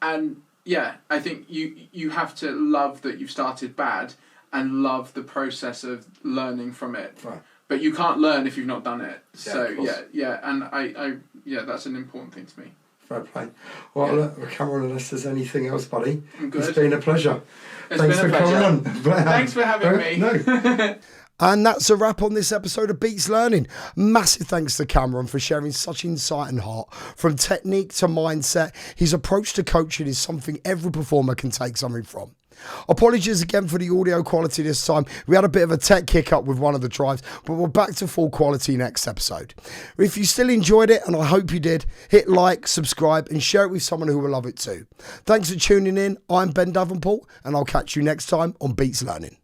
And yeah, I think you have to love that you've started bad and love the process of learning from it. Right. But you can't learn if you've not done it. So and I that's an important thing to me. Fair play. Well, look, Cameron, unless there's anything else, buddy, it's been a pleasure. Thanks for coming on. Thanks for having me. No. And that's a wrap on this episode of Beats Learning. Massive thanks to Cameron for sharing such insight and heart. From technique to mindset, his approach to coaching is something every performer can take something from. Apologies again for the audio quality this time. We had a bit of a tech kick up with one of the drives, but we're back to full quality next episode. If you still enjoyed it, and I hope you did, hit like, subscribe, and share it with someone who will love it too. Thanks for tuning in. I'm Ben Davenport, and I'll catch you next time on Beats Learning.